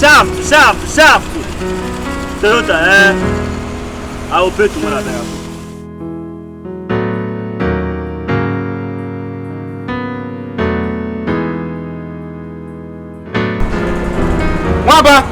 Shaft. Toyota, I will pay tomorrow. Waba.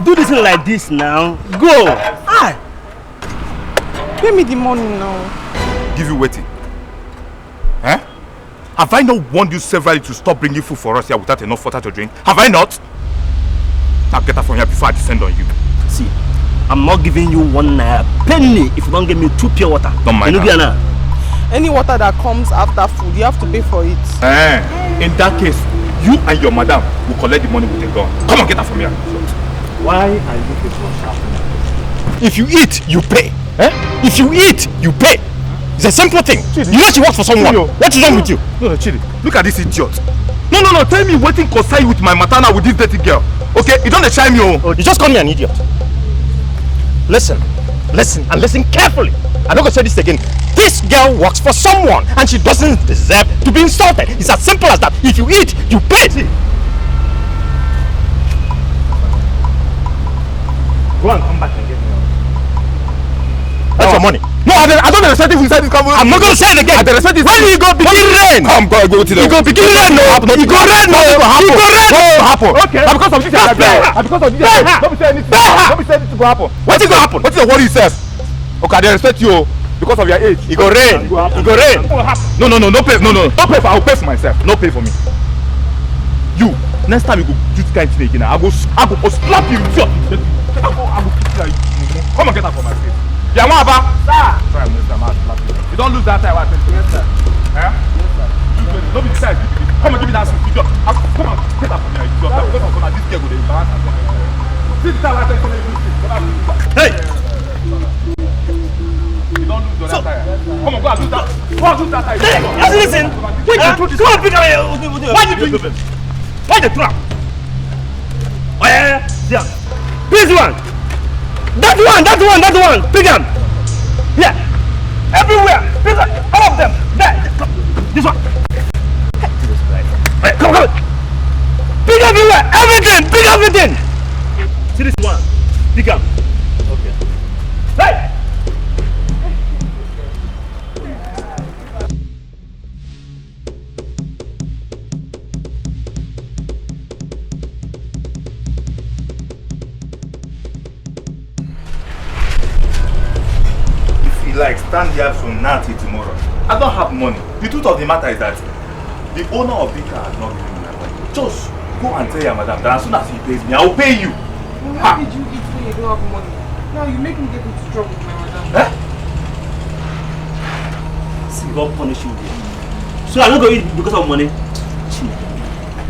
Do this like this now. Go. Aye. Pay me the money now. Give you waiting. Huh? Have I not warned you severally to stop bringing food for us here without enough water to drink? Have I not? Now get out from here before I descend on you. See, I'm not giving you 1 penny if you don't give me 2 pure water. Don't mind that. Any water that comes after food, you have to pay for it. In that case, you and your madam will collect the money with a gun. Come on, get out from here. Why are you people shouting? If you eat, you pay. If you eat, you pay. It's a simple thing. Chidi. You know she works for someone. Chidi. What is wrong with you? No, Chidi. Look at this idiot. No. Tell me waiting concern you with my matana with this dirty girl. Okay? You don't shine me. Oh, you just call me an idiot. Listen, and listen carefully. I'm not going to say this again. This girl works for someone and she doesn't deserve to be insulted. It's as simple as that. If you eat, you pay. Go and come back and get me. That's your money. No, I don't respect it inside this company. I'm not going to say it again. I respect it. When you go begin rain. Come, go to the. You go begin rain. No, you go rain. No, you go rain. No, happen. Okay. Because of this, because of this, don't be saying anything. Don't be saying anything to happen. What is going to happen? What is the worry yourself? Okay, I respect you because of your age. You go rain. You go rain. No, don't pay. No, don't pay for. I will pay for myself. No pay for me. You. Next time you go do this kind of thing again, I go slap you. I go kick you. Come and get out from my face. Yeah, what about? Sir! Sorry, Mr. Man, you don't lose that time, I think. Yes, sir. Eh? Yes, sir. Don't be sad. Come and give me that suit. Come on, get up from here. This girl will embarrass us. See the time I tell you to hey! You don't lose that time. Come on, go and lose that. Go and lose that time. Hey, listen. Come on, pick up. Why you doing this? Why the trap? Oh, yeah. This one. That one! Pick them! Yeah! Everywhere! Pick up! All of them! There! This one! Hey, come! Pick everywhere! Everything! Pick everything! See this one? Pick up! Okay. Hey! Like stand here from now till tomorrow. I don't have money. The truth of the matter is that the owner of the car has not given me my money. Just go and tell your madam that as soon as he pays me, I will pay you. Well, how did you eat when you don't have money? Now you make me get into trouble with my madam. See, God punish you. So I'm not going to eat because of money.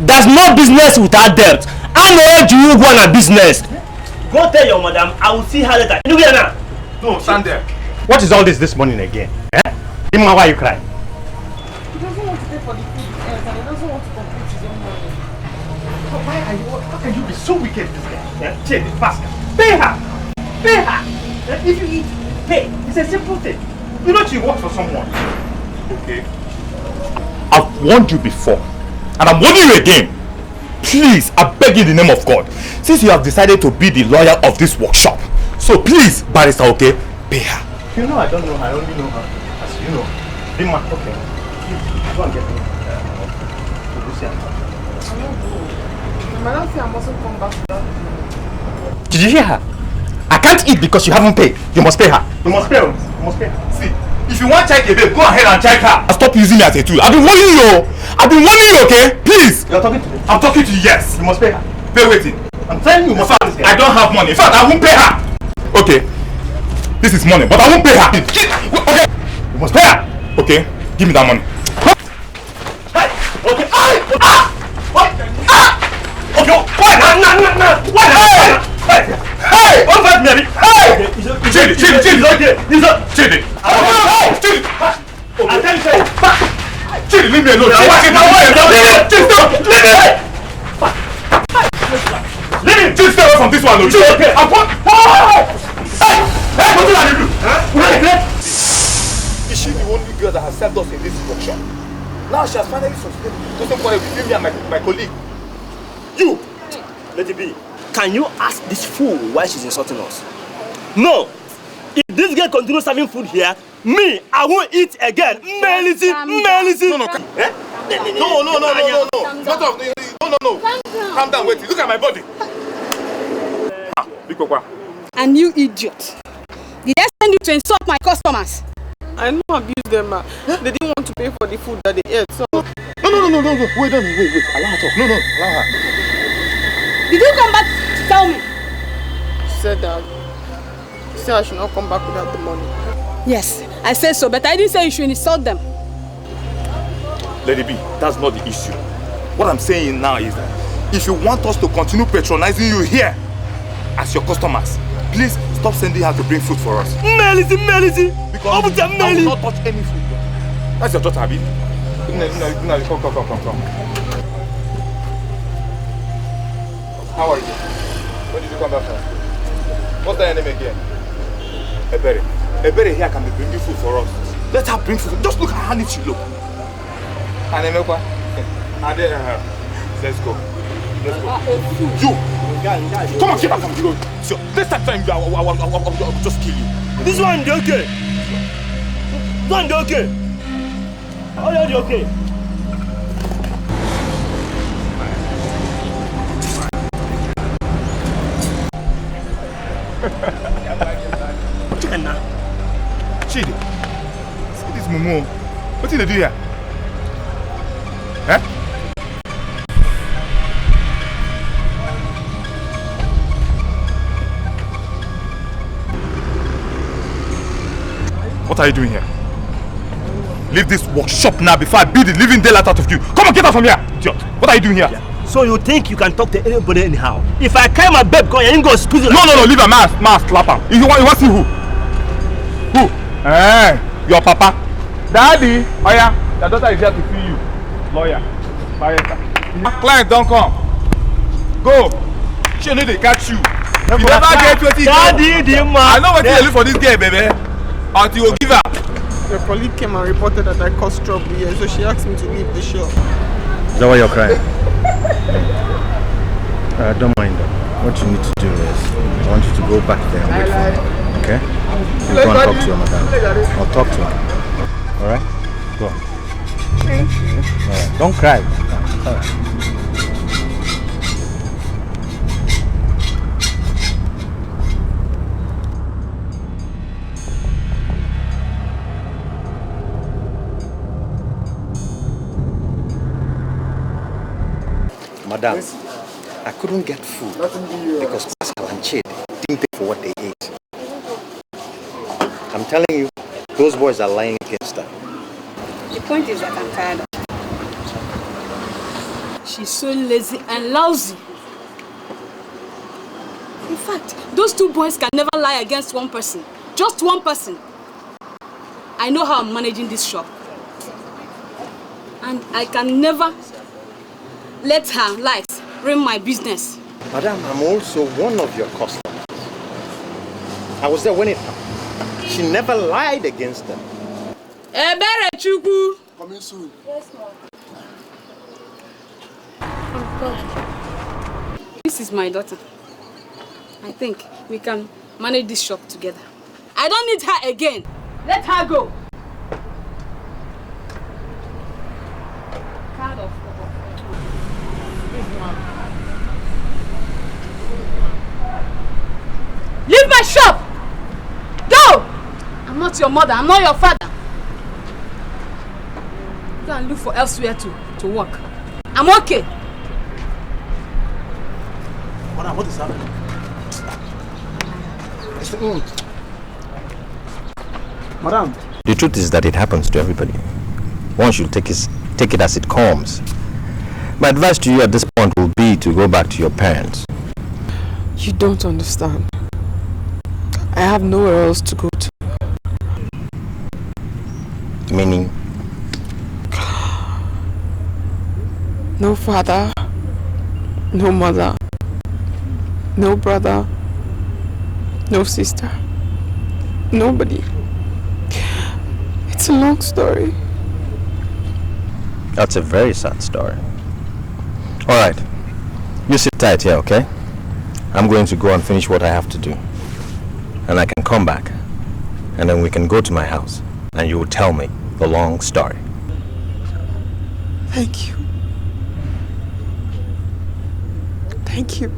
There's no business without debt. I know you go on a business. Go tell your madam. I will see her later. You now. No, stand there. What is all this morning again? Ima, why are you crying? He doesn't want to pay for the food and he doesn't want to complete his own money. How can you be so wicked, this guy? Check this basket. Pay her! If you eat, pay. It's a simple thing. You know she works for someone. Okay. I've warned you before. And I'm warning you again. Please, I beg you in the name of God. Since you have decided to be the lawyer of this workshop, so please, barrister, okay, pay her. You know I don't know her, I only know her. As you know. Bima, okay. Go and get me. Madam said I mustn't come back to that. Did you hear her? I can't eat because you haven't paid. You must pay her. You must pay her. You must pay her. See, if you want to check a babe, go ahead and check her. Stop using me as a tool. I've been warning you. I've been warning you, okay? Please. You're talking to me? I'm talking to you, yes. You must pay her. Pay waiting. I'm telling you, you must pay this girl. I don't have money. In fact, I won't pay her. Okay. This is money, but I won't pay her. Okay. You must pay her. Okay. Give me that money. Hey. Okay. What? Okay. Why? No. Why? Hey. What about me? Hey. Chidi. It's okay. Chidi. I'll tell you. Chidi, leave me alone. Leave me! Just stay away from this one, Lord. Okay. Hey! What did I do? Is she the only girl that has served us in this workshop? Now she has finally succeeded. Doesn't quarrel between me and my colleague. You! Let it be. Can you ask this fool why she's insulting us? No! If this girl continues serving food here, me, I won't eat again. Melissa. No. Eh? No. No. Calm down, wait. Look at my body. And you idiot. Did I send you to insult my customers? I know I abused them, ma. They didn't want to pay for the food that they ate, so... No. Wait. Allow her talk. No. Allow her. Did you come back to tell me? She said that. She said I should not come back without the money. Yes, I said so, but I didn't say you should insult them. Let it be. That's not the issue. What I'm saying now is that if you want us to continue patronizing you here as your customers, please stop sending her to bring food for us. Melissa. Because I will not touch any food. That's your daughter, Abi. No, come. How are you? When did you come back from? What's that name again? Ebere here can be bringing food for us. Let her bring food. Just look at how neat she look. Let's go. You! Come on, get back from the road. So, next time I will just kill you. This one, they okay. Oh, yeah, they okay. Chidi, see this Momo. What did they do here? Eh? What are you doing here? Leave this workshop now before I beat the living daylight out of you. Come on, get out from here, idiot. What are you doing here? Yeah. So you think you can talk to anybody anyhow? If I carry my babe, you ain't gonna squeeze it. No, leave a man slap her. You want to see who? Who? Your papa. Daddy, oh yeah, your daughter is here to see you. Lawyer. Client, don't come. Go. She need to catch you. You never get 20. Daddy, the man. I know what you look for this girl, baby. Until you give her. Your colleague came and reported that I caused trouble here, so she asked me to leave the shop. Is that why you're crying? Don't mind them. What you need to do is, I want you to go back there and wait for me. Okay? You go and talk to your madam. I'll talk to her. Alright? Go on. Alright. Don't cry. Alright. Madam, I couldn't get food because Pascal and Chid didn't pay for what they ate. I'm telling you, those boys are lying against her. The point is that I'm tired of her. She's so lazy and lousy. In fact, those two boys can never lie against one person. Just one person. I know how I'm managing this shop. And I can never let her lies ruin my business. Madam, I'm also one of your customers. I was there when it happened. She never lied against them. Ebere Chukwu. Coming soon. Yes, ma'am. This is my daughter. I think we can manage this shop together. I don't need her again. Let her go. Card of leave my shop! Go! I'm not your mother, I'm not your father. Go and look for elsewhere to work. I'm okay. What is happening? Madam. The truth is that it happens to everybody. One should take it as it comes. My advice to you at this point will be to go back to your parents. You don't understand. I have nowhere else to go to. Meaning? No father, no mother, no brother, no sister, nobody. It's a long story. That's a very sad story. Alright, you sit tight here, okay? I'm going to go and finish what I have to do. And I can come back. And then we can go to my house. And you will tell me the long story. Thank you. Thank you.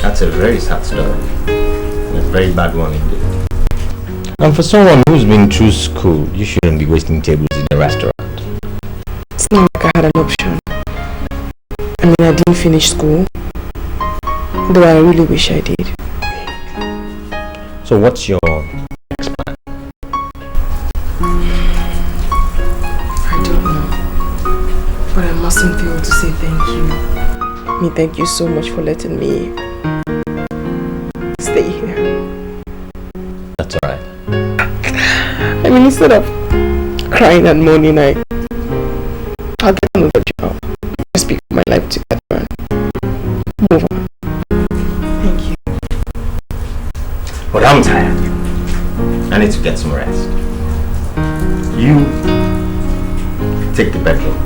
That's a very sad story. A very bad one indeed. And for someone who's been through school, you shouldn't be wasting tables in a restaurant. It's not like I had an option. I mean, I didn't finish school, though I really wish I did. So what's your next plan? I don't know, but I mustn't fail to say thank you. Thank you so much for letting me stay here. That's alright. I mean, instead of crying and moaning, I'll get another job. Just pick my life together and move on. Thank you. But I'm tired. I need to get some rest. You take the bedroom.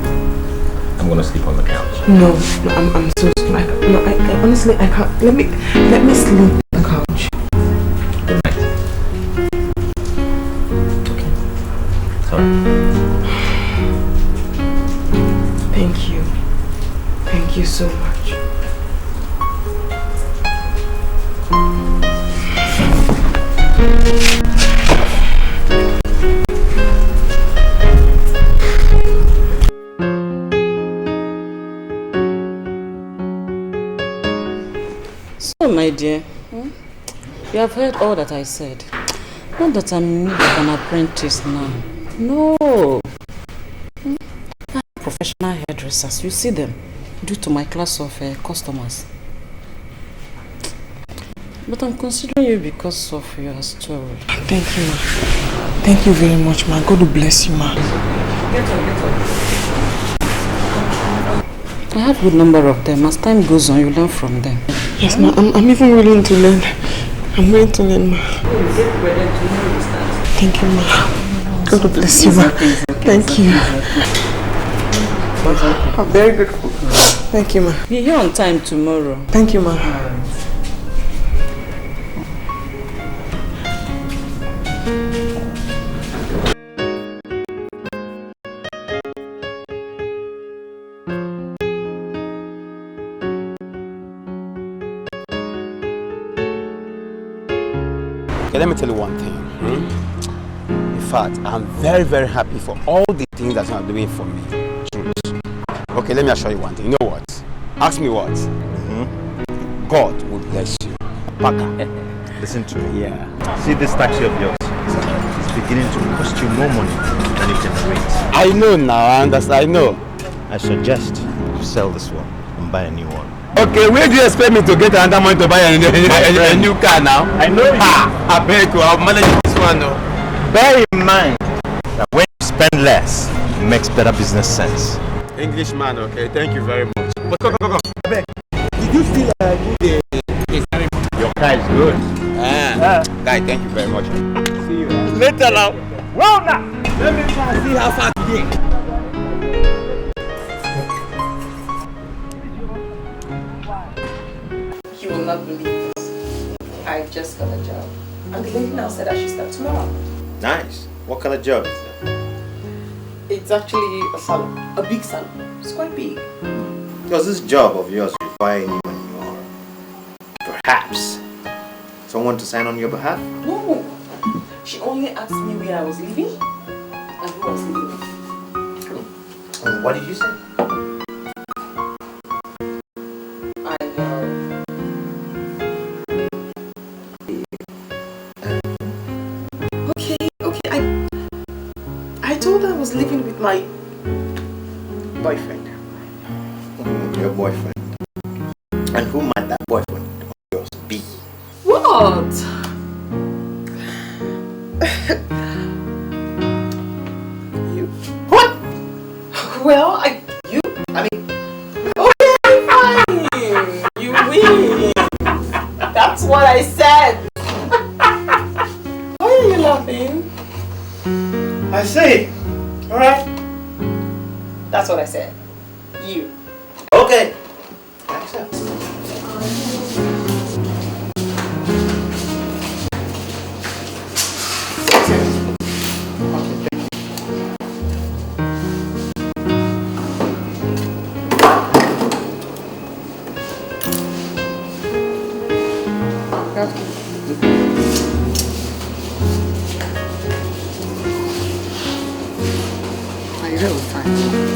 I'm gonna sleep on the couch. No, I'm so sorry. No, I honestly I can't. Let me sleep on the couch. Good night. Okay. Sorry. Thank you. Thank you so much. So, my dear, you have heard all that I said. Not that I'm in need of an apprentice now. No. I have professional hairdressers. You see them due to my class of customers. But I'm considering you because of your story. Thank you, ma. Thank you very much, ma. God will bless you, ma. Get up. I have a good number of them. As time goes on, you learn from them. Yes, ma. I'm even willing to learn. I'm willing to learn, ma. Thank you, ma. God will bless you, ma. Thank you. I'm very grateful. Thank you, ma. Be here on time tomorrow. Thank you, ma. Okay, let me tell you one thing. In fact, I'm very, very happy for all the things that you are doing for me. Truth. Okay, let me assure you one thing. You know what? Ask me what? God will bless you. Paka. Listen to me. Yeah. See this taxi of yours? It's beginning to cost you more money than it generates. I know now, I understand, I know. I suggest you sell this one and buy a new one. Okay, where do you expect me to get another money to buy a new car now? I know you. I beg you, I'll manage this one though. Bear in mind that when you spend less, it makes better business sense. Englishman, okay, thank you very much. But come. I beg. Did you still do the ceremony? Your car is good. Guy, thank you very much. See you. Later now. Well now. Let me try and see how far today. You will not believe this. I just got a job. And the lady now said I should start tomorrow. Nice. What kind of job is that? It's actually a salon. A big salon. It's quite big. Does this job of yours require anyone or perhaps someone to sign on your behalf? No. She only asked me where I was living and who I was living with. What did you say? I told her I was living with my boyfriend. Your boyfriend. And who might that boyfriend of yours be? What? Well, okay, fine. You win. That's what I said. Why are you laughing? I say, alright? That's what I said. You. Okay. Accept.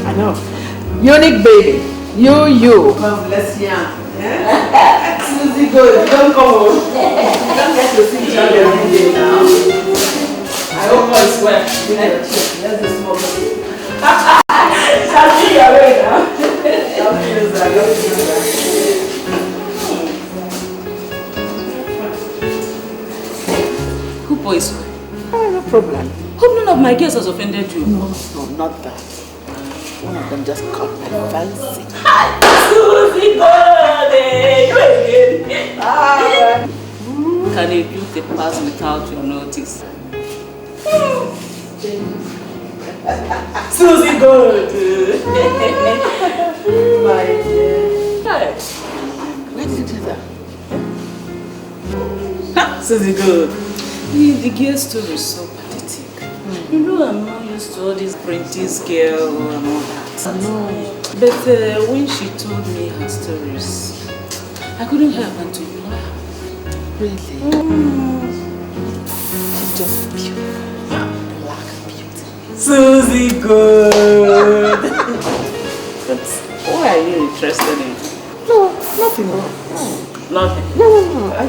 I know. Unique baby. You. God bless you. Yeah? Susie, go. Don't come home. You don't get to see each other every day now. I hope all is well. Let's do small thing. Shall see your way now. Who boys? No problem. Hope none of my girls has offended you. No, not that. One of them just caught my fancy. Susie, you again. Can a beauty pass without your notice? Susie, good. My dear. Where did you do that? Susie, good. The girl story is so pathetic. You know I'm not used to all this British girl and all that. No. But when she told me her stories, I couldn't help but to ignore her. Really? She's just beautiful. Black beauty. Susie, good. But why are you interested in? No, nothing. No. Nothing. No. I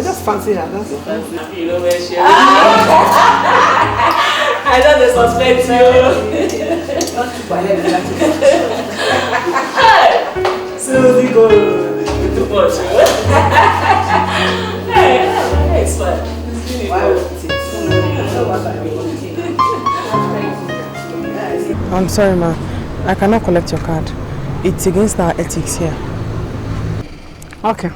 just fancy her. That's it. You know where she is? I know they suspect you. Not too bad. Susie, good. Too much. Hey, it's fine. Why would it? I'm sorry, ma. I cannot collect your card. It's against our ethics here. Okay.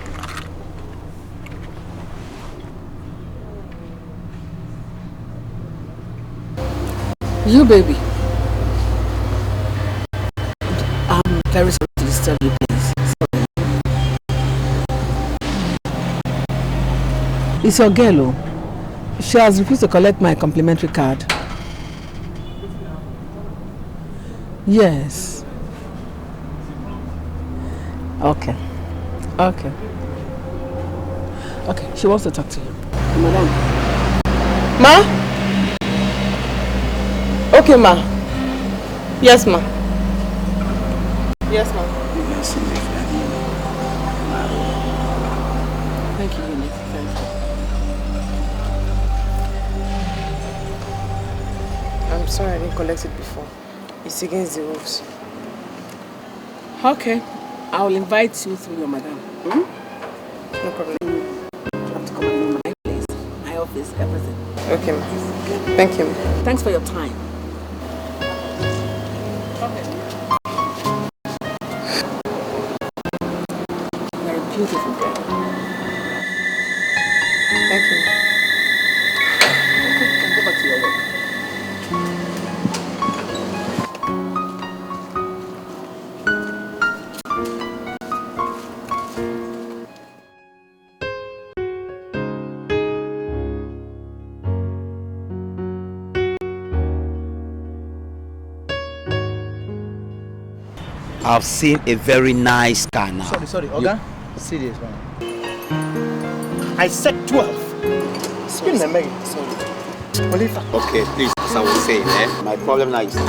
You, baby. I'm very sorry to disturb you, please. Sorry. It's your girl, oh. She has refused to collect my complimentary card. Yes. Okay. Okay. Okay, she wants to talk to you. Madam. Ma? Okay, ma. Yes, ma. Yes, ma. Thank you, Unique. Thank you. I'm sorry I didn't collect it before. It's against the rules. Okay. I will invite you through your madam. No problem. You have to come and know my place, my office, everything. Okay, ma. Thank you, ma. Thanks for your time. You're a beautiful girl. Thank you. Okay, you can go back to your work. I've seen a very nice car now. Sorry, Oga. See this one. I said 12. Spin the mail. Sorry. Okay, please, as I was saying, my problem now is to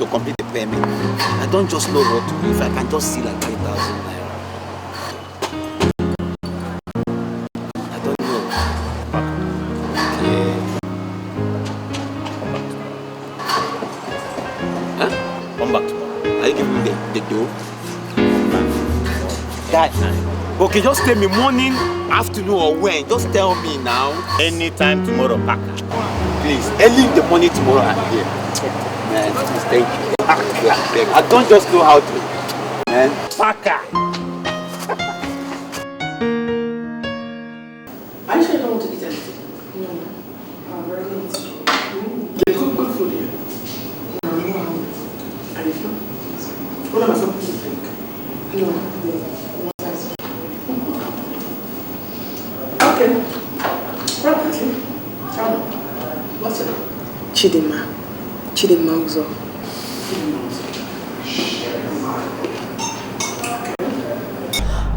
complete the payment. I don't just know what to do. If I can just see like 3,000 naira. I don't know. Come back tomorrow. Are you giving me the dough? Guy. Okay, just tell me morning, afternoon or when. Just tell me now. Anytime tomorrow, Paka. Please, early in the morning tomorrow I'm here. Man, please, thank you. I don't just know how to. Man. Paka. Are you sure you don't want to eat anything? No. I'm very eating. They cook good food here. No, I'm not hungry. And if not, what am I supposed to drink? No. Okay. Property. Tell me. What's it? Chidinma. Chidinma Uzo.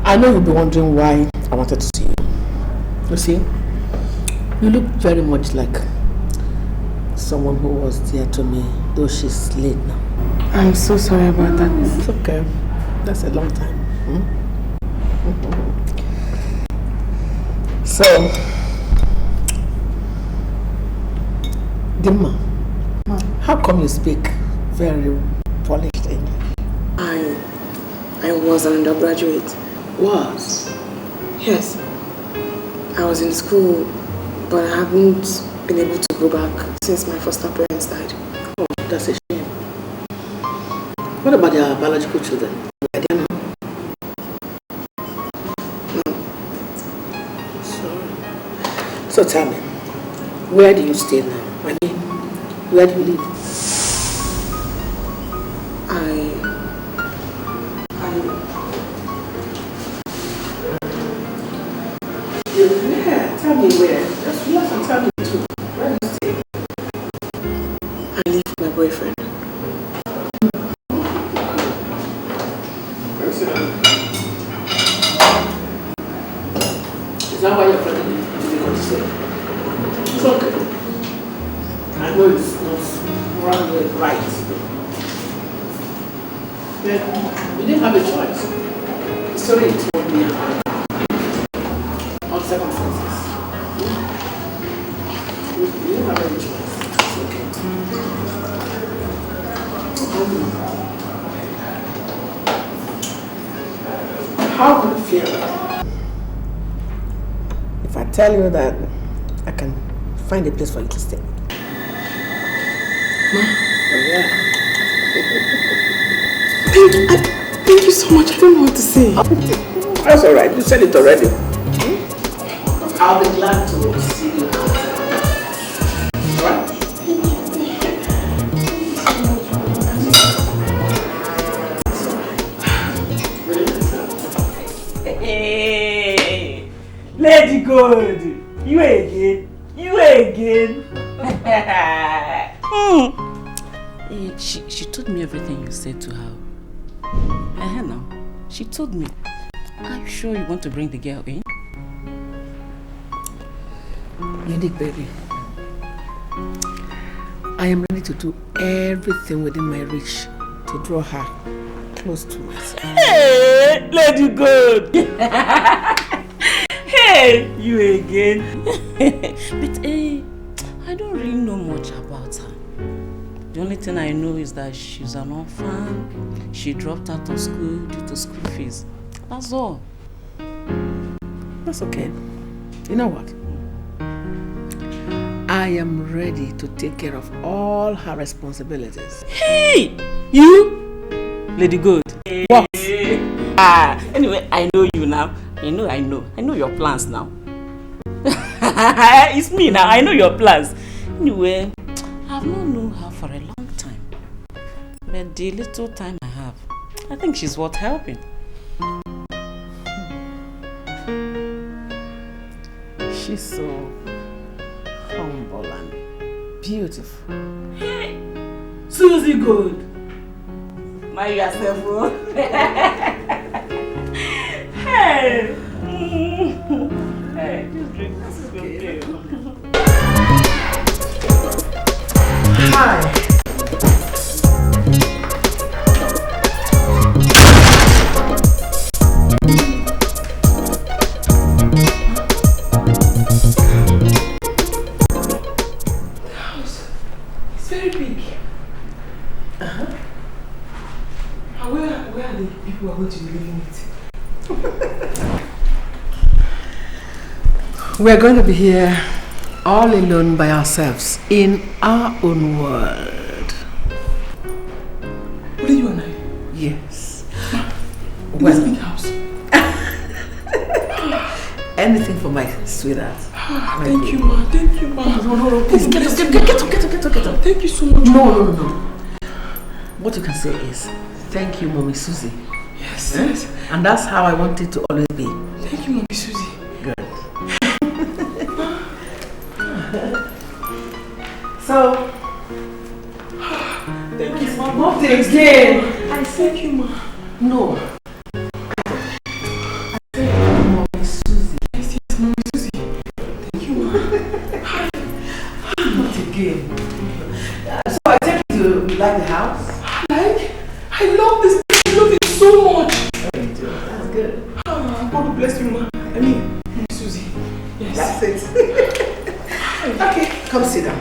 I know you'll be wondering why I wanted to see you. You see, you look very much like someone who was dear to me, though she's late now. I'm so sorry about that. It's okay. That's a long time. So, Dimma, how come you speak very polished English? I was an undergraduate. Was? Yes. I was in school, but I haven't been able to go back since my foster parents died. Oh, that's a shame. What about their biological children? Are they now? No. Sorry. So tell me, where do you stay now? I mean, where do you live? Yeah, tell me where. Just relax and tell me too. Where do you stay? I live with my boyfriend. Is that why you're friendly? Difficult to say. It's okay. I know it's not morally right. But we didn't have a choice. The story you told me on circumstances. We didn't have any choice. It's okay. How would it feel if I tell you that I can find a place for you to stay? Ma? Oh, yeah. Thank you so much. I don't know what to say. That's alright. You said it already. I'll be glad to see you. Alright? Hey, Lady Good, you again. She told me everything you said to her. Now, she told me. Are you sure you want to bring the girl in? Lady baby, I am ready to do everything within my reach to draw her close to us. Hey, Lady Good. Hey, you again. But I don't really know much about her. The only thing I know is that she's an orphan. She dropped out of school due to school fees. That's all. That's okay. You know what? I am ready to take care of all her responsibilities. Hey! You? Lady Good. What? Anyway, I know you now. I know your plans now. It's me now. I know your plans. Anyway, I've not known her for a long time. But the little time I have, I think she's worth helping. She's so humble and beautiful. Hey, Susie Good. Mind yourself, bro. Hey. Hey, just drink. This is okay. Hi. It's very big. Where are the people who are going to be living with? We're going to be here all alone by ourselves in our own world. In this big house. Anything for my sweetheart. Thank you, ma. Thank you, ma. No. Please get up. Thank you so much. No. What you can say is, thank you, Mommy Susie. Yes. And that's how I want it to always be. Thank you, Mommy Susie. Good. So, thank you, ma. Not again. I thank you, ma. No. I thank you, Mommy Susie. Yes, Mommy Susie. Thank you, ma. Not again. So I take you to like the house? I love this. I love it so much. That's good. God bless you, ma. I mean, Mommy Susie. Yes. That's it. Okay, come sit down.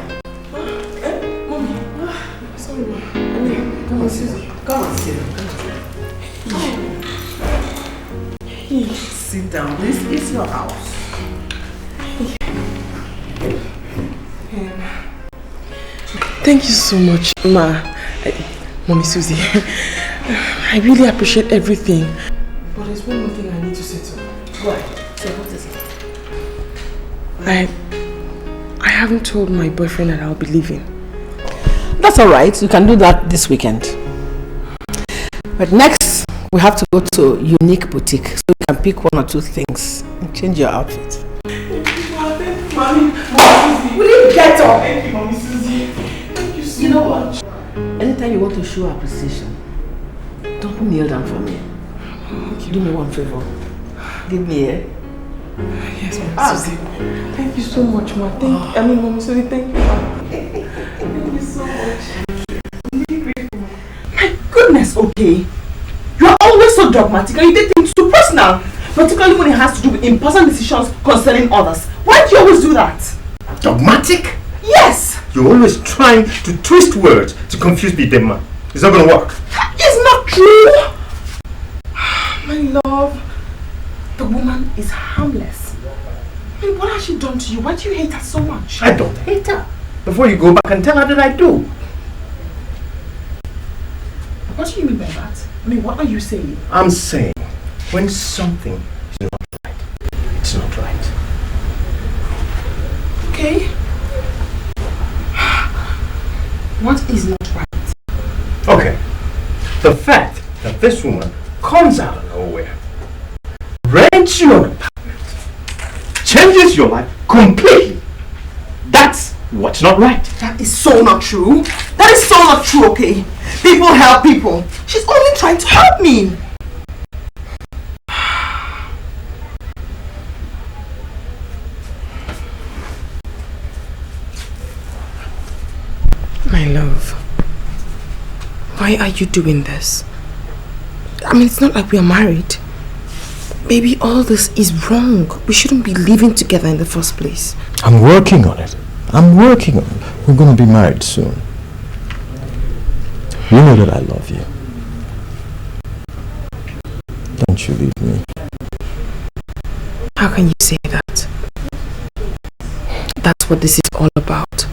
Mommy. Sorry, ma. I mean, come on, Susie. Come on, sit down. Sit down. This is your house. Thank you so much, ma. Mommy Susie. I really appreciate everything. But there's one more thing I need to settle. Go ahead. So what is it? I haven't told my boyfriend that I'll be leaving. That's alright. You can do that this weekend. But next, we have to go to Unique Boutique so you can pick one or two things and change your outfit. Thank you, ma. Thank you, Mommy Susie. Will you get up? Thank you, Mommy Susie. Thank you so You know much. what? Anytime you want to show appreciation, don't kneel down for me. Okay. Do me one favor. Give me a... Yes, Mommy Susie. Thank you so much, ma. Mommy Susie, thank you, ma. Thank you so much. I'm really grateful, ma. My goodness, okay. You're always so dogmatic and you take things too personal. Particularly when it has to do with important decisions concerning others. Why do you always do that? Dogmatic? Yes! You're always trying to twist words to confuse me, dead man. It's not gonna work. It's not true! My love, the woman is harmless. I mean, what has she done to you? Why do you hate her so much? I don't hate her. Before you go back and tell her that I do. What do you mean by that? I mean, what are you saying? I'm saying, when something is not right, it's not right. Okay. What is not right? Okay. The fact that this woman comes out of nowhere, rents you an apartment, changes your life completely. That's what's not right. That is so not true. That is so not true, okay? People help people. She's only trying to help me. My love, why are you doing this? I mean, it's not like we are married. Maybe all this is wrong. We shouldn't be living together in the first place. I'm working on it. We're going to be married soon. You know that I love you. Don't you leave me. How can you say that? That's what this is all about.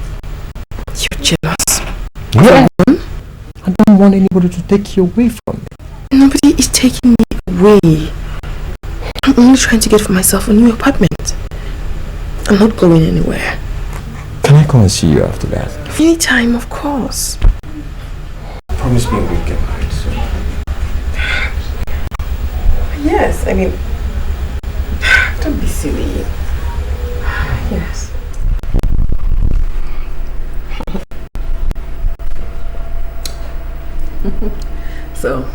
You're jealous. Yeah. I don't want anybody to take you away from me. Nobody is taking me away. I'm only trying to get for myself a new apartment. I'm not going anywhere. Can I come and see you after that? Anytime, of course. Promise me we'll get married soon. Yes, I mean, don't be silly. Yes. So,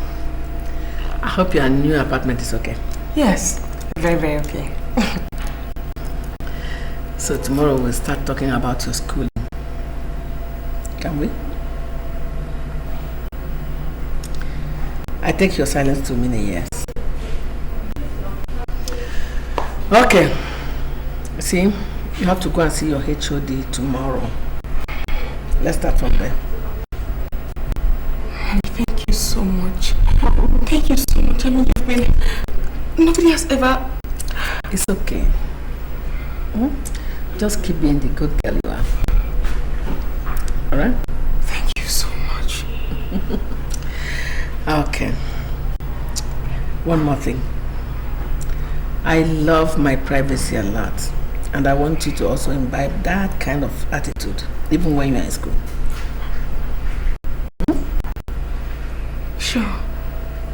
I hope your new apartment is okay. Yes, very, very okay. So tomorrow we'll start talking about your schooling. Can we? I take your silence to mean a yes. Okay. See, you have to go and see your HOD tomorrow. Let's start from there. Thank you so much. Thank you so much. I mean, you've been... Nobody has ever... It's okay. Just keep being the good girl you are. Alright? Thank you so much. Okay. One more thing. I love my privacy a lot, and I want you to also imbibe that kind of attitude, even when you're in school. Sure.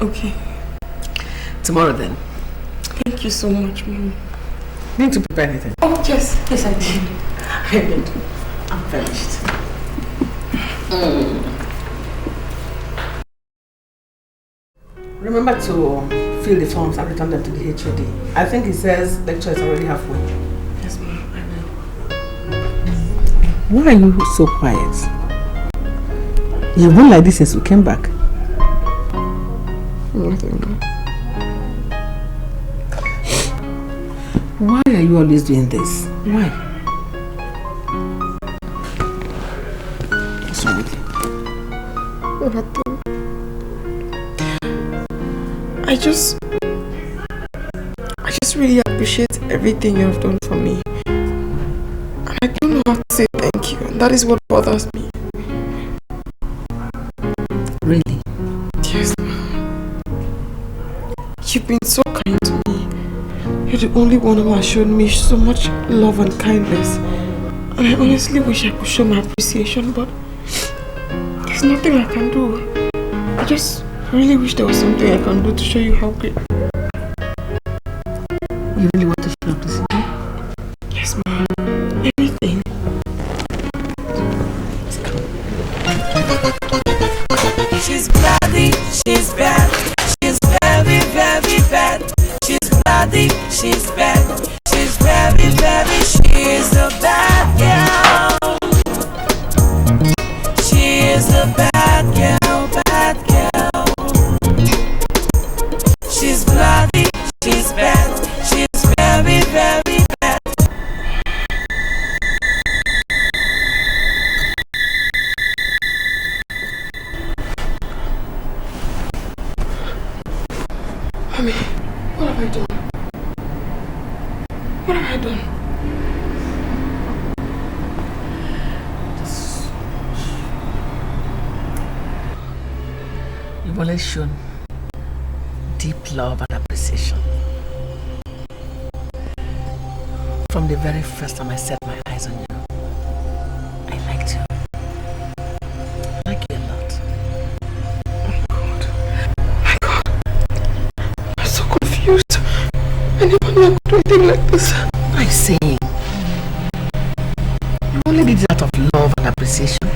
Okay. Tomorrow then. Thank you so much, Mom. You need to prepare anything? Oh, yes. Yes, I did. I did. I'm finished. Remember to fill the forms and return them to the HOD. I think it says lecture is already halfway. Yes, Mom. I Why are you so quiet? You've been like this since we came back. Nothing, Mom. Why are you always doing this? Why? What's wrong with you? Nothing. I just really appreciate everything you have done for me. And I don't know how to say thank you. And that is what bothers me. Really? Yes, Mom. You've been so kind to me. You're the only one who has shown me so much love and kindness. And I honestly wish I could show my appreciation, but there's nothing I can do. I just really wish there was something I can do to show you how great. You really want to show appreciation? Yes, Mom. Anything. She's bloody, she's bad. She's very, very bad. She's bloody, she's bad. She's very, very, she's a bad girl. She is a bad girl, bad girl. She's bloody, she's bad. She's very, very bad. Mommy, what have I done? What have I done? You've always shown deep love and appreciation. From the very first time I set my eyes on you, I liked you. I like you a lot. I'm so confused. I never knew I could do anything like this. I'm saying, you only did it out of love and appreciation.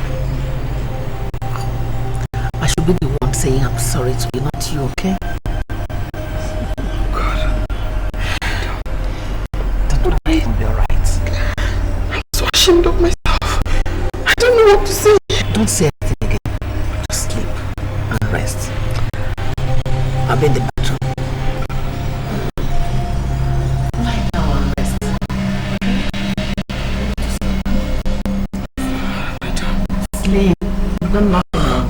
I should be the one saying I'm sorry to you, not you, okay? It'll be alright. I'm so ashamed of myself. I don't know what to say. Don't say anything again. Just sleep and rest. I'll be in the bathroom. Lie down and rest. Sleep. You've done nothing wrong.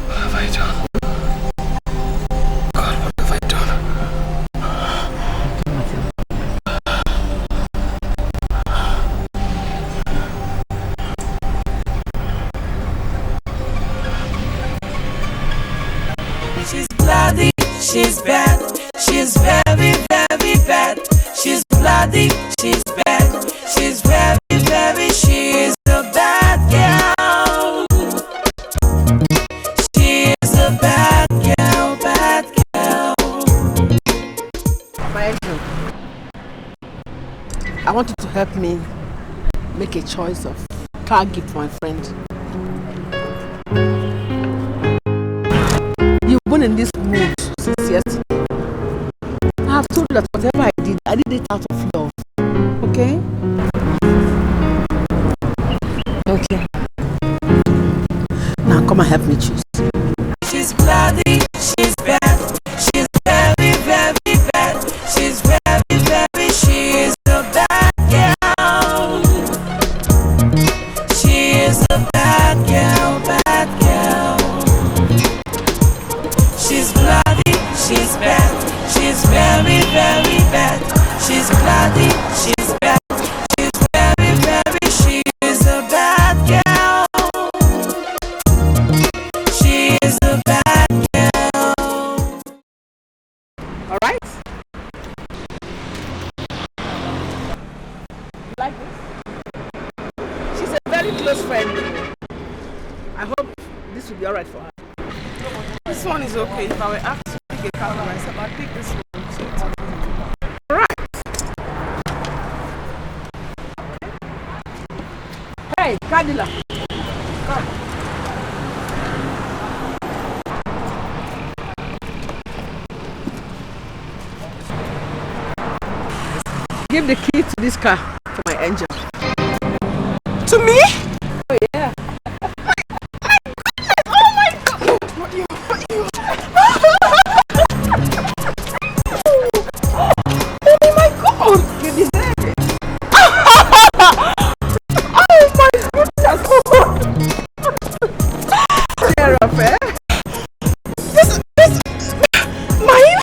What have I done? God, what have I done? She's bloody, she's bad. She's very, very bad. She's bloody, she's bad. She's very, very, she's a bad girl. She is a bad girl, bad girl. I want you to help me make a choice of car gift for my friend. You've been in this mood since yesterday. I have told you that whatever I did it out of love. Okay? Okay. Now come and help me choose. She's bloody, she's bad. She's very, very bad. She's very, very, she is a bad girl. She is a bad girl, bad girl. She's bloody, she's bad. She's very, very bad. She's bloody, she's bad. She's very, very, she is a bad girl. She is a bad girl. this will be alright for her. This one is okay. If I were asked to pick a car for myself, I'd pick this one. Alright. Hey, Cadillac. Come. Give the key to this car to my engine. To me? Oh yeah. Oh my God! You. Oh my God! You deserve it. Oh my goodness! Cheer up, eh? This mine?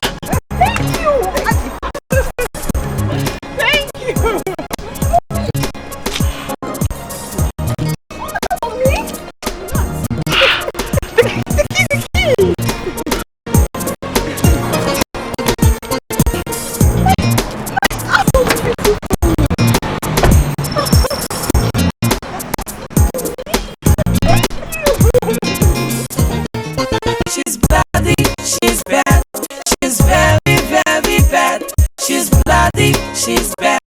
Thank you. Thank you. She's bloody, she's bad, she's very, very bad. She's bloody, she's bad,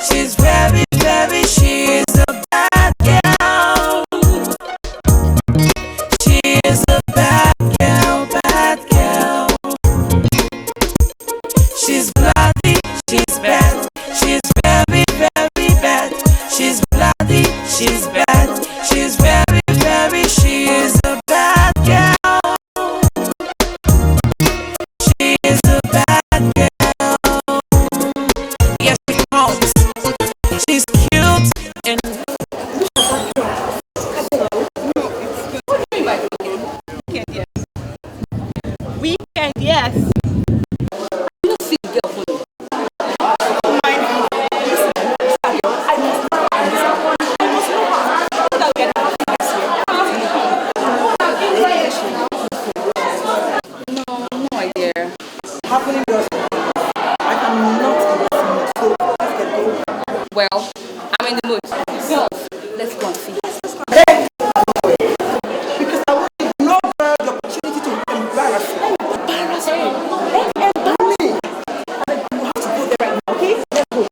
she's very, very, she's a bad girl. She is a bad girl, bad girl. She's bloody, she's bad, she's very, very bad. She's bloody, she's bad, she's very, very, she is a bad girl. She is a bad girl. Yes, she comes. She's cute and Weekend, yes. You don't see the girl for you. No idea. Happening does. I am not in the mood, so let's get going. Well, I'm in the mood. Girls, let's go and see. Hey! Because I want you to know the opportunity to embarrass me. Embarrass me? Embarrass me! And then you have to go there right now, okay? Let's go.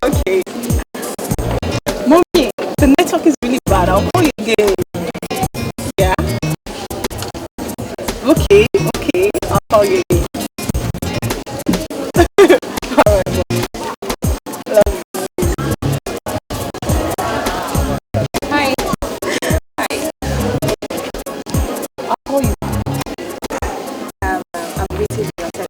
Okay. Mommy, the network is really bad. I'll call you again. Yeah? Okay, I'll call you again. Alright, Mom. Love you. Hi. I'll call you. I'm waiting for your text.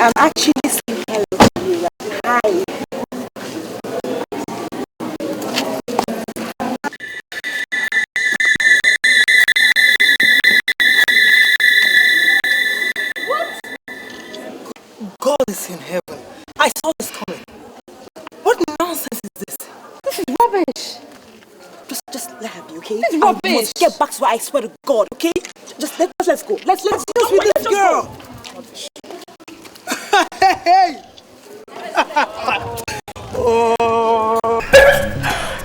I'm actually saying hello to you. Like, hi. God is in heaven. I saw this coming. What nonsense is this? This is rubbish. Just let her be, okay? This is I rubbish. must get back to where I swear to God, okay? Just let's go. Let's deal with this girl. Hey! Oh!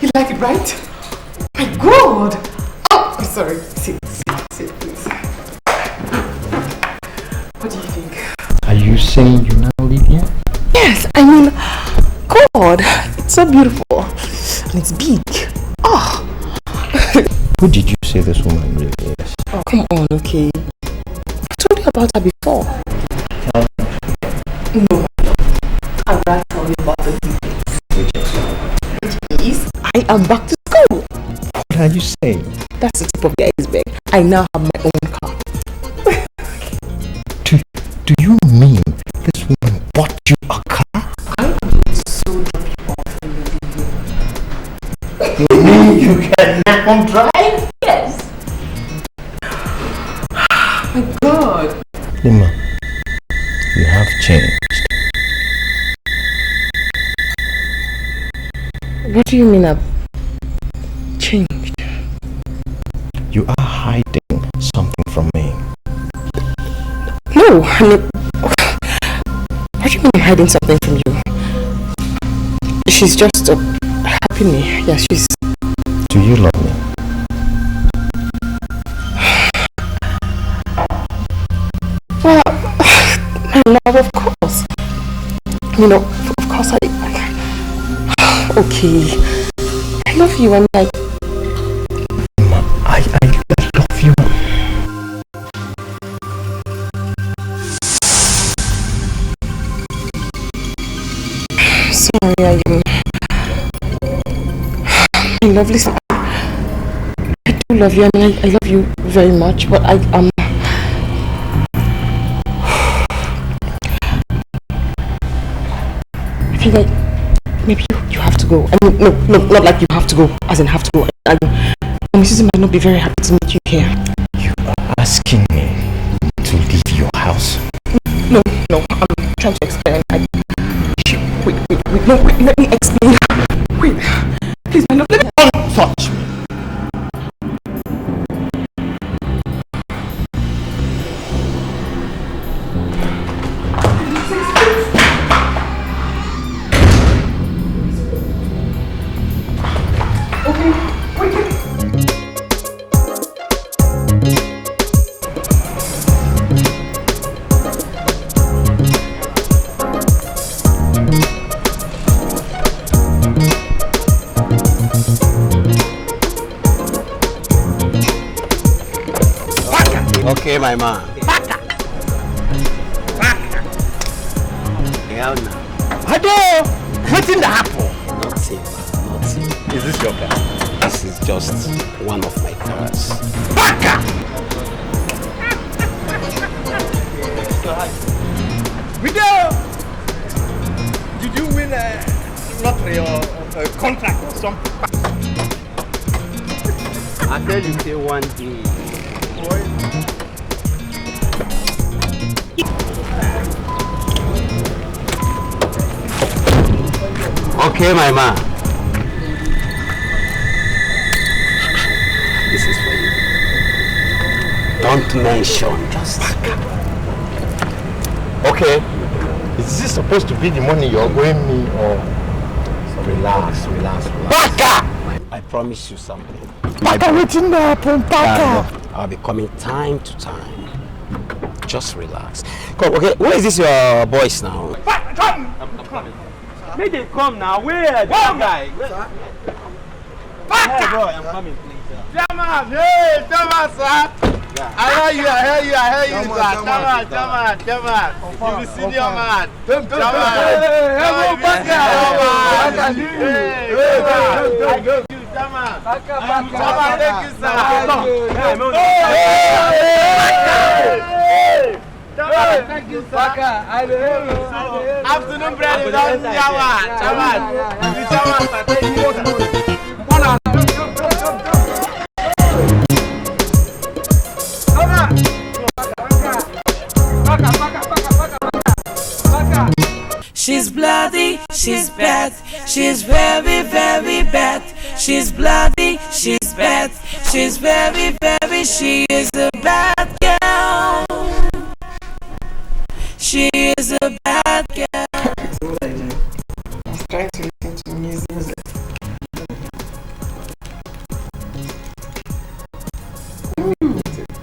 You like it, right? My God! Oh, I'm sorry. Sit, please. What do you think? Are you saying you now live here? Yes, I mean, God, it's so beautiful. And it's big. Oh. Who did you say this woman really is? Oh, come on, okay. I told you about her before. No. I'd rather tell you about the details. Which is, I am back to school. What are you saying? That's the tip of the iceberg. I now have my own car. Do you mean this woman bought you a car? I would so drop you off in the You mean you can now drive? Yes. My God. Lima, you have changed. What do you mean I've changed? You are hiding something from me. No, I mean, what do you mean I'm hiding something from you? She's just helping me. Yeah, she's... Do you love me? Well, my love, of course. You know, of course I okay. I love you. I'm like... I love you. Sorry, I love, listen, I do love you. I mean, I love you very much, but I feel like maybe you have to go. I mean, no, not like you have to go, as in have to go. Mrs. might not be very happy to meet you here. You are asking me to leave your house? No, I'm trying to explain. Wait, let me explain. Wait, please, my love, let me... Don't touch me. Okay, my man. Hell no. Hello! What's in the apple? Nothing. Is this your car? This is just one of my cars. Baka! Video! Did you win a lottery or a contract or something? I tell you, say one day. Okay, my man. This is for you. Don't mention just. Okay. Is this supposed to be the money you're going me or... So relax. Baka! I promise you something. Baka, waiting there, Baka. I'll be coming time to time. Just relax. Come, okay, where is this your voice now? Come! I'm coming. Make them come now. Where? That guy. Baka! Hey, bro, I'm coming, please. Jaman! Hey, Jaman, sir! I hear you, sir. Jaman. You the senior man. Jaman. Thank you, sir. Afternoon bread is on Jaman. She's bloody, she's bad, she's very, very bad. She's bloody, she's bad, she's very, very, she is a bad girl. She is a bad girl. I was trying to listen to music.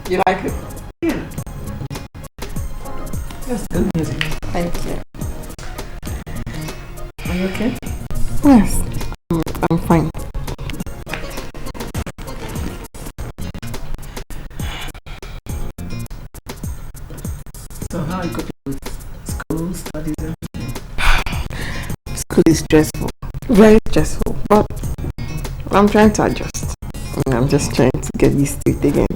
You like it? Yeah. That's good music. Thank you. Are you okay? Yes, I'm fine. So how are you coping with school, studies, everything? School is stressful, very stressful, but I'm trying to adjust. I'm just trying to get used to it again.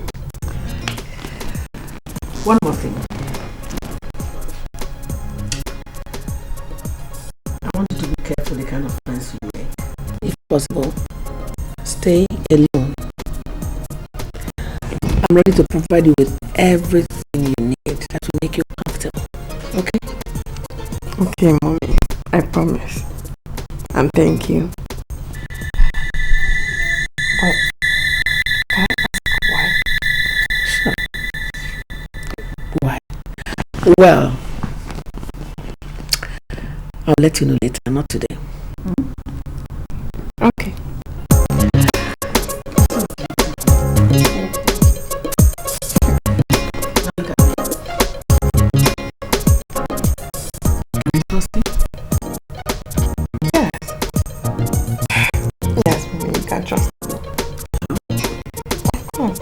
One more thing. I want you to be careful the kind of friends you make. If possible, stay alone. I'm ready to provide you with everything you need that will make you comfortable. Okay? Okay, Mommy. I promise. And thank you. But can I ask why? Well, I'll let you know later, not today. Okay. Yes, you can trust me. Come on.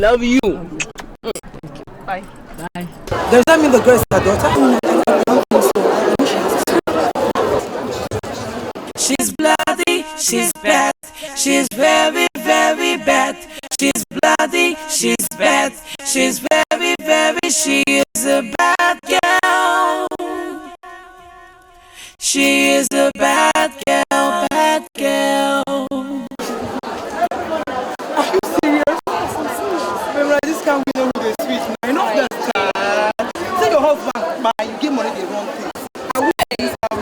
Love you. Bye. Bye. Does that mean the girl is her daughter? She's bloody, she's bad, she's very, very bad. She's bloody, she's bad, she's very, very, she is a bad girl. She is a bad girl, bad girl. Are you serious? Remember, this can't be done with a sweet man. You know that. Take your husband, but you give money the wrong thing. I will say this how we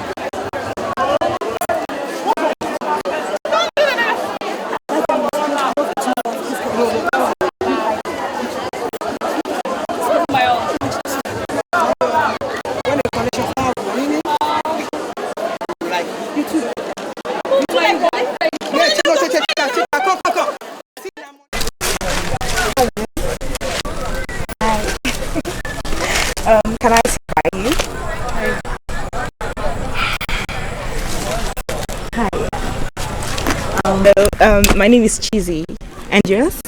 Can I sit by you? Hi. My name is Cheesy. And yours?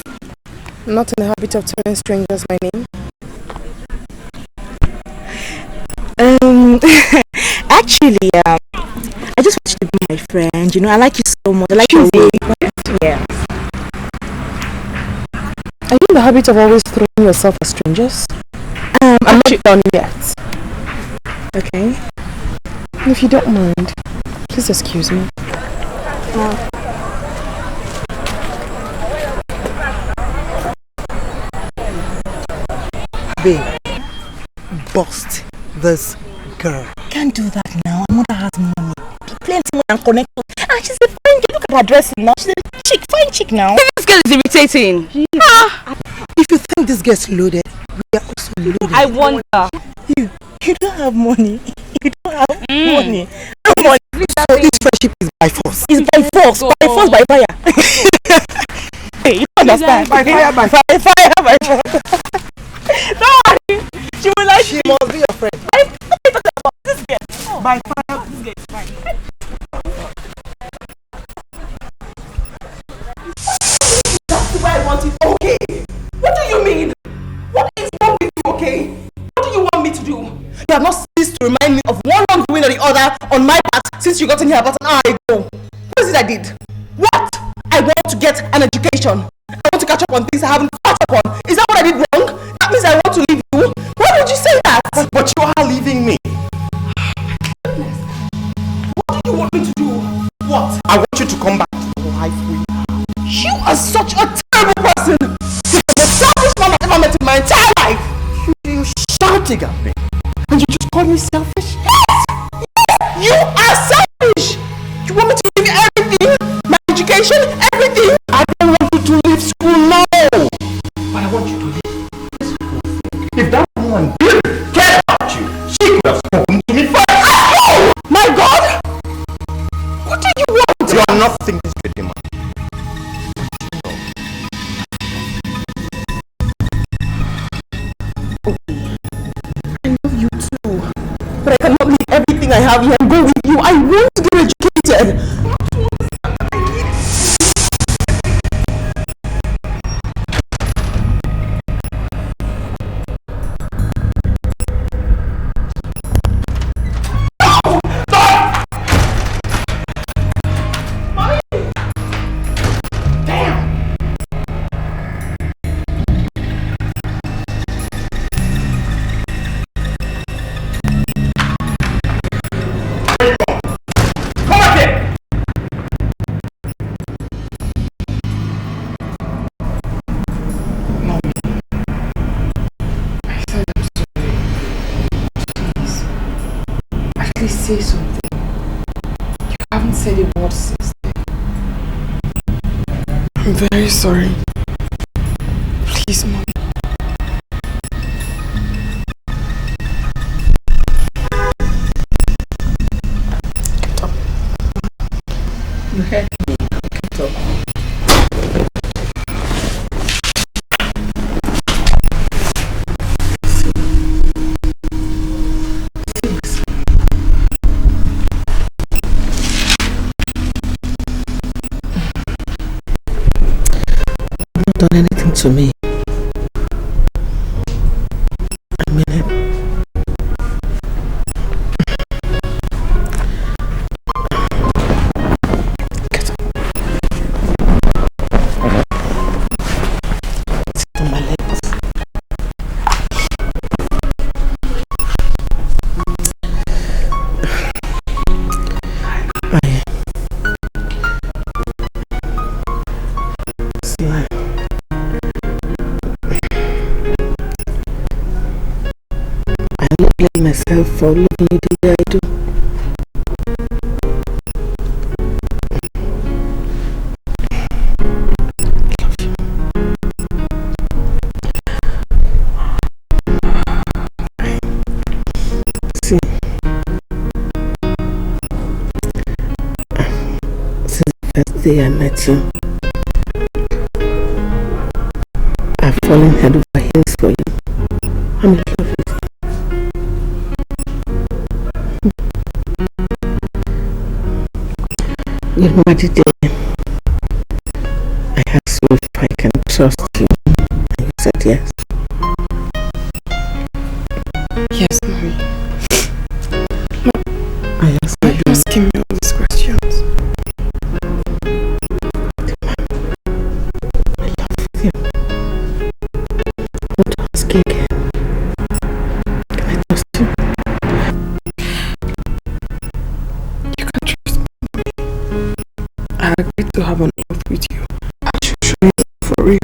I'm not in the habit of telling strangers my name. Actually, I just want you to be my friend. You know, I like you so much. I like your way. Yeah. Are you in the habit of always throwing yourself at strangers? I'm not done yet. Okay. If you don't mind, please excuse me. Babe, bust this girl. Can't do that now. My mother has money. Plenty money and connections. And she's a fine girl. Look at her dressing now. She's a chick, fine chick now. This girl is irritating. If you think this gets loaded, we are also loaded. I wonder. You don't have money. You don't have money. No money. So this friendship is by force. It's by force. By force, by fire. Hey, you don't understand. By fire, by fire. By fire, by force. Don't worry. She will like She must be your friend. I'm talking about this girl. By fire. This girl is fine. That's why I want it. Okay. What do you mean? What is wrong with you, okay? What do you want me to do? You have not ceased to remind me of one wrongdoing or the other on my part since you got in here about an hour ago. What is it I did? What? I want to get an education. I want to catch up on things I haven't caught up on. Is that what I did wrong? That means I want to leave you? Why would you say that? But you are leaving me. What do you want me to do? What? I want you to come back to the life we have. You are such a terrible person! You're the selfish man I've ever met in my entire life! You shouting at me. And you just call me selfish? Yes! You are selfish! You want me to leave everything? My education? Everything? I don't want you to leave school now. But I want you to leave school. If that woman didn't care about you, she could have spoken to me first. Oh! My God! What do you want? You are not thinking straight, man. I love you too. But I cannot leave everything I have here and go with you. I want to get educated. No, Please say something. You haven't said a word since then. I'm very sorry. Please, Mom. Get up. You heard me. Get up. Done anything to me. I mean it. Get up. Sit on my legs. Blame myself for loving you the way I do. See, since the first day I met you, I've fallen head over heels for you. I'm in love with you. You know what it is? I asked you if I can trust you, and you said yes. Yes, Mommy. I asked Why are you asking me all these questions? I love you. I want to ask you again. Can I trust you? You can trust me. I agreed to have an oath with you. I should show you for real.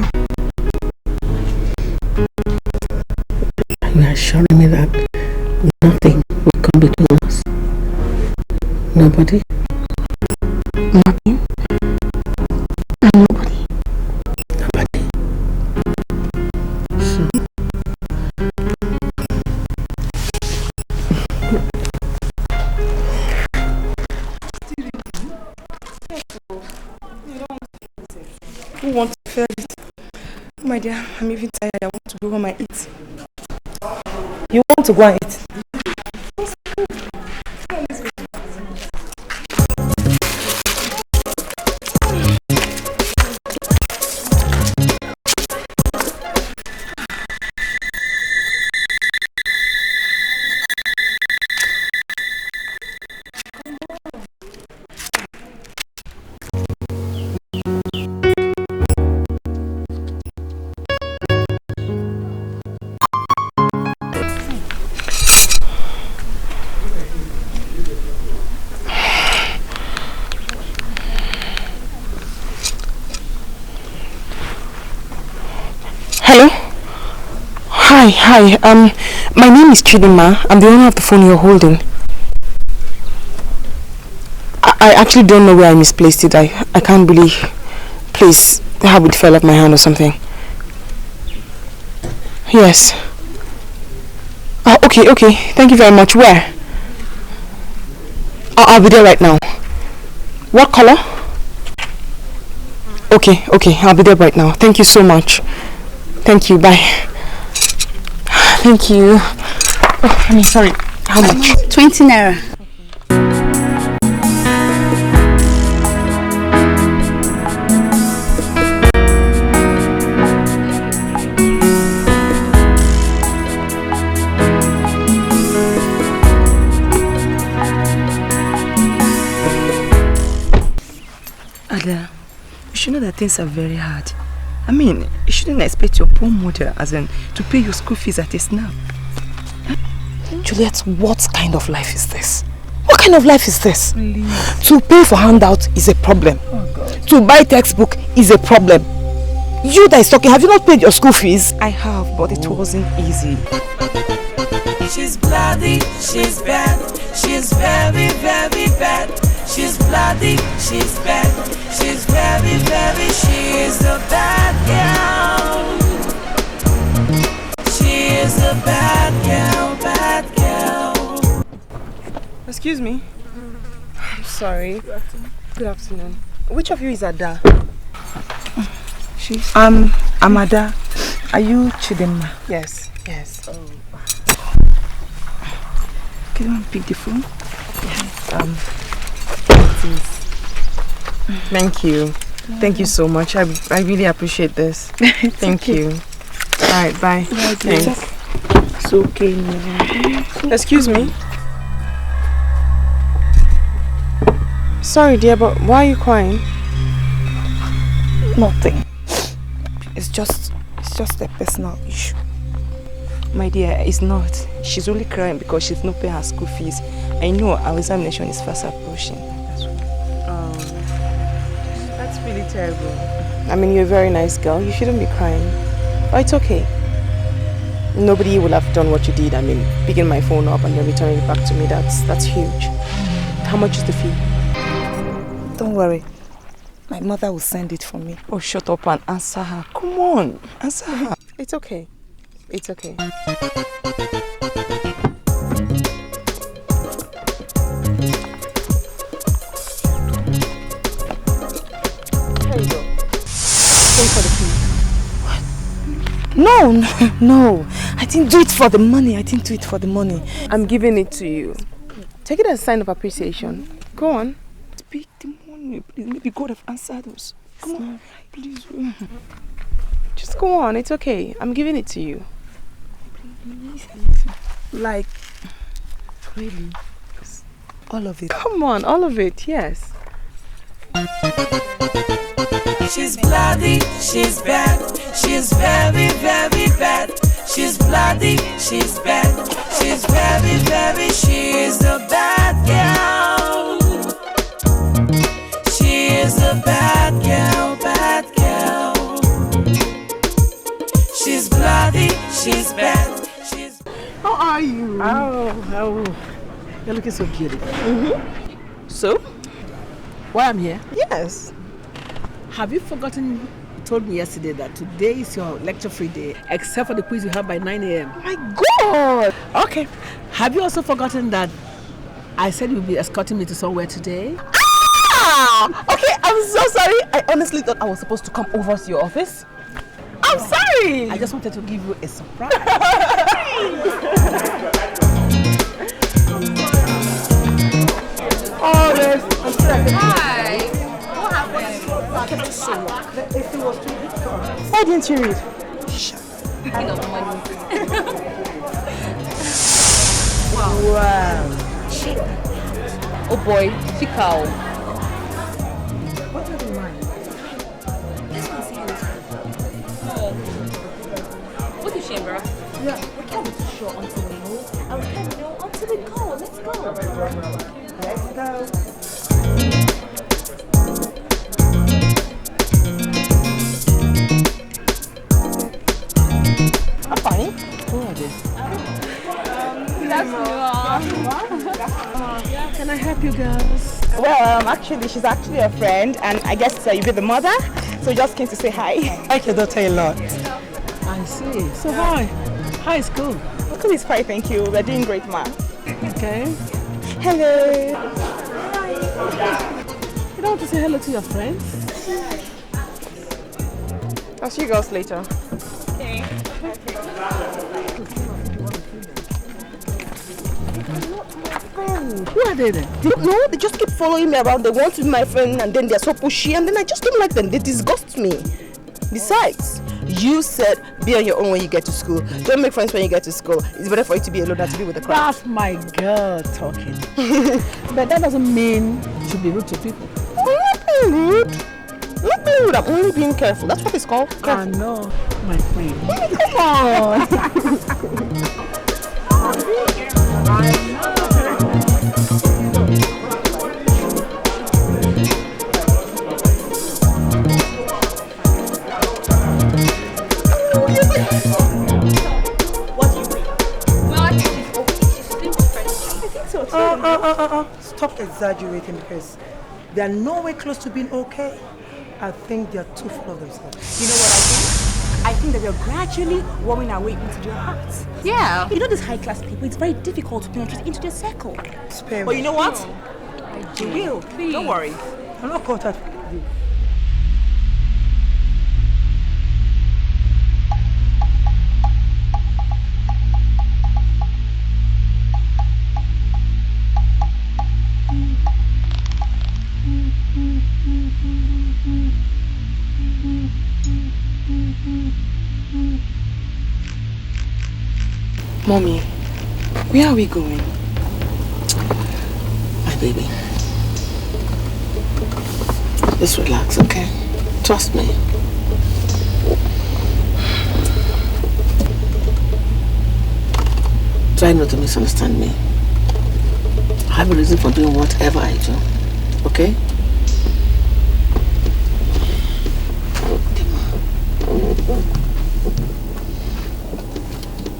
You are assuring me that nothing will come between us. Nobody. Nothing? Nobody. Nobody. Who wants to feel it? Oh my dear, I'm even tired. I want to go home and eat. You want to go and eat? Hello? Hi. My name is Chidima. I'm the owner of the phone you're holding. I actually don't know where I misplaced it. I can't really place how it fell off my hand or something. Yes. Oh, okay. Thank you very much. Where? I'll be there right now. What color? Okay. I'll be there right now. Thank you so much. Thank you. Bye. Thank you. Oh, I'm sorry. How much? 20 naira. Ada, you should know that things are very hard. I mean, you shouldn't expect your poor mother, as in, to pay your school fees at a snap. Juliet, what kind of life is this? What kind of life is this? Please. To pay for handout is a problem. Oh God. To buy textbook is a problem. You that is talking, have you not paid your school fees? I have, but it wasn't easy. She's bloody, she's bad. She's very, very bad. She's bloody, she's bad. She's very, very, she's a bad girl. She is a bad girl, bad girl. Excuse me. I'm sorry. Good afternoon. Which of you is Ada? I'm Ada. Are you Chidinma? Yes, yes. Can you pick the phone? Thank you. Thank you so much. I really appreciate this. Thank you. Alright, bye. Thanks. It's okay now. Excuse me. Sorry dear, but why are you crying? Nothing. It's just a personal issue. My dear, it's not. She's only crying because she's not paying her school fees. I know our examination is fast approaching. That's really terrible. I mean, you're a very nice girl. You shouldn't be crying. But it's okay. Nobody will have done what you did. I mean, picking my phone up and then returning it back to me, that's huge. How much is the fee? Don't worry. My mother will send it for me. Oh, shut up and answer her. Come on, answer her. It's okay. It's okay. There you go. Thanks for the fee. What? No. I didn't do it for the money. I'm giving it to you. Take it as a sign of appreciation. Go on. Speak the money, please. Maybe God have answered us. Come on, please. Just go on. It's okay. I'm giving it to you. Like, really? All of it? Come on, all of it, yes. She's bloody, she's bad. She's very, very bad. She's bloody, she's bad. She's very, very, she's a bad girl. She is a bad girl, bad girl. She's bloody, she's bad. How are you? Oh, you're looking so beautiful. So? Why I'm here? Yes. Have you forgotten, told me yesterday that today is your lecture-free day, except for the quiz you have by 9 a.m. My God! Okay. Have you also forgotten that I said you'll be escorting me to somewhere today? Okay, I'm so sorry. I honestly thought I was supposed to come over to your office. I'm sorry. I just wanted to give you a surprise. Oh, yes. Hi. What happened? Why didn't you read? Picking up money. Wow. Oh boy, Fikao. What are the lines? This one's serious. Oh. What is she, bro? Yeah, we can't be too sure until we know. And we can't know until we go. Let's go. Let's go. I'm fine. Who are they? That's Can I help you girls? Well, actually, she's actually a friend, and I guess you'll be the mother, so just came to say hi. I like your daughter a lot. I see. So hi. Hi, school. School is fine, thank you. We're doing great, ma. Okay. Hello. You don't want to say hello to your friends? I'll see you girls later. Okay. Who are they then? No, they just keep following me around. They want to be my friend, and then they're so pushy, and then I just don't like them. They disgust me. Besides, you said be on your own when you get to school. Don't make friends when you get to school. It's better for you to be alone than to be with a crowd. That's my girl talking. But that doesn't mean you should be rude to people. I'm not being rude. Not being rude. I'm only being careful. That's what it's called. Careful. I know, my friend. Come on. What do you think? Well, I think she's Stop exaggerating because they are nowhere close to being okay. I think they are too full of themselves. You know what I think? I think that we are gradually warming our way into their hearts. Yeah. You know these high-class people, it's very difficult to penetrate into their circle. Spare But me. you know what? You will. Please. Don't worry. I'm not caught up. Mommy, where are we going? My baby. Just relax, okay? Trust me. Try not to misunderstand me. I have a reason for doing whatever I do, okay?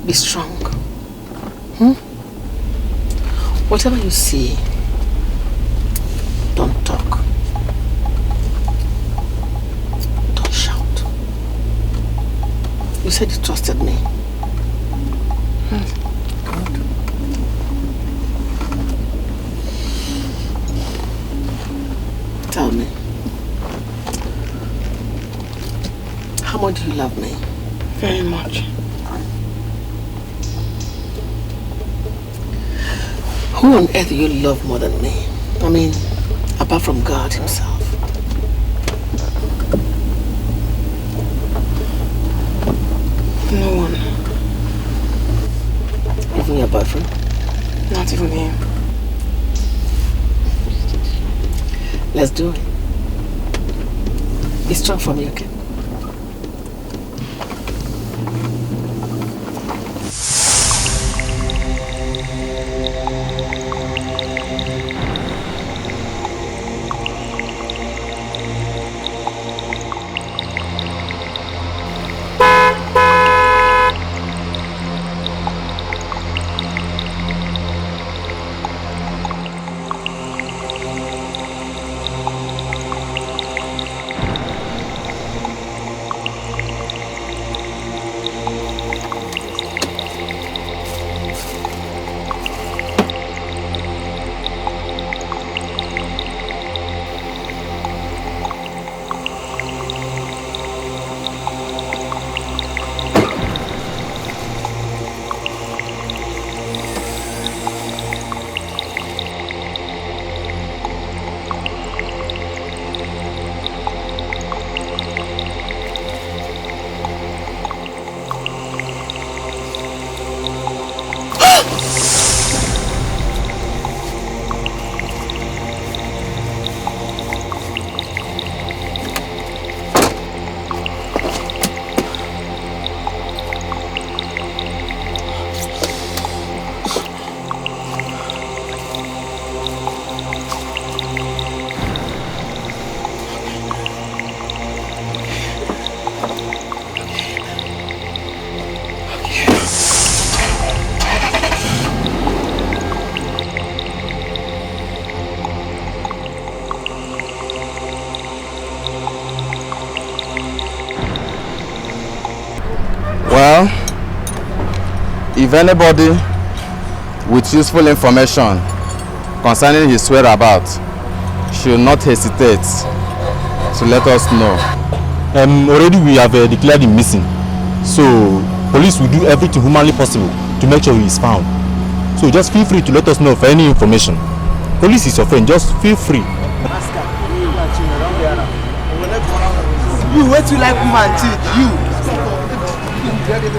Be strong. Whatever you see, don't talk. Don't shout. You said you trusted me. Good. Tell me, how much do you love me? Very much. Who on earth do you love more than me? I mean, apart from God himself. No one. Even your boyfriend? Not even him. Let's do it. Be strong for me, okay? Well, if anybody with useful information concerning his whereabouts should not hesitate to let us know. Already we have declared him missing, so police will do everything humanly possible to make sure he is found. So just feel free to let us know for any information. Police is your friend, just feel free. You wait till like woman teach you. What did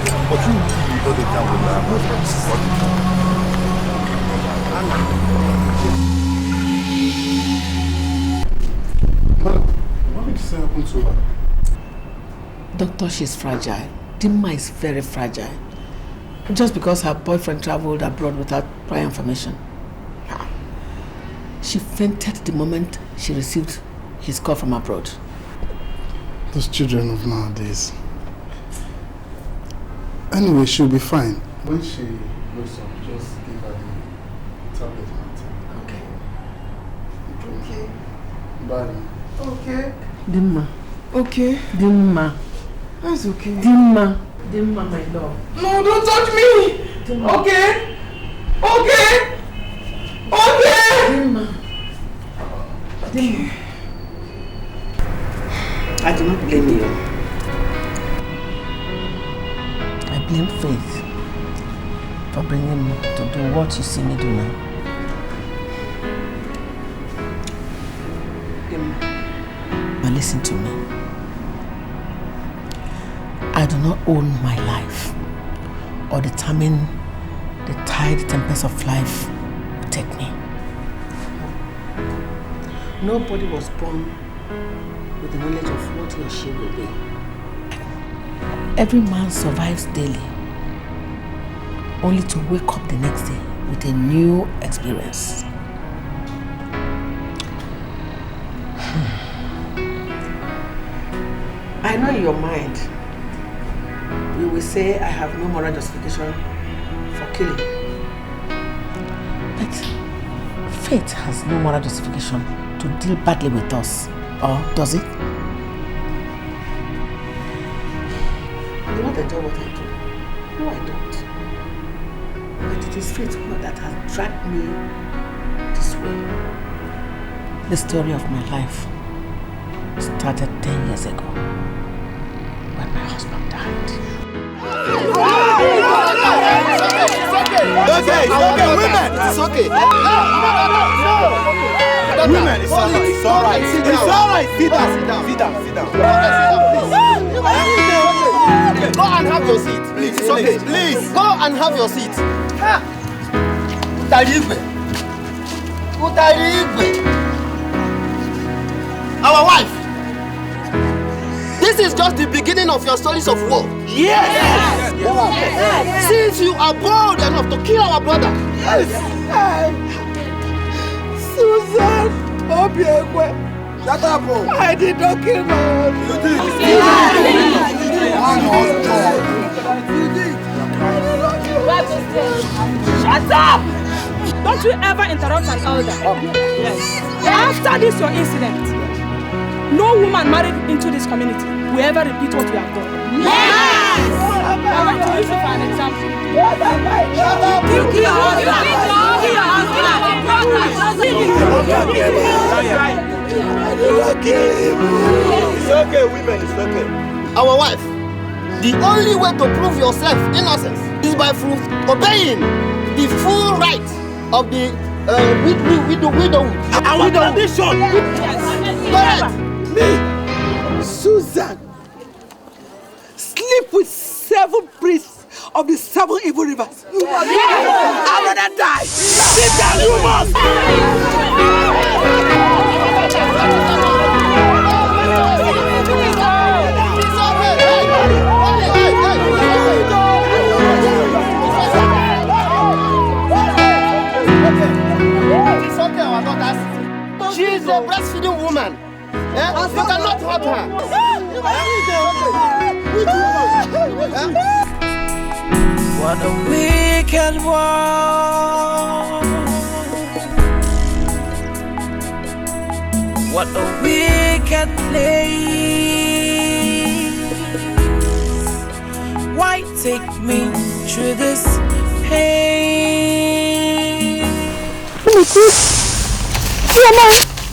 this happen to her? Doctor, she's fragile. Dima is very fragile. Just because her boyfriend traveled abroad without prior information. She fainted the moment she received his call from abroad. Those children of nowadays. Anyway, she'll be fine. When she wakes up, just give her the tablet and Bye. Okay. Dimma. Okay. Dimma. That's okay. Dimma. Dimma, my love. No, don't touch me! Dimma. Okay? Okay! Okay! Dimma. Dimma. I do not blame you. I blame Faith for bringing me to do what you see me do now. But listen to me. I do not own my life or determine the tide tempest of life will take me. Nobody was born with the knowledge of what he or she will be. Every man survives daily, only to wake up the next day with a new experience. I know in your mind, you will say I have no moral justification for killing. But Faith has no moral justification to deal badly with us, or does it? I do not enjoy what I do. No, I don't. But it is Faith that has dragged me this way. The story of my life started 10 years ago when my husband died. Okay, women, it's okay. Women, it's alright, it's alright. It's alright. Sit down. Go and have your seat, please. It's okay, please. Go and have your seat. Our wife. This is just the beginning of your stories of war. Yes! Since you are bold enough to kill our brother. Yes! Susan, shut up, bro. I did not kill my husband. You did. Shut up! Don't you ever interrupt an elder. Yes. After this your incident, no woman married into this community will ever repeat what we have done. Yes! I'm going to use it for an example. It's okay, women, it's okay. Our wife, the only way to prove yourself innocence is by obeying the full right of the widowhood. Our tradition. Correct. Me, Susan, sleep with 7 priests of the 7 evil rivers. I'd rather die. Sit down, you must. It's okay, our daughters. She is a breastfeeding woman. You cannot hurt her. What a wicked world. What a wicked place. Why take me through this pain?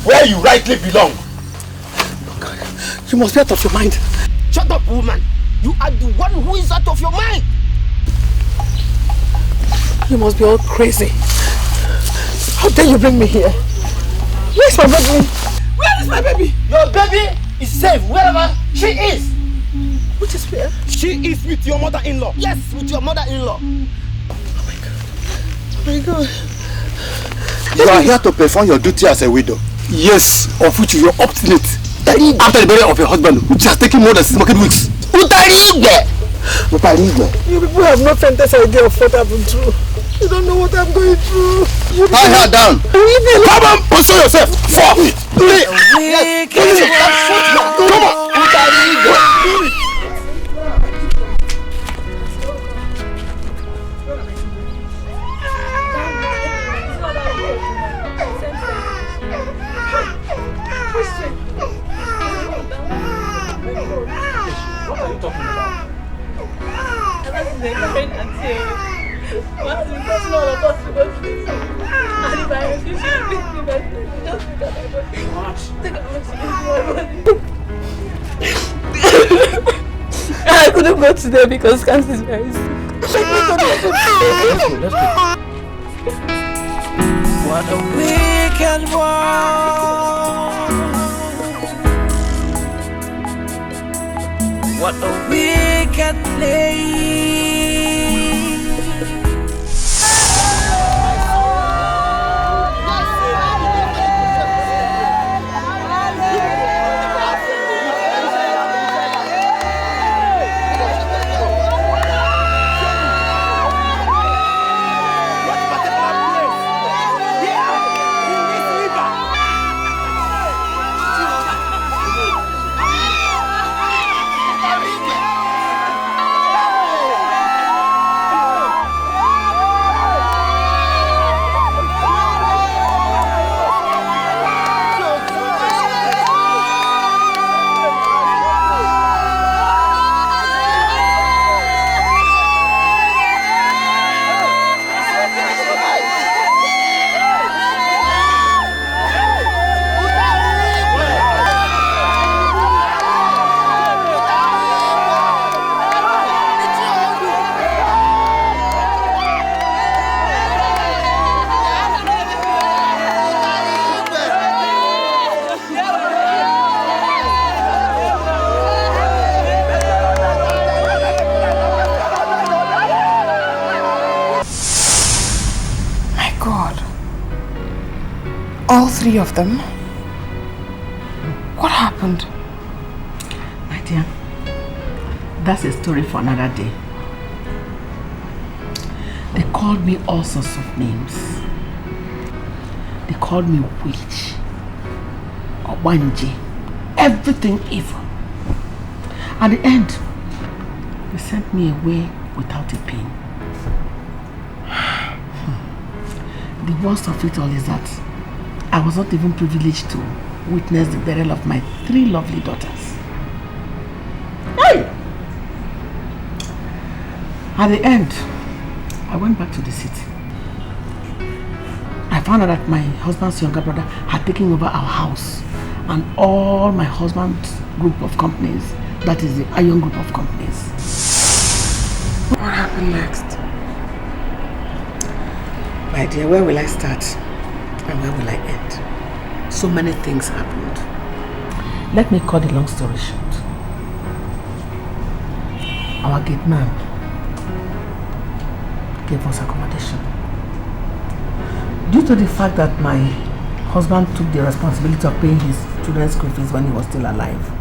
Where you rightly belong. You must be out of your mind. Shut up, woman. You are the one who is out of your mind. You must be all crazy. How dare you bring me here? Where's my baby? Where is my baby? Your baby is safe wherever she is. Which is where? She is with your mother-in-law. Yes, with your mother-in-law. Oh my God. You are here to perform your duty as a widow. Yes, of which you are obstinate. After the burial of your husband, which has taken more than 6 market weeks. You people have no faintest idea of what happened through. You don't know what I'm going through. Tie her down. Come on, position yourself. Come I couldn't go today because Cancer is very sick. Let's go. What a wicked world. What a wicked place. All three of them? What happened? My dear, that's a story for another day. They called me all sorts of names. They called me witch, Obanji, everything evil. At the end, they sent me away without a pin. The worst of it all is that I was not even privileged to witness the burial of my 3 lovely daughters. Hey! At the end, I went back to the city. I found out that my husband's younger brother had taken over our house and all my husband's group of companies, that is the Iron group of companies. What happened next? My dear, where will I start and where will I end? So many things happened. Let me cut the long story short. Our gate man gave us accommodation. Due to the fact that my husband took the responsibility of paying his children's school fees when he was still alive,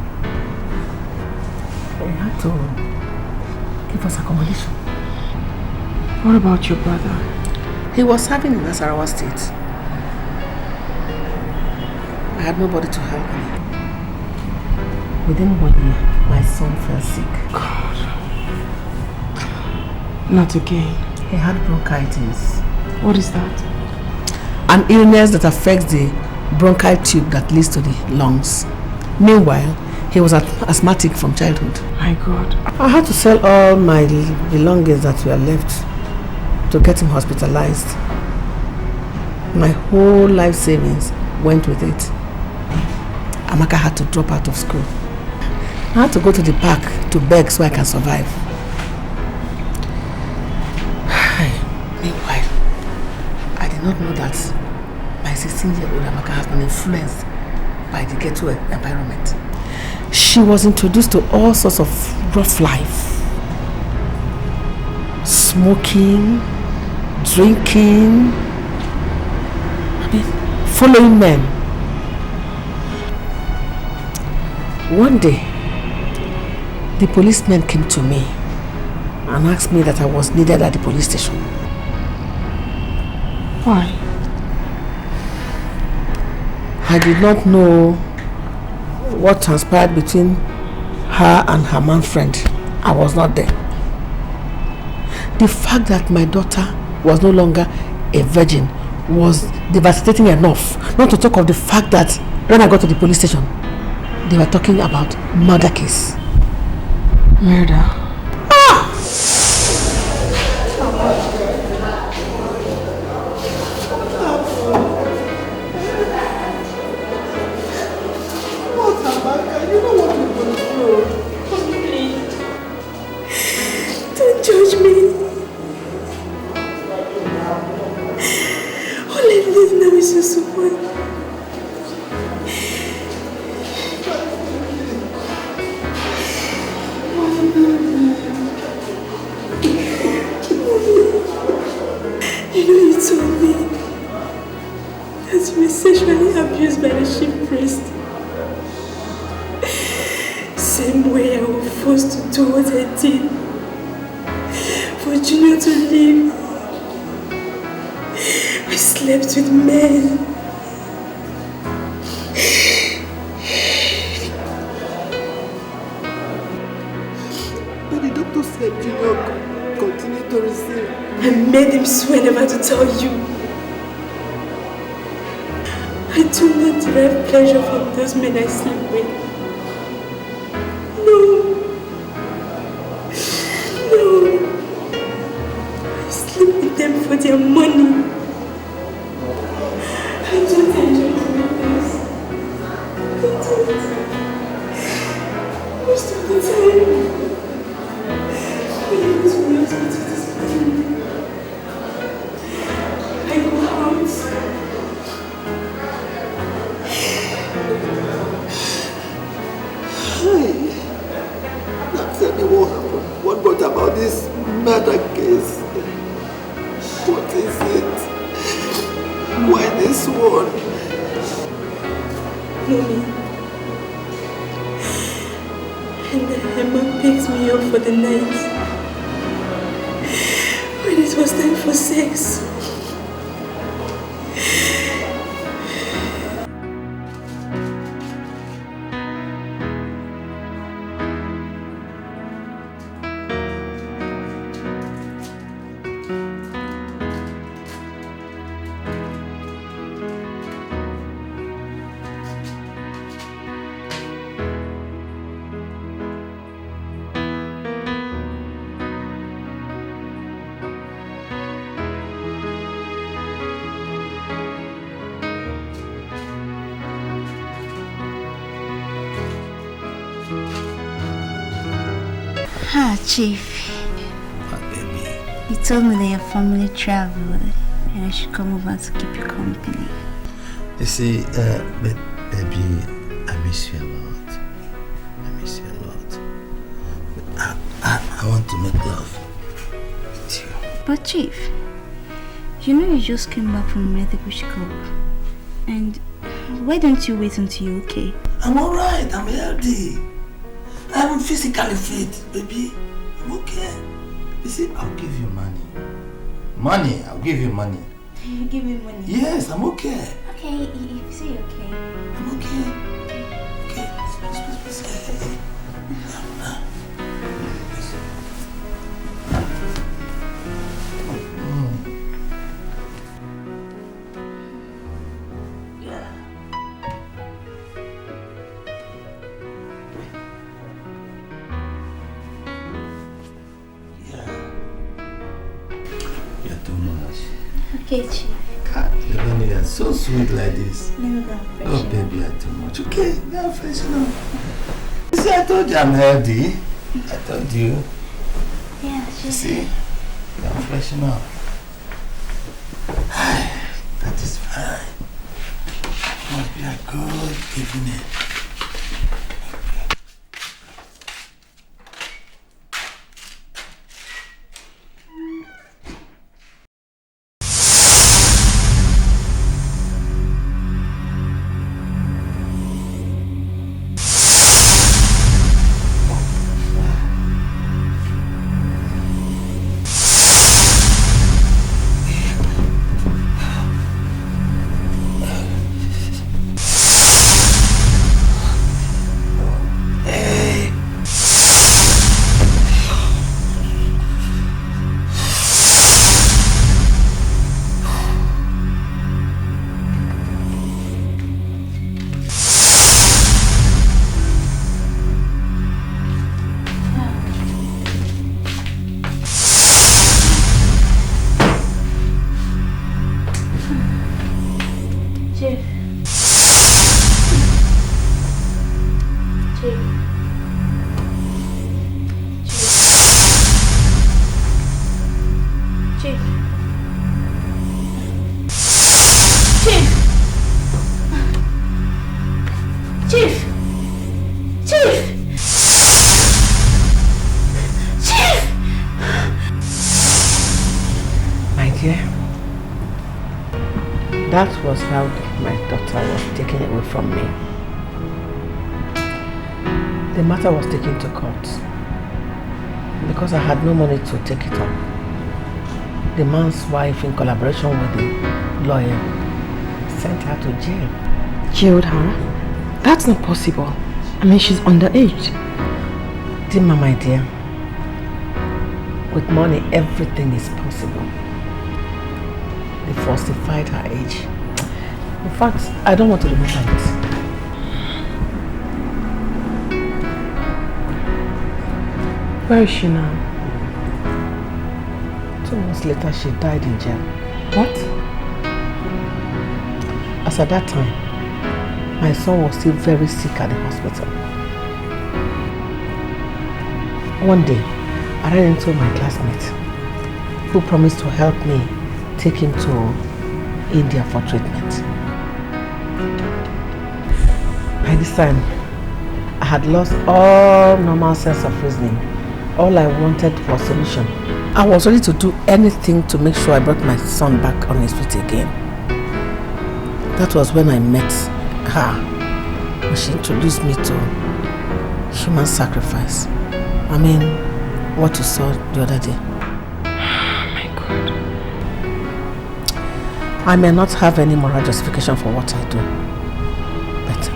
he had to give us accommodation. What about your brother? He was serving in Nasarawa State. I had nobody to help me. Within 1 year, my son fell sick. God. Not again. He had bronchitis. What is that? An illness that affects the bronchial tube that leads to the lungs. Meanwhile, he was asthmatic from childhood. My God. I had to sell all my belongings that were left to get him hospitalized. My whole life savings went with it. Amaka had to drop out of school. I had to go to the park to beg so I can survive. Meanwhile, I did not know that my 16-year-old Amaka has been influenced by the ghetto environment. She was introduced to all sorts of rough life. Smoking, drinking, following men. One day, the policeman came to me and asked me that I was needed at the police station. Why? I did not know what transpired between her and her man friend. I was not there. The fact that my daughter was no longer a virgin was devastating enough, not to talk of the fact that when I got to the police station, they were talking about murder case. Murder? miss you so much. You know, you told me that you were sexually abused by the chief priest. Same way I was forced to do what I did for Junior to live. I slept with men. But the doctor said Junior continue to receive. I made him swear never to tell you. I do not derive pleasure from those men I sleep with. No. I sleep with them for their money. I don't enjoy doing this. I don't. Most of the time, I am to lose me to this man. I go out. Now tell me what happened. What brought about this murder case? What is it? Why this one? Mommy. And Emma picked me up for the night. When it was time for sex. Ah, Chief. What, baby? You told me that your family traveled and I should come over to keep you company. You see, baby, I miss you a lot. I miss you a lot. But I want to make love with you. But Chief, you know you just came back from medical checkup. And why don't you wait until you're okay? I'm alright, I'm healthy. I'm physically fit, baby. I'm okay. You see, I'll give you money. Money, I'll give you money. You give me money? Yes, I'm okay. Okay, if you say you're okay. I'm okay. Okay, please. Okay, Chief. When you are so sweet like this. Let me go and freshen Oh, baby, you're too much. Okay, now freshen up. You see, I told you I'm healthy. I told you. Yeah, You see, I'm freshen up. That is fine. Must be a good evening. dear, that was how my daughter was taken away from me. The matter was taken to court because I had no money to take it up. The man's wife, in collaboration with the lawyer, sent her to jail. Jailed her? That's not possible. I mean, she's underage. Dima, my dear, with money, everything is possible. They falsified her age. In fact, I don't want to remember it. Where is she now? 2 months later, she died in jail. What? As at that time, my son was still very sick at the hospital. One day, I ran into my classmate who promised to help me take him to India for treatment. By this time, I had lost all normal sense of reasoning. All I wanted was solution. I was ready to do anything to make sure I brought my son back on his feet again. That was when I met her. When she introduced me to human sacrifice. I mean, what you saw the other day. Oh my God. I may not have any moral justification for what I do. But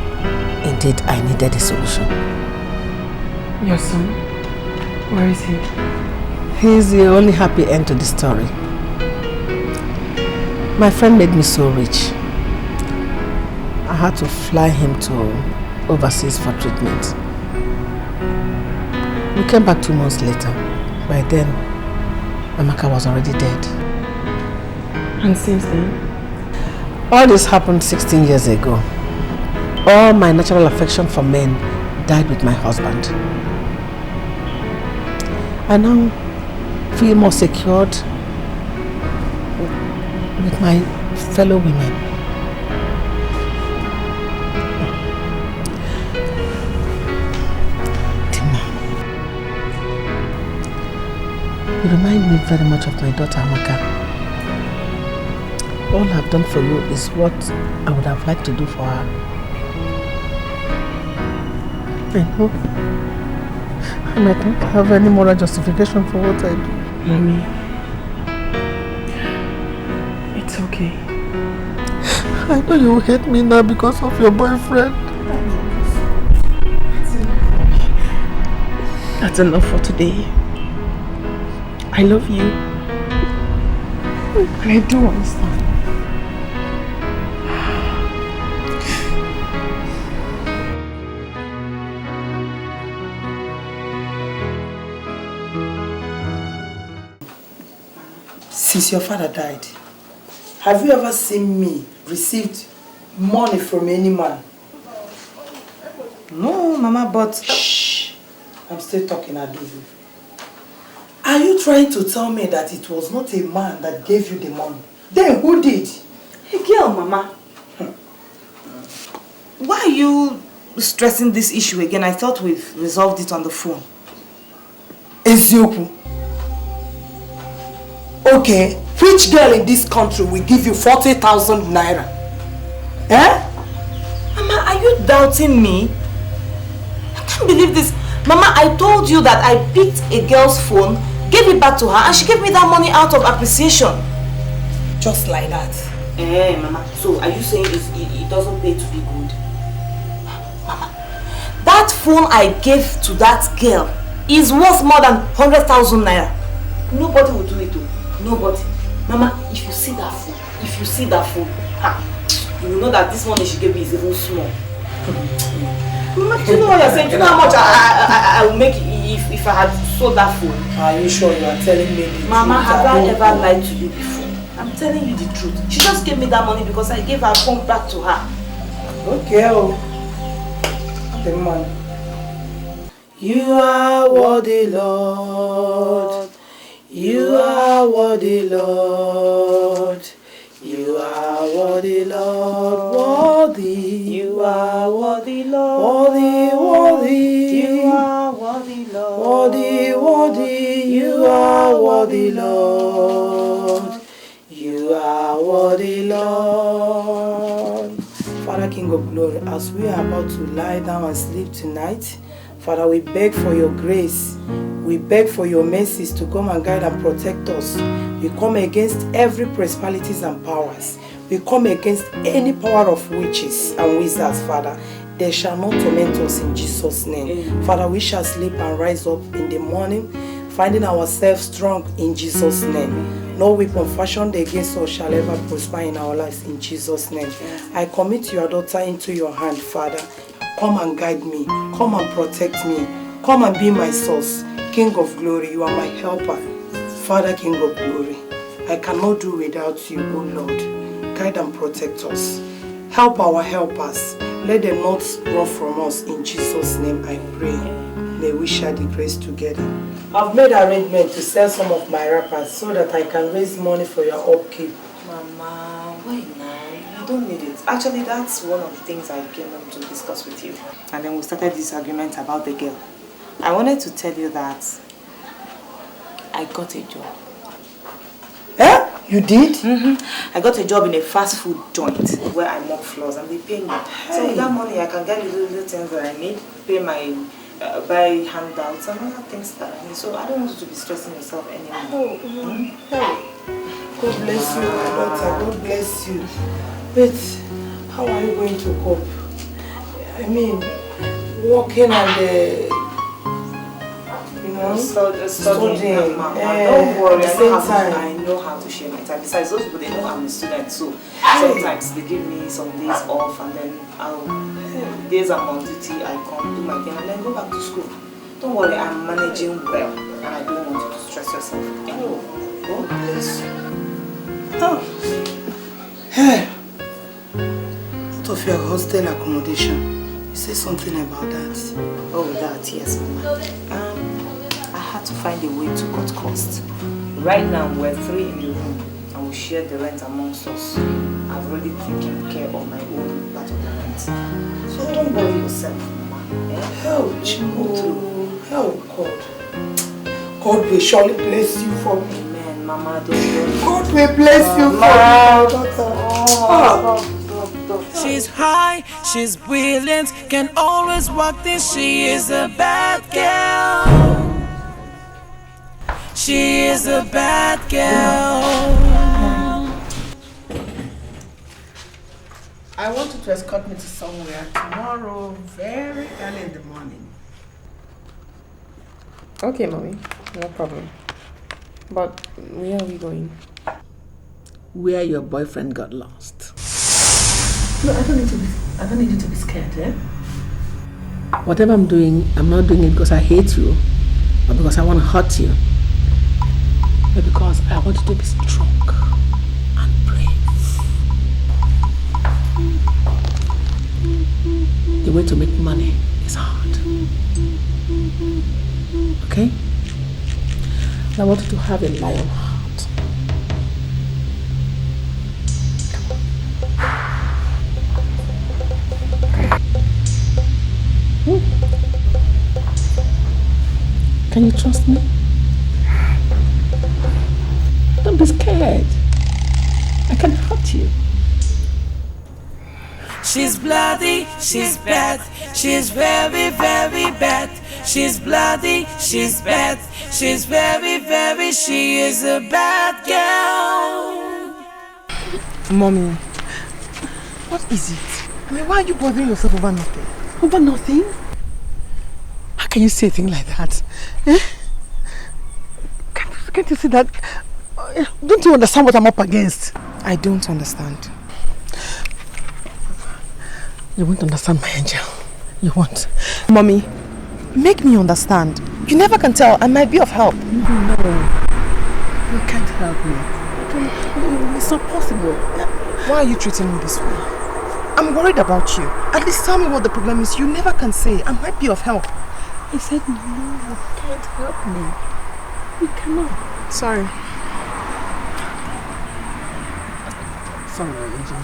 indeed, I needed a solution. Your son? Where is he? He's the only happy end to the story. My friend made me so rich. I had to fly him to overseas for treatment. We came back 2 months later. By then, Amaka was already dead. And since then? All this happened 16 years ago. All my natural affection for men died with my husband. I now feel more secured with my fellow women. Tima, you remind me very much of my daughter Amaka. All I've done for you is what I would have liked to do for her. I know I might not have any moral justification for what I do. Mommy, it's okay. I know you hate me now because of your boyfriend. That's enough for today. I love you. And I do understand. Since your father died, have you ever seen me received money from any man? No, Mama, but shh, I'm still talking, Adudu. Are you trying to tell me that it was not a man that gave you the money? Then who did? A girl, Mama. Why are you stressing this issue again? I thought we've resolved it on the phone. Ezioku. Okay, which girl in this country will give you 40,000 naira? Eh? Mama, are you doubting me? I can't believe this. Mama, I told you that I picked a girl's phone, gave it back to her, and she gave me that money out of appreciation. Just like that? Eh, Mama, so are you saying it doesn't pay to be good? Mama, that phone I gave to that girl is worth more than 100,000 naira. Nobody will do it though. Nobody. Mama, if you see that phone, you will know that this money she gave me is even small. Mama, do you know what you're saying? Do you know how much I will make if I had sold that phone? Are you sure you are telling me the truth? Mama, have I ever lied to you before? I'm telling you the truth. She just gave me that money because I gave her phone back to her. Okay, the money. You are worthy, Lord. You are worthy, Lord. You are worthy, Lord. Worthy. You are worthy, Lord. Worthy, worthy. You are worthy, Lord. Worthy, worthy. You are worthy, Lord. You are worthy, Lord. Father, King of glory, as we are about to lie down and sleep tonight, Father, we beg for your grace. We beg for your mercies to come and guide and protect us. We come against every principalities and powers. We come against any power of witches and wizards, Father. They shall not torment us in Jesus' name. Father, we shall sleep and rise up in the morning, finding ourselves strong in Jesus' name. No weapon fashioned against us shall ever prosper in our lives in Jesus' name. I commit your daughter into your hand, Father. Come and guide me. Come and protect me. Come and be my source. King of glory, you are my helper. Father, King of glory, I cannot do without you, O Lord. Guide and protect us. Help our helpers. Let them not run from us. In Jesus' name I pray. May we share the grace together. I've made arrangement to sell some of my wrappers so that I can raise money for your upkeep. Mama, why now? You don't need it. Actually, that's one of the things I came up to discuss with you. And then we started this argument about the girl. I wanted to tell you that I got a job. Eh? You did? I got a job in a fast food joint where I mop floors and they pay me. So with that money, I can get little things that I need, pay my, buy handouts and other things that I need. So I don't want you to be stressing yourself anymore. God bless you, my daughter. God bless you. But how are you going to cope? I mean, working and studying. Mama, don't worry, I know how to share my time. Besides, those people, they know I'm a student, so sometimes they give me some days off and then days I'm on duty, I come do my thing and then go back to school. Don't worry, I'm managing well and I don't want you to stress yourself anymore. God bless you. Oh. Hey. Out of your hostel accommodation, you say something about that. Oh, that, yes, Mama. I had to find a way to cut costs. Right now, we're 3 in the room and we share the rent amongst us. I've already taken care of my own part of the rent. So don't worry yourself, Mama. Help, help God. God will surely bless you for me. Amen, Mama. Don't worry. God will bless you for me, daughter. She's high, she's brilliant, can always walk this. She is a bad girl. She is a bad girl. I want you to escort me to somewhere tomorrow, very early in the morning. Okay, Mommy, no problem. But where are we going? Where your boyfriend got lost. No, I don't need you to be scared, eh? Whatever I'm doing, I'm not doing it because I hate you or because I want to hurt you. But because I want you to be strong and brave. The way to make money is hard. Okay? I want you to have a lion heart. Can you trust me? Don't be scared. I can hurt you. She's bloody, she's bad, she's very, very bad. She's bloody, she's bad, she's very, very, she is a bad girl. Mommy, what is it? I mean, why are you bothering yourself over nothing? Over nothing? How can you say a thing like that? Eh? Can't you see that? Don't you understand what I'm up against? I don't understand. You won't understand, my angel. You won't. Mommy, make me understand. You never can tell. I might be of help. No. You can't help me. It's not possible. Why are you treating me this way? I'm worried about you. At least tell me what the problem is. You never can say. I might be of help. I said no, you can't help me. You cannot. Sorry. Sorry, angel.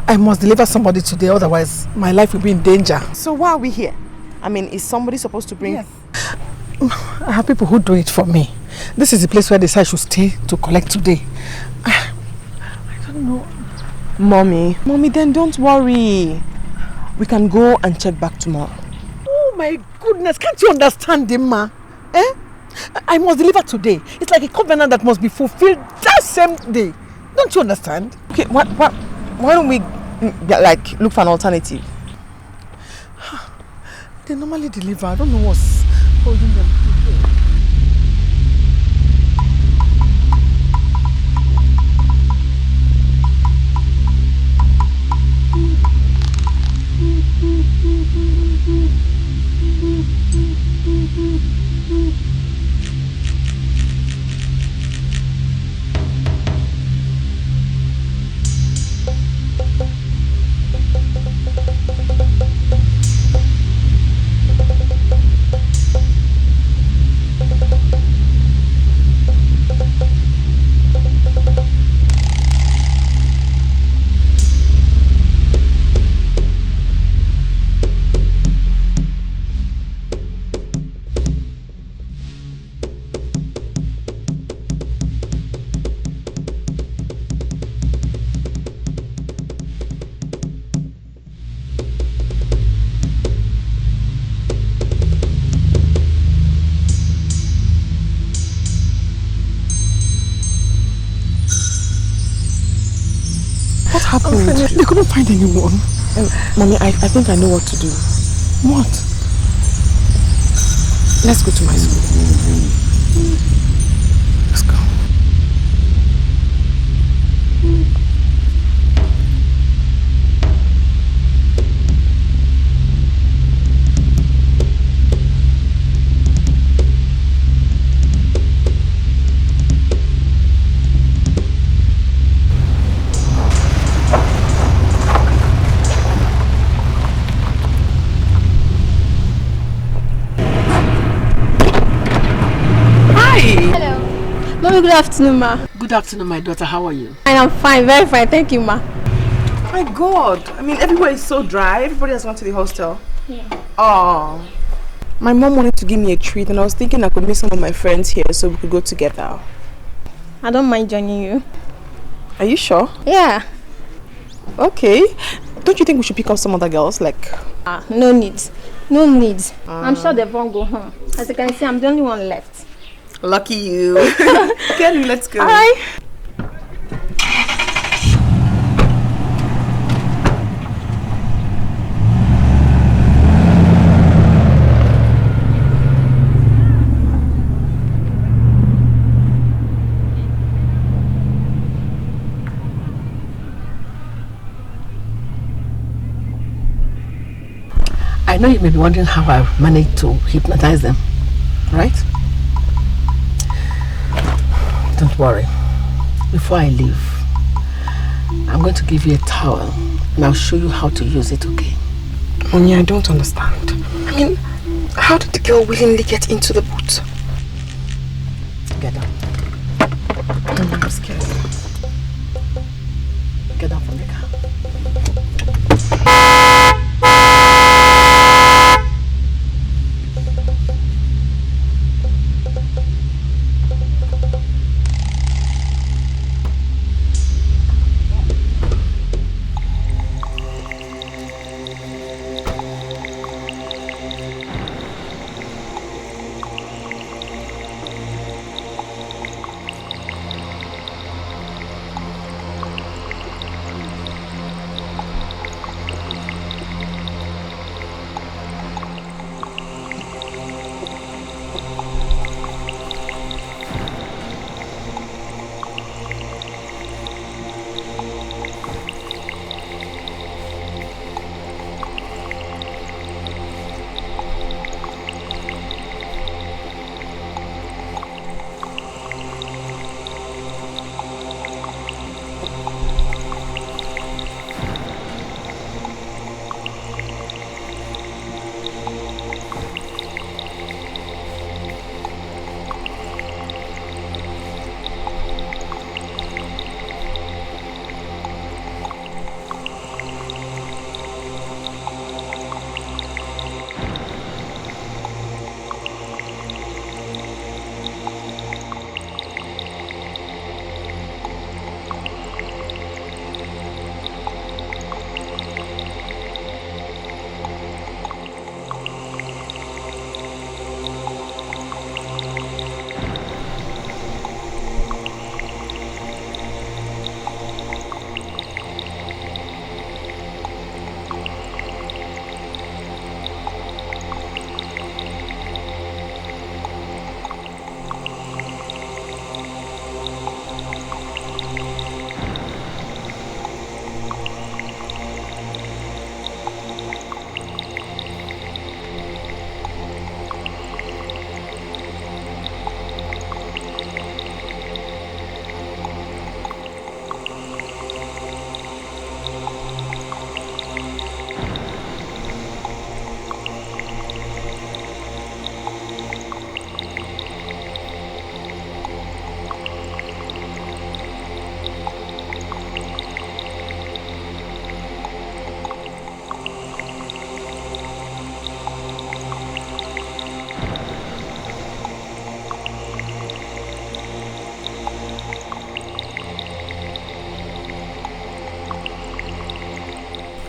I must deliver somebody today, otherwise my life will be in danger. So why are we here? I mean, is somebody supposed to bring... Yes. I have people who do it for me. This is the place where they say I should stay to collect today. I don't know. Mommy, then don't worry. We can go and check back tomorrow. Oh my goodness, can't you understand him, ma? I must deliver today. It's like a covenant that must be fulfilled that same day. Don't you understand? Okay, why don't we like look for an alternative? They normally deliver. I don't know what's holding them. They couldn't find anyone. Mommy, I think I know what to do. What? Let's go to my school. Let's go. Good afternoon, ma. Good afternoon, my daughter. How are you? I am fine, very fine. Thank you, ma. My God. I mean, everybody is so dry. Everybody has gone to the hostel. Yeah. Oh. My mom wanted to give me a treat and I was thinking I could meet some of my friends here so we could go together. I don't mind joining you. Are you sure? Yeah. Okay. Don't you think we should pick up some other girls? Like... no need. No need. I'm sure they won't go home. As you can see, I'm the only one left. Lucky you. Kenny, let's go. Alright. I know you may be wondering how I managed to hypnotize them, right? Don't worry. Before I leave, I'm going to give you a towel and I'll show you how to use it, okay? Mommy, I don't understand. I mean, how did the girl willingly get into the boot? Get down. I'm scared. Get down from the car.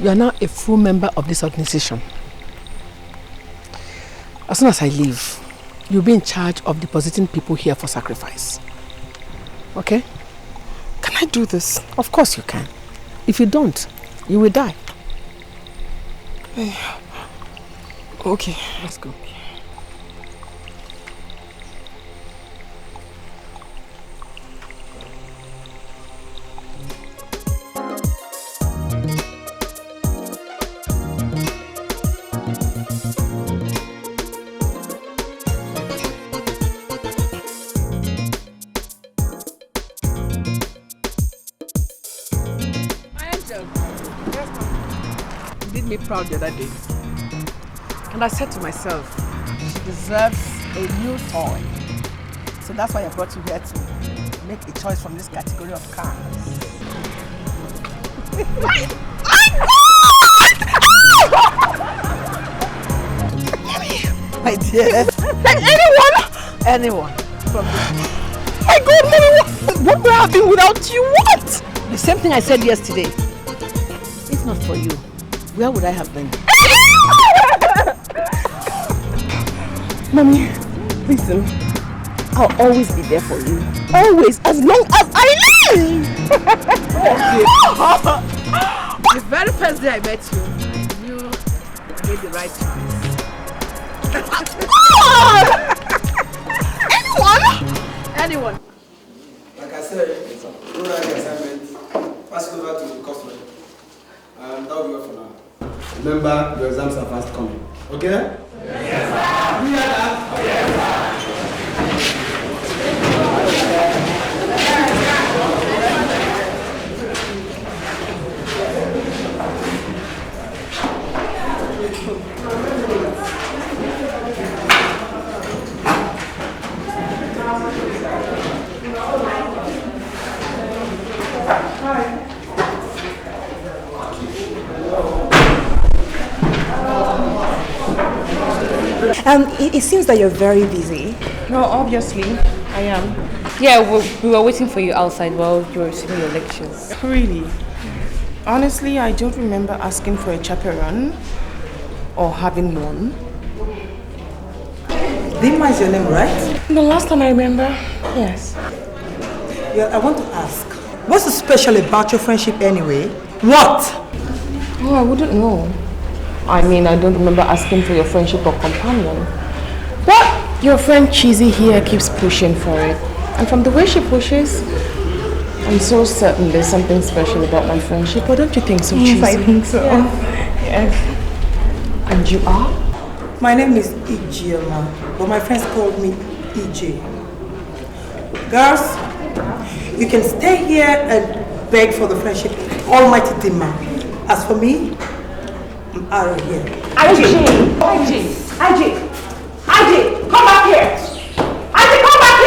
You are now a full member of this organization. As soon as I leave, you'll be in charge of depositing people here for sacrifice. Okay? Can I do this? Of course you can. If you don't, you will die. Okay. Let's go. Me proud the other day, and I said to myself, she deserves a new toy. So that's why I brought you here to make a choice from this category of cars. My dear, like anyone from this. My God, Mommy, what would I have been without you? What? The same thing I said yesterday. If not for you, where would I have been? Mommy, listen. I'll always be there for you. Always, as long as I live! The very first day I met you, I knew I made the right choice. Anyone? Like I said, do the assignment, pass it over to the customer. That will be all for now. Remember, your exams are fast coming. Okay? Yes, sir. We are that. Yes, It seems that you're very busy. No, obviously, I am. Yeah, we were waiting for you outside while you were receiving your lectures. Really? Honestly, I don't remember asking for a chaperone or having one. Dima is your name, right? The last time I remember, yes. Yeah, I want to ask, what's so special about your friendship anyway? What? Oh, I wouldn't know. I mean, I don't remember asking for your friendship or companion. But your friend Cheesy here keeps pushing for it. And from the way she pushes, I'm so certain there's something special about my friendship. Or don't you think so, Cheesy? Yes, I think so. Yeah. Yes. And you are? My name is Ijeoma, but my friends called me EJ. Girls, you can stay here and beg for the friendship of Almighty Dima. As for me, I'm out of here. IJ, come back here! IJ, come back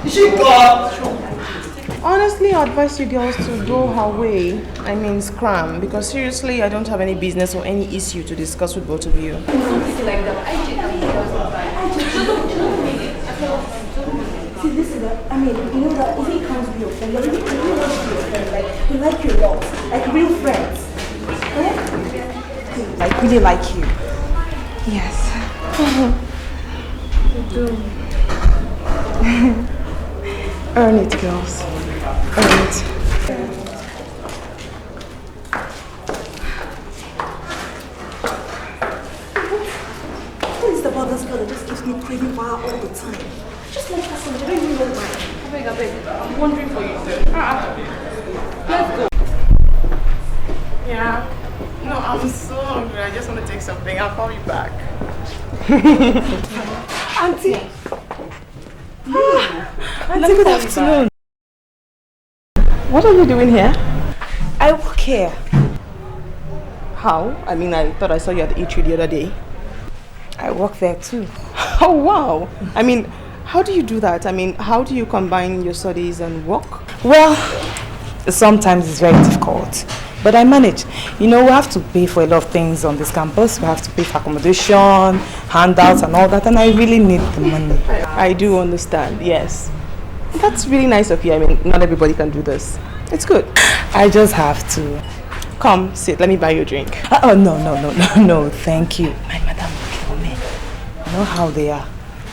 here! She got. Honestly, I advise you girls to go her way. I mean, scram. Because seriously, I don't have any business or any issue to discuss with both of you. See, this is I mean, you know that if he comes to be your friend, you're really to be your friend. Like, we like you a lot. Like real friends. Like, really like you. Yes. You do. Earn it, girls. Earn it. What is it about this girl that just gives me crazy fire all the time? Just like that something, I don't even know why. I beg. I'm wondering for you, sir. Let's go. Yeah. No, I'm so hungry. I just want to take something. I'll call you back. Auntie! Auntie, good afternoon. What are you doing here? I work here. How? I mean, I thought I saw you at the eatery the other day. I work there too. Oh, wow. I mean, how do you do that? I mean, how do you combine your studies and work? Well, sometimes it's very difficult. But I manage. You know, we have to pay for a lot of things on this campus. We have to pay for accommodation, handouts and all that, and I really need the money. I do understand, yes. That's really nice of you. I mean, not everybody can do this. It's good. I just have to. Come, sit. Let me buy you a drink. Oh, no, thank you. My madam will kill me. You know how they are.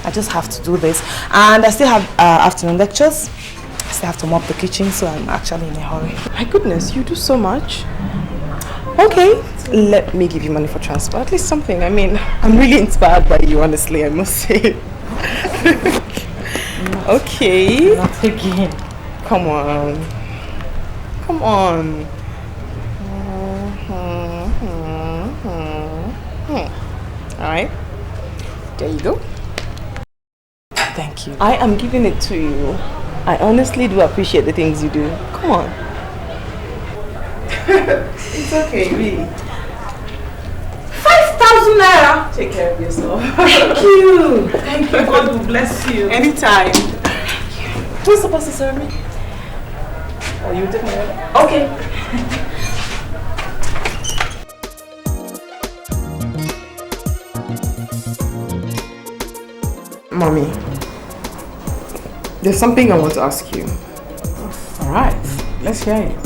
I just have to do this. And I still have afternoon lectures. I still have to mop the kitchen, so I'm actually in a hurry. My goodness, you do so much. Okay, let me give you money for transport. At least something. I mean, I'm really inspired by you, honestly, I must say. Okay. Not again. Come on. Come on. Alright. There you go. Thank you. I am giving it to you. I honestly do appreciate the things you do. Come on. It's okay, really. 5,000 naira! Take care of yourself. Thank you. Thank you. God will bless you. Anytime. Who's supposed to serve me? Oh, you take my order? Okay. Mommy, there's something I want to ask you. Alright, let's hear it.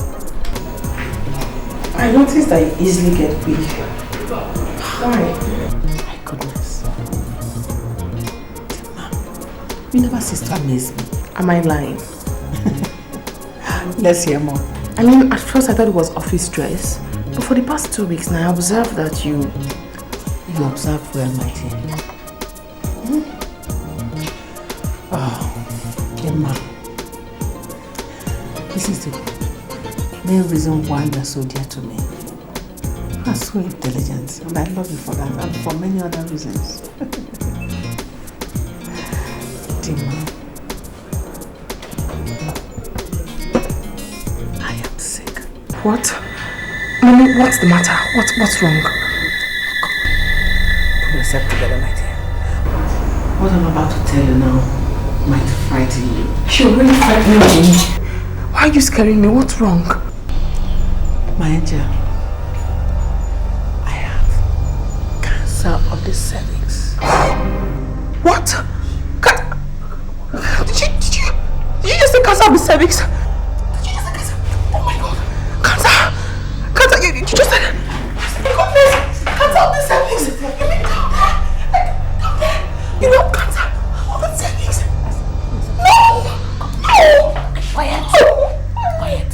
I noticed that you easily get weak. Why? My goodness. You never cease to amaze me. Am I lying? Let's hear more. I mean, at first I thought it was office dress, but for the past 2 weeks now I observed that you observe well, my dear. Oh, Emma. This is the main reason why you are so dear to me. You are so intelligent, and I love you for that, and for many other reasons. Emma. I am sick. What? Mommy, what's the matter? What's wrong? Pull yourself together, my dear. What I'm about to tell you now might frighten you. You're really frightening me. Why are you scaring me? What's wrong? My angel, I have cancer of the cervix. What? Did you just say cancer of the cervix? Did you just say cancer? Oh my god. Cancer, you just said it. Goodness, cancer of the cervix. You mean down there? You know cancer of the cervix? No! Quiet. Quiet.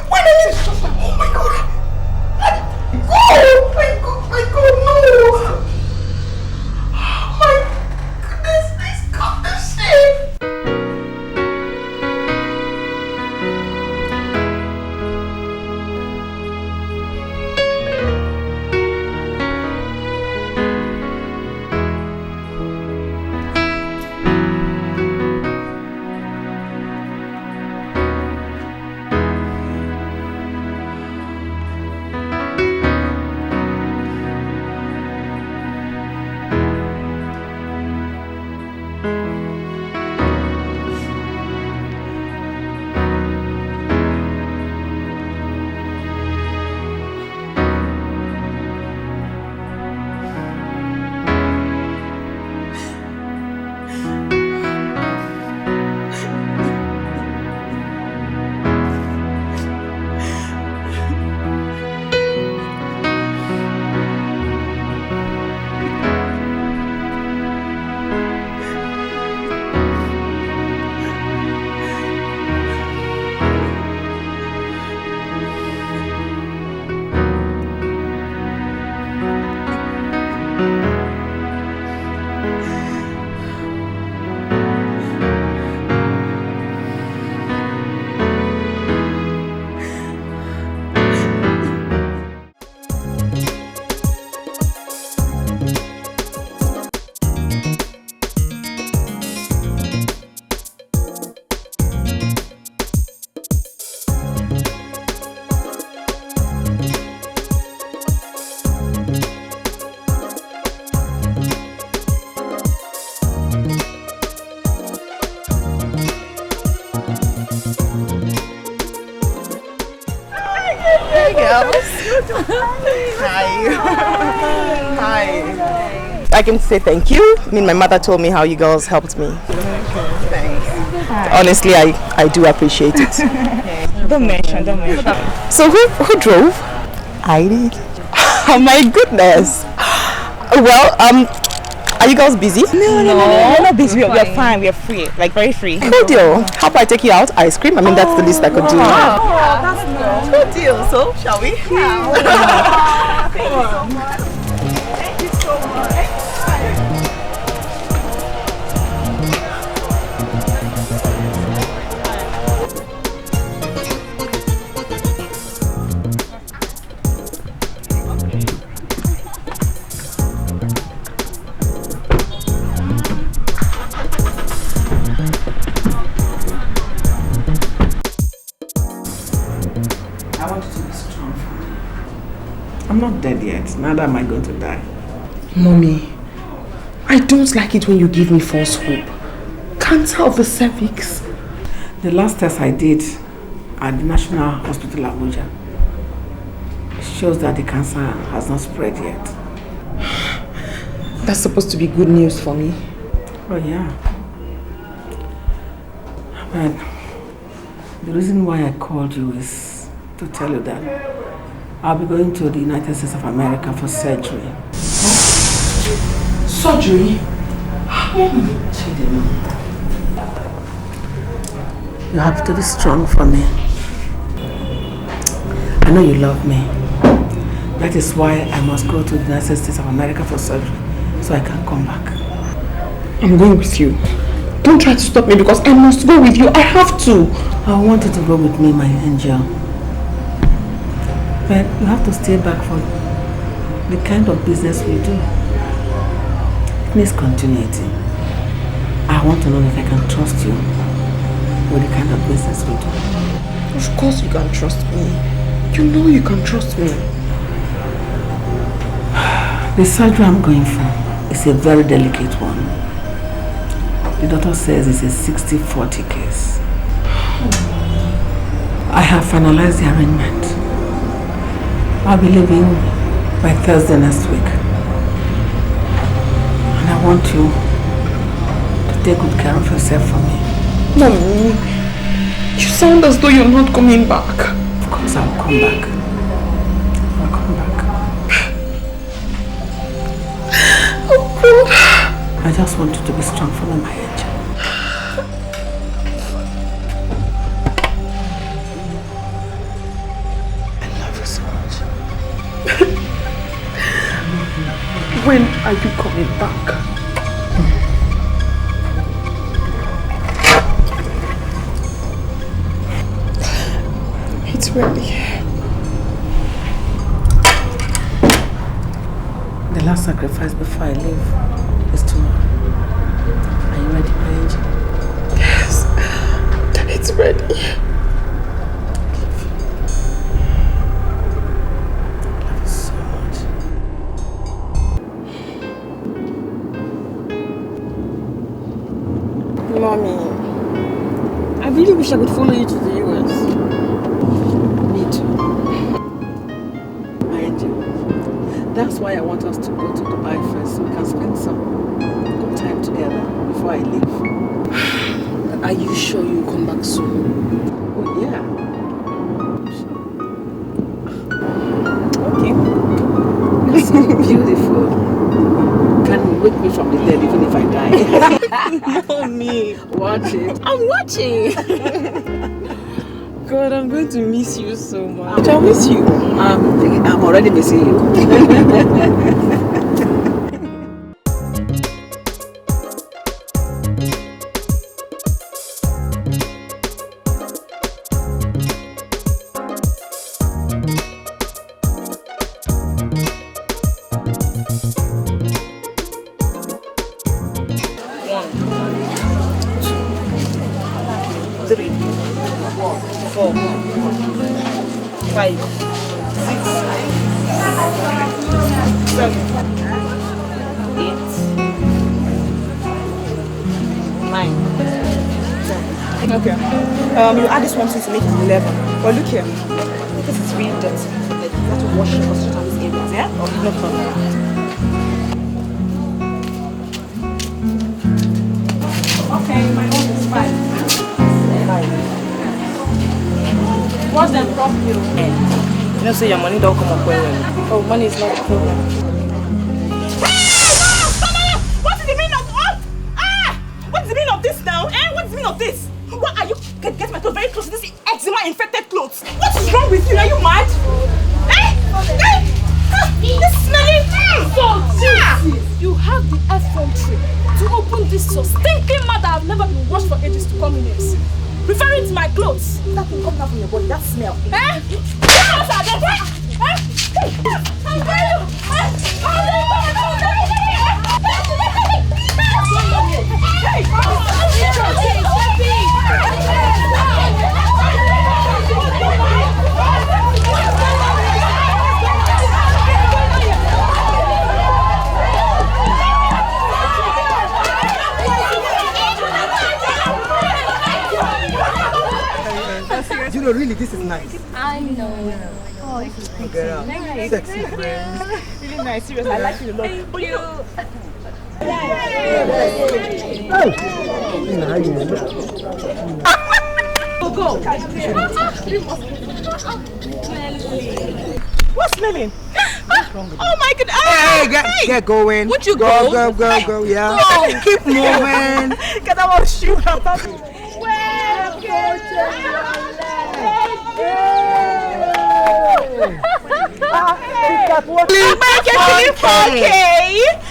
When I mean, oh my god. Oh my god, no. Oh my goodness, please cut this shit. Hi. I can say thank you. I mean, my mother told me how you girls helped me. Thanks. Honestly, I do appreciate it. Don't mention. So who drove? I did. Oh my goodness. Well, are you girls busy? No, we're not busy. We're fine. We're free. Like very free. Good deal. How about I take you out? Ice cream? I mean, that's the least I could do. Wow. Oh, that's nice. Good deal. So, shall we? Yeah. Thank you so much. Thank you so much. I'm not dead yet, neither am I going to die. Mommy, I don't like it when you give me false hope. Cancer of the cervix. The last test I did at the National Hospital Abuja shows that the cancer has not spread yet. That's supposed to be good news for me. Oh yeah. But the reason why I called you is to tell you that I'll be going to the United States of America for surgery. Surgery? You have to be strong for me. I know you love me. That is why I must go to the United States of America for surgery, so I can come back. I'm going with you. Don't try to stop me because I must go with you. I have to. I want you to go with me, my angel. But you have to stay back for the kind of business we do. It needs continuity. I want to know if I can trust you with the kind of business we do. Of course you can trust me. You know you can trust me. The surgery I'm going for is a very delicate one. The doctor says it's a 60-40 case. I have finalized the arrangement. I'll be leaving by Thursday next week. And I want you to take good care of yourself for me. Mommy, you sound as though you're not coming back. Of course I'll come back. I'll come back. Oh God. I just want you to be strong for me, my angel. When are you coming back? It's ready. The last sacrifice before I leave is tomorrow. Are you ready, my angel? Yes, it's ready. Mommy, I really wish I could follow you to the US. Me too. My angel. That's why I want us to go to Dubai first so we can spend some good time together before I leave. Are you sure you'll come back soon? Oh yeah. Okay. You're so beautiful. Can wake me from the dead even if I die. Mommy, watch it. I'm watching. God, I'm going to miss you so much. I'll miss you. I'm already missing you. Okay. You add this one to make it 11. But look here. This is really dirty. Like, you have to wash it concentrate on these areas, yeah? Okay, no problem. Okay, my own is 5. Stop you. You know, say your money don't come up well. Oh, money is not a problem. What is the meaning of what? What is the meaning of this now? What is the meaning of this? What are you? Get my clothes very close to this eczema infected clothes. What is wrong with you? Are you mad? This smelling You have the effrontery to open this so stinking mouth that I've never been washed for ages to come in here. Referring to my clothes. That thing coming out from your body, that smell. You know, really, this is nice. I know. Oh, Girl, sexy friend. Really nice, serious. I like you a lot. Thank you. Go. What's smelling? Oh my God! Hey, get going. Would you go? Go, yeah. Go. Keep moving. Because I want to shoot her.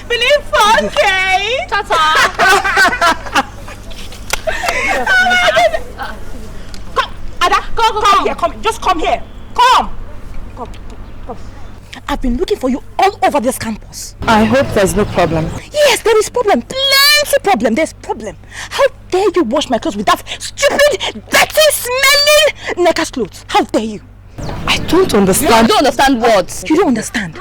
Believe 4K. Tata. Come, Ada, come here. Come, just come here. Come. I've been looking for you all over this campus. I hope there's no problem. Yes, there is problem. Plenty problem. There's problem. How dare you wash my clothes with that stupid, dirty, smelling Neka's clothes? How dare you? I don't understand. You don't understand what? You don't understand.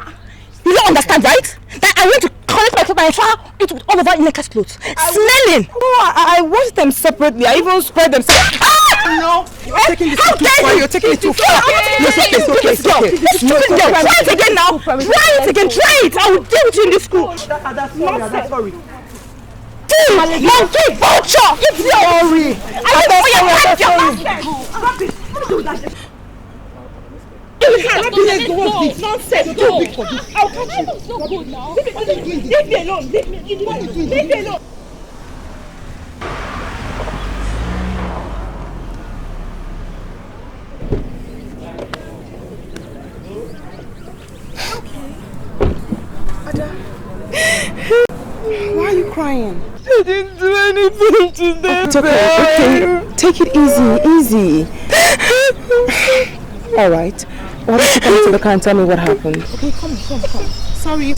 You don't understand, right? That I went to collect my clothes and I throw it all over Neka's clothes. Smelling! No, I washed them separately. I even spread them separately. No, you're taking this too far. You're taking it too far. It's okay. Try it again now. Try it again. Try it. I will deal with you in this school. That's sorry. Monkey vulture! Sorry. You cannot be let go of this nonsense. You're too big for this. I'll catch you. It's not good now. Leave me alone. Leave me alone. Why are you crying? I didn't do anything to them. It's okay. Take it easy. All right. Why don't you come to the car and tell me what happened? Okay, come. Sorry.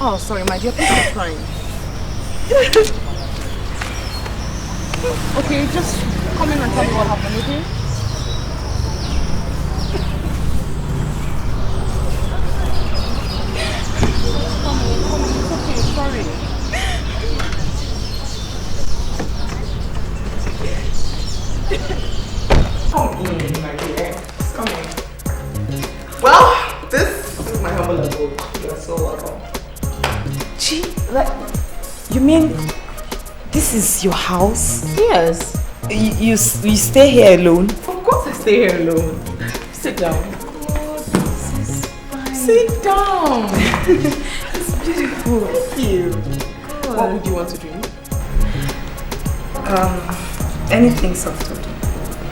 Oh, sorry, my dear. Please stop crying. Okay, just come in and tell me what happened, okay? Come, it's okay, sorry. Come in, my dear. Come in. Well, this is my humble abode. You are so welcome. Gee, you mean this is your house? Yes. You stay here alone? Of course I stay here alone. Sit down. Sit down. It's beautiful. Thank you. God. What would you want to drink? Anything softer.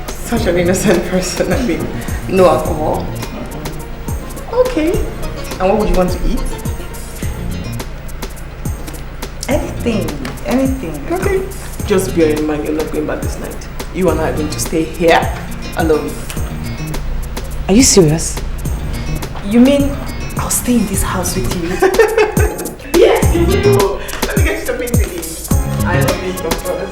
Such an innocent person. I mean, no alcohol. Okay. And what would you want to eat? Anything. Okay. Just bear in mind you're not going back this night. You and I are going to stay here alone. Are you serious? You mean I'll stay in this house with you? Yes, you will. Let me get you something to eat. I love you, doctor.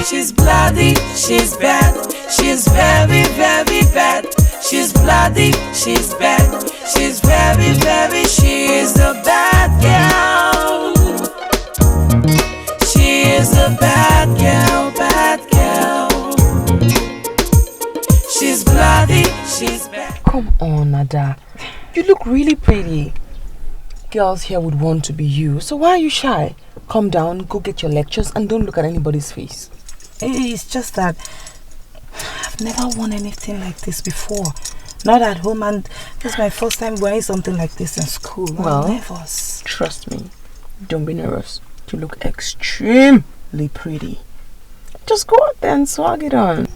She's bloody, she's bad, she's very, very bad. She's bloody, she's bad, she's very, very, she's a bad girl. She is a bad girl. She's bloody, she's bad. Come on, Ada. You look really pretty. Girls here would want to be you, so why are you shy? Calm down, go get your lectures and don't look at anybody's face. It's just that I've never worn anything like this before. Not at home, and this is my first time wearing something like this in school. Well, I'm nervous. Trust me, don't be nervous. You look extremely pretty. Just go out there and swag it on.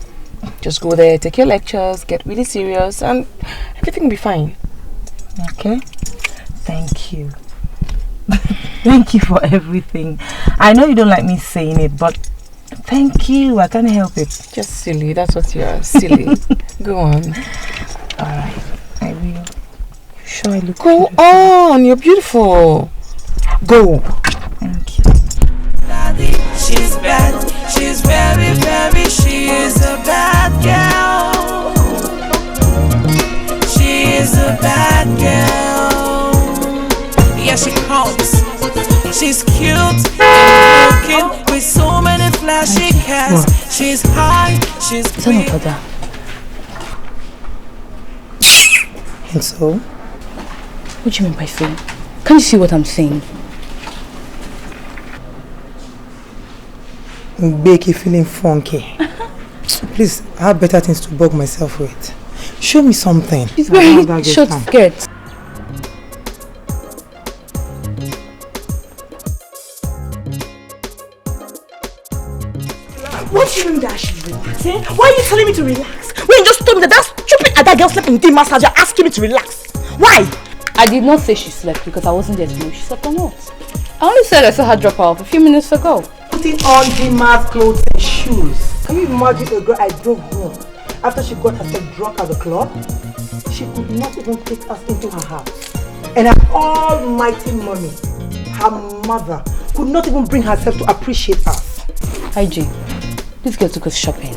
Just go there, take your lectures, get really serious, and everything will be fine. Okay? Thank you. Thank you for everything. I know you don't like me saying it, but thank you. I can't help it. Just silly. That's what you are. Silly. Go on. Alright. I will. You sure I look Go on. You're beautiful. Go. Thank you. Daddy, she's bad. She's very, very, she is a bad girl. She is a bad girl. Yeah, she comes. She's cute and looking with so many flashy cats. She's high, she's pretty. And so? What do you mean by saying? Can't you see what I'm saying? Becky feeling funky. Please, I have better things to bug myself with. Show me something. She's wearing short skirts. What do you mean that she's relaxing? Why are you telling me to relax? When you just told me that stupid other girl slept in the massage, you're asking me to relax. Why? I did not say she slept because I wasn't there to know she slept or not. I only said I saw her drop off a few minutes ago. Putting on Dima's clothes and shoes. Can you imagine a girl I drove home after she got herself drunk at the club? She could not even take us into her house. And her almighty mommy, her mother, could not even bring herself to appreciate us. IG, this girl took us shopping.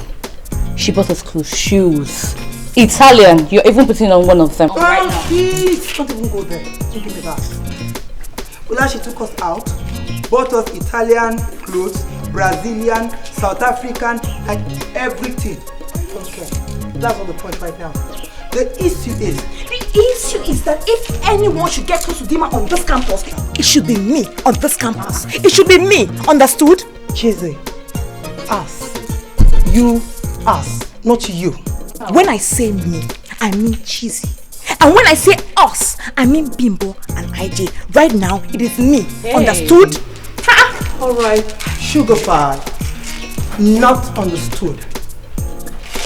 She bought us clothes, shoes. Italian, you're even putting on one of them. Right now. Please, don't even go there. Don't give me that. Well, she took us out, bought us Italian clothes, Brazilian, South African, and everything. I don't care. That's not the point right now. The issue is that if anyone should get close to Dima on this campus, it should be me on this campus. It should be me, understood? Chizzy, us. You, us, not you. When I say me, I mean Chizzy. And when I say us, I mean Bimbo and IJ. Right now, it is me, understood? Alright, sugar pie. Not understood.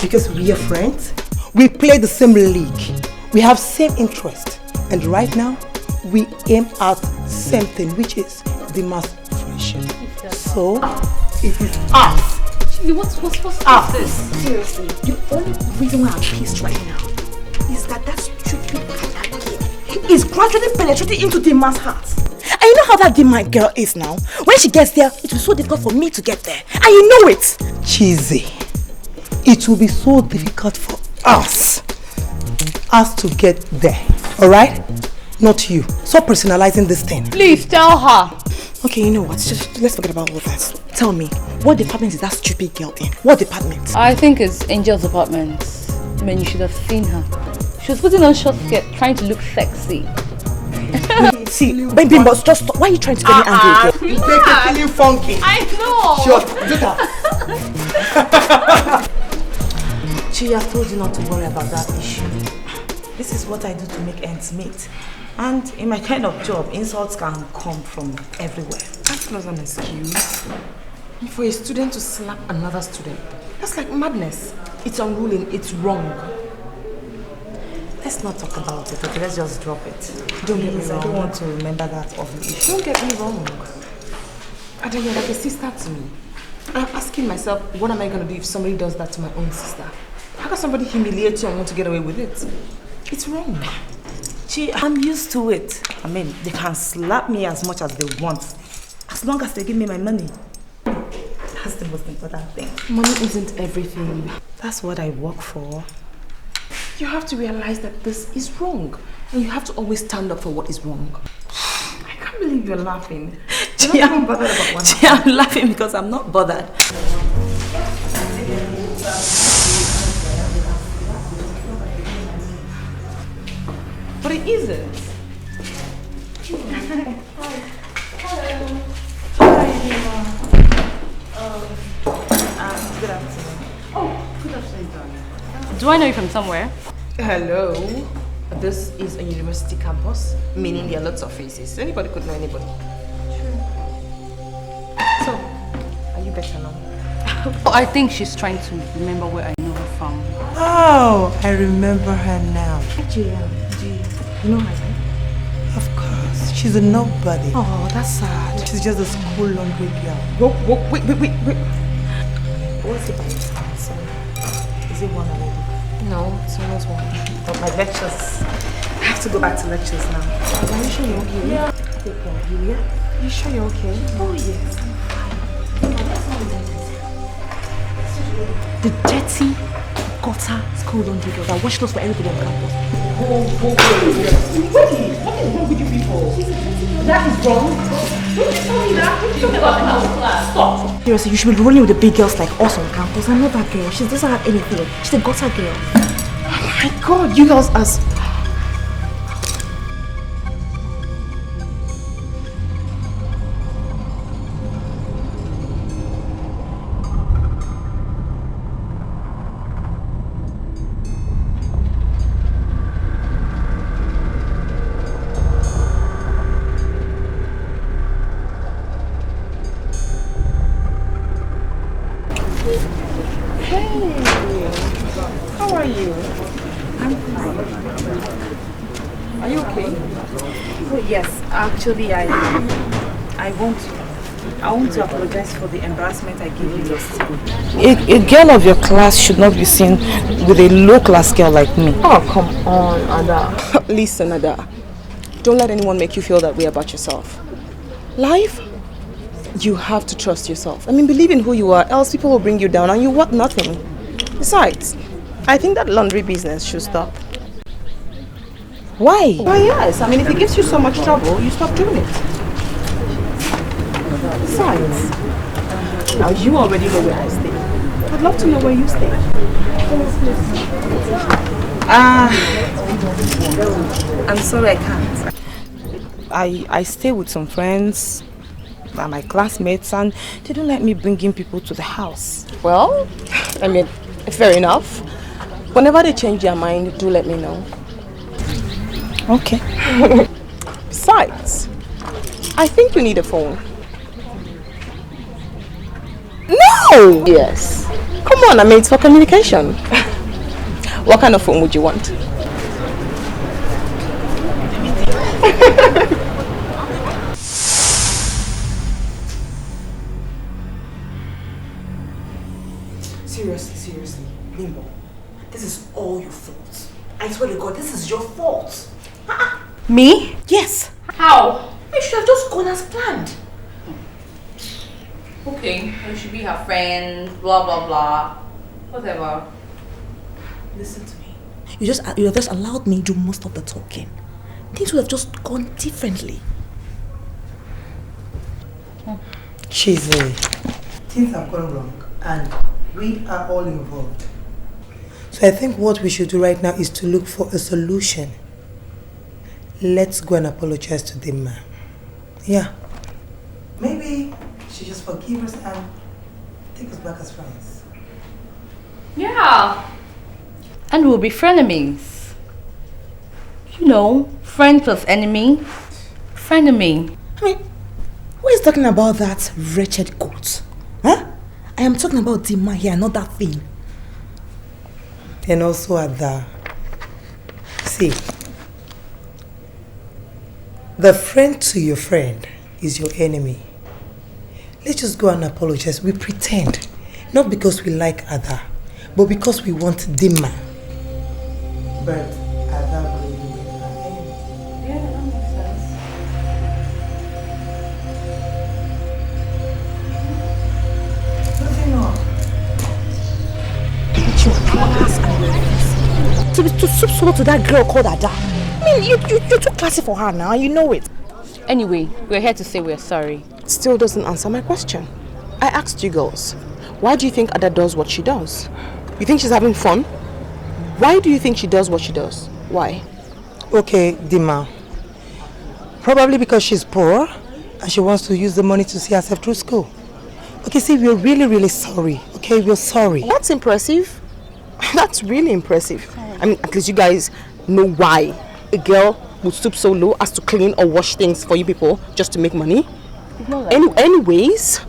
Because we are friends, we play the same league, we have same interest, and right now we aim at same thing, which is the mass friendship. So it is us. What's us? This? Seriously, the only reason why I'm pissed right now is that stupid girl is gradually penetrating into the mass heart. And you know how that Dima girl is now? When she gets there, it will be so difficult for me to get there. And you know it. Cheesy. It will be so difficult for us to get there. Alright? Not you. Stop personalizing this thing. Please tell her. Okay, you know what? Let's forget about all that. Tell me, what department is that stupid girl in? What department? I think it's Angel's apartment. I mean, you should have seen her. She was putting on short skirt, trying to look sexy. See, baby, but just stop. Why are you trying to get me angry? You make her feeling funky. I know. Sure, do that. Chi, I've told you not to worry about that issue. This is what I do to make ends meet. And in my kind of job, insults can come from everywhere. That's not an excuse. For a student to slap another student, that's like madness. It's unruly, it's wrong. Let's not talk about it, okay? Let's just drop it. Don't get me wrong. I don't want to remember that ugly issue. Don't get me wrong. Ada, you're like a sister to me. I'm asking myself, what am I going to do if somebody does that to my own sister? How can somebody humiliate you and want to get away with it? It's wrong. Chi, I'm used to it. I mean, they can slap me as much as they want, as long as they give me my money. That's the most important thing. Money isn't everything. That's what I work for. You have to realize that this is wrong. And you have to always stand up for what is wrong. I can't believe you're laughing. You're not even bothered about what I'm laughing because I'm not bothered. But it isn't. Hi. Good afternoon. Oh, good afternoon, darling. Do I know you from somewhere? Hello. This is a university campus, meaning there are lots of faces. Anybody could know anybody. True. So, are you better now? Oh, I think she's trying to remember where I know her from. Oh, I remember her now. Actually, do you know her? Of course. She's a nobody. Oh, that's sad. She's just a school laundry girl. Wait. What's it about? Is it one already? No, it's almost one. But my lectures. I have to go back to lectures now. Are you sure you're okay? Yeah. Take care of you, yeah? Are you sure you're okay? Oh, yes. The dirty gutter school laundry girl that wash clothes for everybody on campus. What is wrong with you people? That is wrong. Don't you tell me that? Don't you tell me about class? Stop. Seriously, you should be rolling with the big girls like us on campus. I'm not that girl. She doesn't have anything. She's a gutter girl. Oh my god, you girls are... Actually, I want to apologize for the embarrassment I gave you yesterday. A girl of your class should not be seen with a low-class girl like me. Oh, come on, Ada. Listen, Ada. Don't let anyone make you feel that way about yourself. Life, you have to trust yourself. I mean, believe in who you are, else people will bring you down and you want nothing. Besides, I think that laundry business should stop. Why? Why, yes. I mean, if it gives you so much trouble, you stop doing it. Besides, now you already know where I stay. I'd love to know where you stay. I'm sorry I can't. I stay with some friends, my classmates, and they don't let me bring in people to the house. Well, I mean, fair enough. Whenever they change their mind, do let me know. Okay. Besides, I think you need a phone. No! Yes. Come on, I mean, it's for communication. What kind of phone would you want? Seriously, Bimbo. This is all your fault. I swear to God, this is your fault. Me? Yes. How? You should have just gone as planned. Okay, you should be her friend, blah blah blah. Whatever. Listen to me. You have just allowed me to do most of the talking. Things would have just gone differently. Chizzy, things have gone wrong and we are all involved. So I think what we should do right now is to look for a solution. Let's go and apologize to the man. Yeah. Maybe she just forgive us and take us back as friends. Yeah. And we'll be frenemies. You know, friend plus enemy. Frenemy. I mean, who is talking about that wretched goat? Huh? I am talking about the man here, not that thing. And also at the... See, the friend to your friend is your enemy. Let's just go and apologize. We pretend. Not because we like Ada, but because we want Dima. But Ada will be our enemy. Yeah, that makes sense. Nothing wrong. To stoop so to that girl called Ada. I mean, you're too classy for her now, you know it. Anyway, we're here to say we're sorry. Still doesn't answer my question. I asked you girls, why do you think Ada does what she does? You think she's having fun? Why do you think she does what she does? Why? Okay, Dima. Probably because she's poor and she wants to use the money to see herself through school. Okay, see, we're really, really sorry. Okay, we're sorry. That's impressive. That's really impressive. I mean, at least you guys know why a girl would stoop so low as to clean or wash things for you people just to make money. Anyways,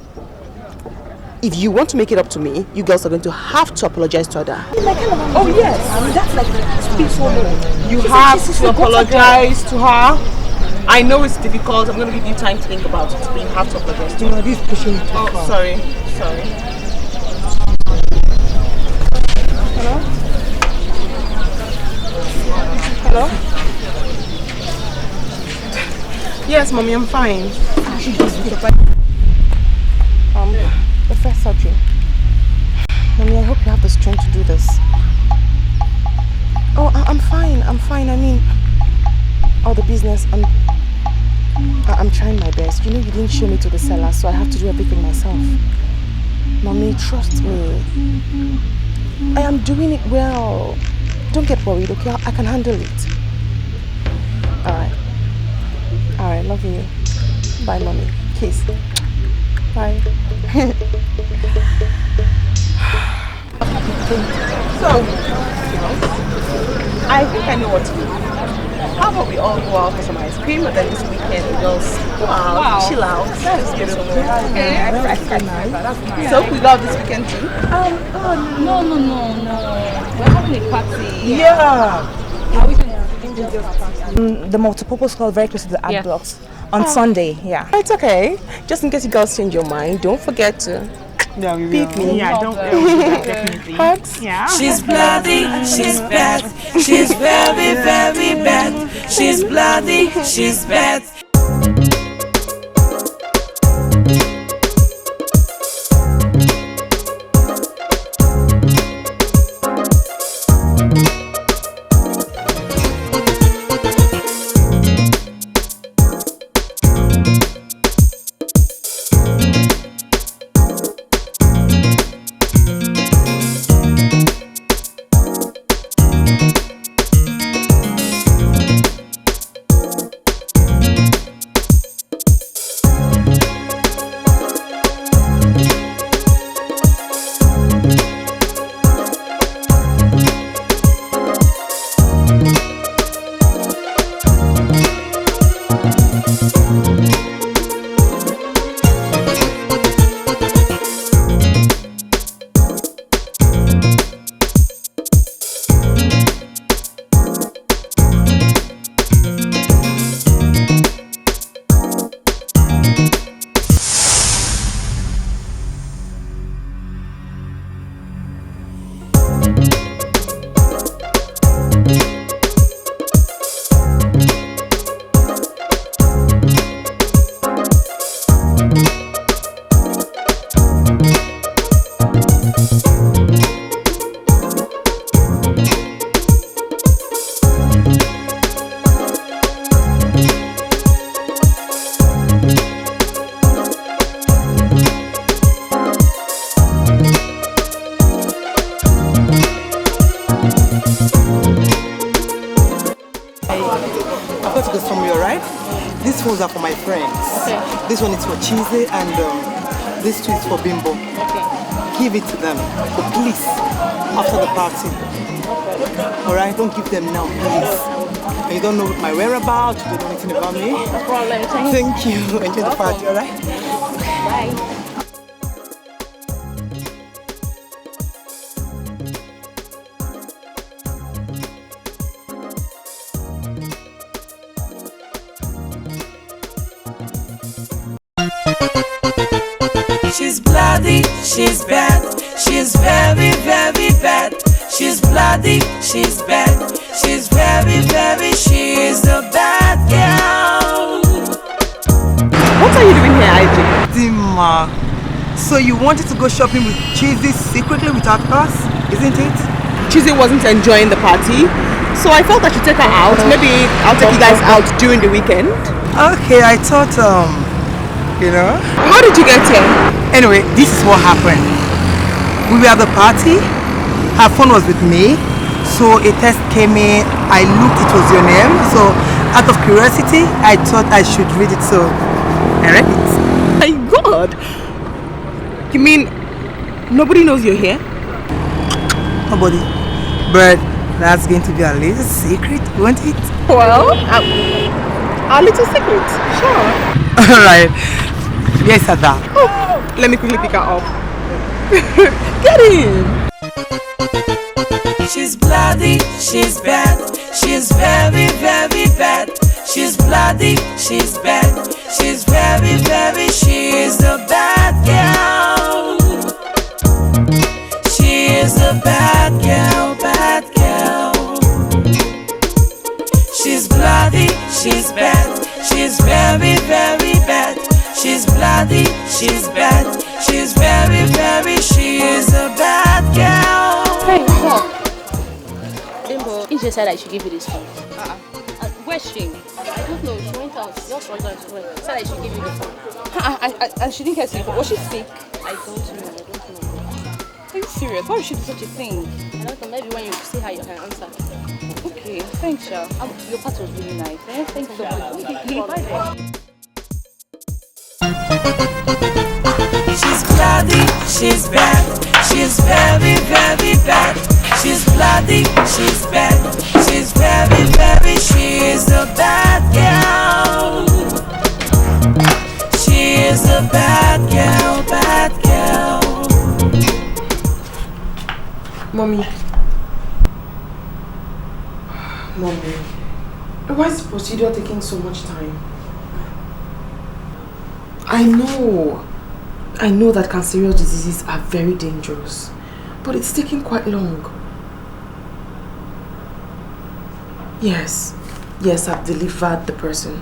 if you want to make it up to me, you girls are going to have to apologize to Ada. Oh yes, that's like speak so low. You have to apologize to her. I know it's difficult. I'm going to give you time to think about it, but you have to apologize to her. This is pushing it too far. Sorry. Hello? Yes, Mommy, I'm fine. The first surgery. Mommy, I hope you have the strength to do this. Oh, I'm fine. I mean, all the business, I'm trying my best. You know, you didn't show me to the cellar, so I have to do everything myself. Mommy, trust me. I am doing it well. Don't get worried, okay? I can handle it. Alright, love you. Bye, Mommy. Kiss. Bye. So, I think I know what to do. How about we all go out for some ice cream and then this weekend we just go out, chill out. That is beautiful. Okay. So we go out this weekend too? No. We're having a party. Yeah. The multipurpose hall very close to the art blocks on Sunday. Yeah. It's okay. Just in case you girls change your mind, don't forget to pick me. Yeah, don't definitely. Hugs. Yeah. She's bloody, she's bad, she's very, very bad. She's bloody, she's bad. Are for my friends. Okay. This one is for Cheesy and this two is for Bimbo. Okay. Give it to them, but please, after the party. Okay. Alright, don't give them now, please. And you don't know my whereabouts, you don't know anything about me. No problem. Thank you. Enjoy the party, alright? Bye. She's bloody, she's bad, she's very, very bad. She's bloody, she's bad, she's very, very, she's a bad girl. What are you doing here, IJ? Dima, so you wanted to go shopping with Cheesy secretly without us, isn't it? Cheesy wasn't enjoying the party, so I felt I should take her out. Maybe I'll take you guys out during the weekend. Okay, I thought, you know. How did you get here? Anyway, this is what happened. We were at the party, her phone was with me, so a text came in, I looked, it was your name, so out of curiosity, I thought I should read it, so I read it. My God! You mean Nobody knows you're here? Nobody. But that's going to be a little secret, won't it? Well, our little secret. Sure. Alright. Yes, Ada. Oh, let me quickly pick her up. Get in. She's bloody, she's bad, she's very, very bad. She's bloody, she's bad, she's very, very, she's a bad girl. She is a bad girl, bad girl. She's bloody, she's bad, she's very, very bad. She's bloody, she's bad, she's very, very, she is a bad girl. Hey, stop. Bimbo, he just said I should give you this phone. Where's she? I don't know, she went out. She just went out. She said I should give you the phone. And she didn't get sick. Was she sick? I don't know. Are you serious? Why would she do such a thing? I don't know, maybe when you see her, you can answer. Okay, thanks, Sha. Your part was really nice. Eh? Thanks so much. Okay, She's bloody, she's bad, she's very, very bad. She's bloody, she's bad, she's very, very, she is a bad girl. She is a bad girl, bad girl. Mommy. Why is the procedure taking so much time? I know that cancerous diseases are very dangerous, but it's taking quite long. Yes, I've delivered the person.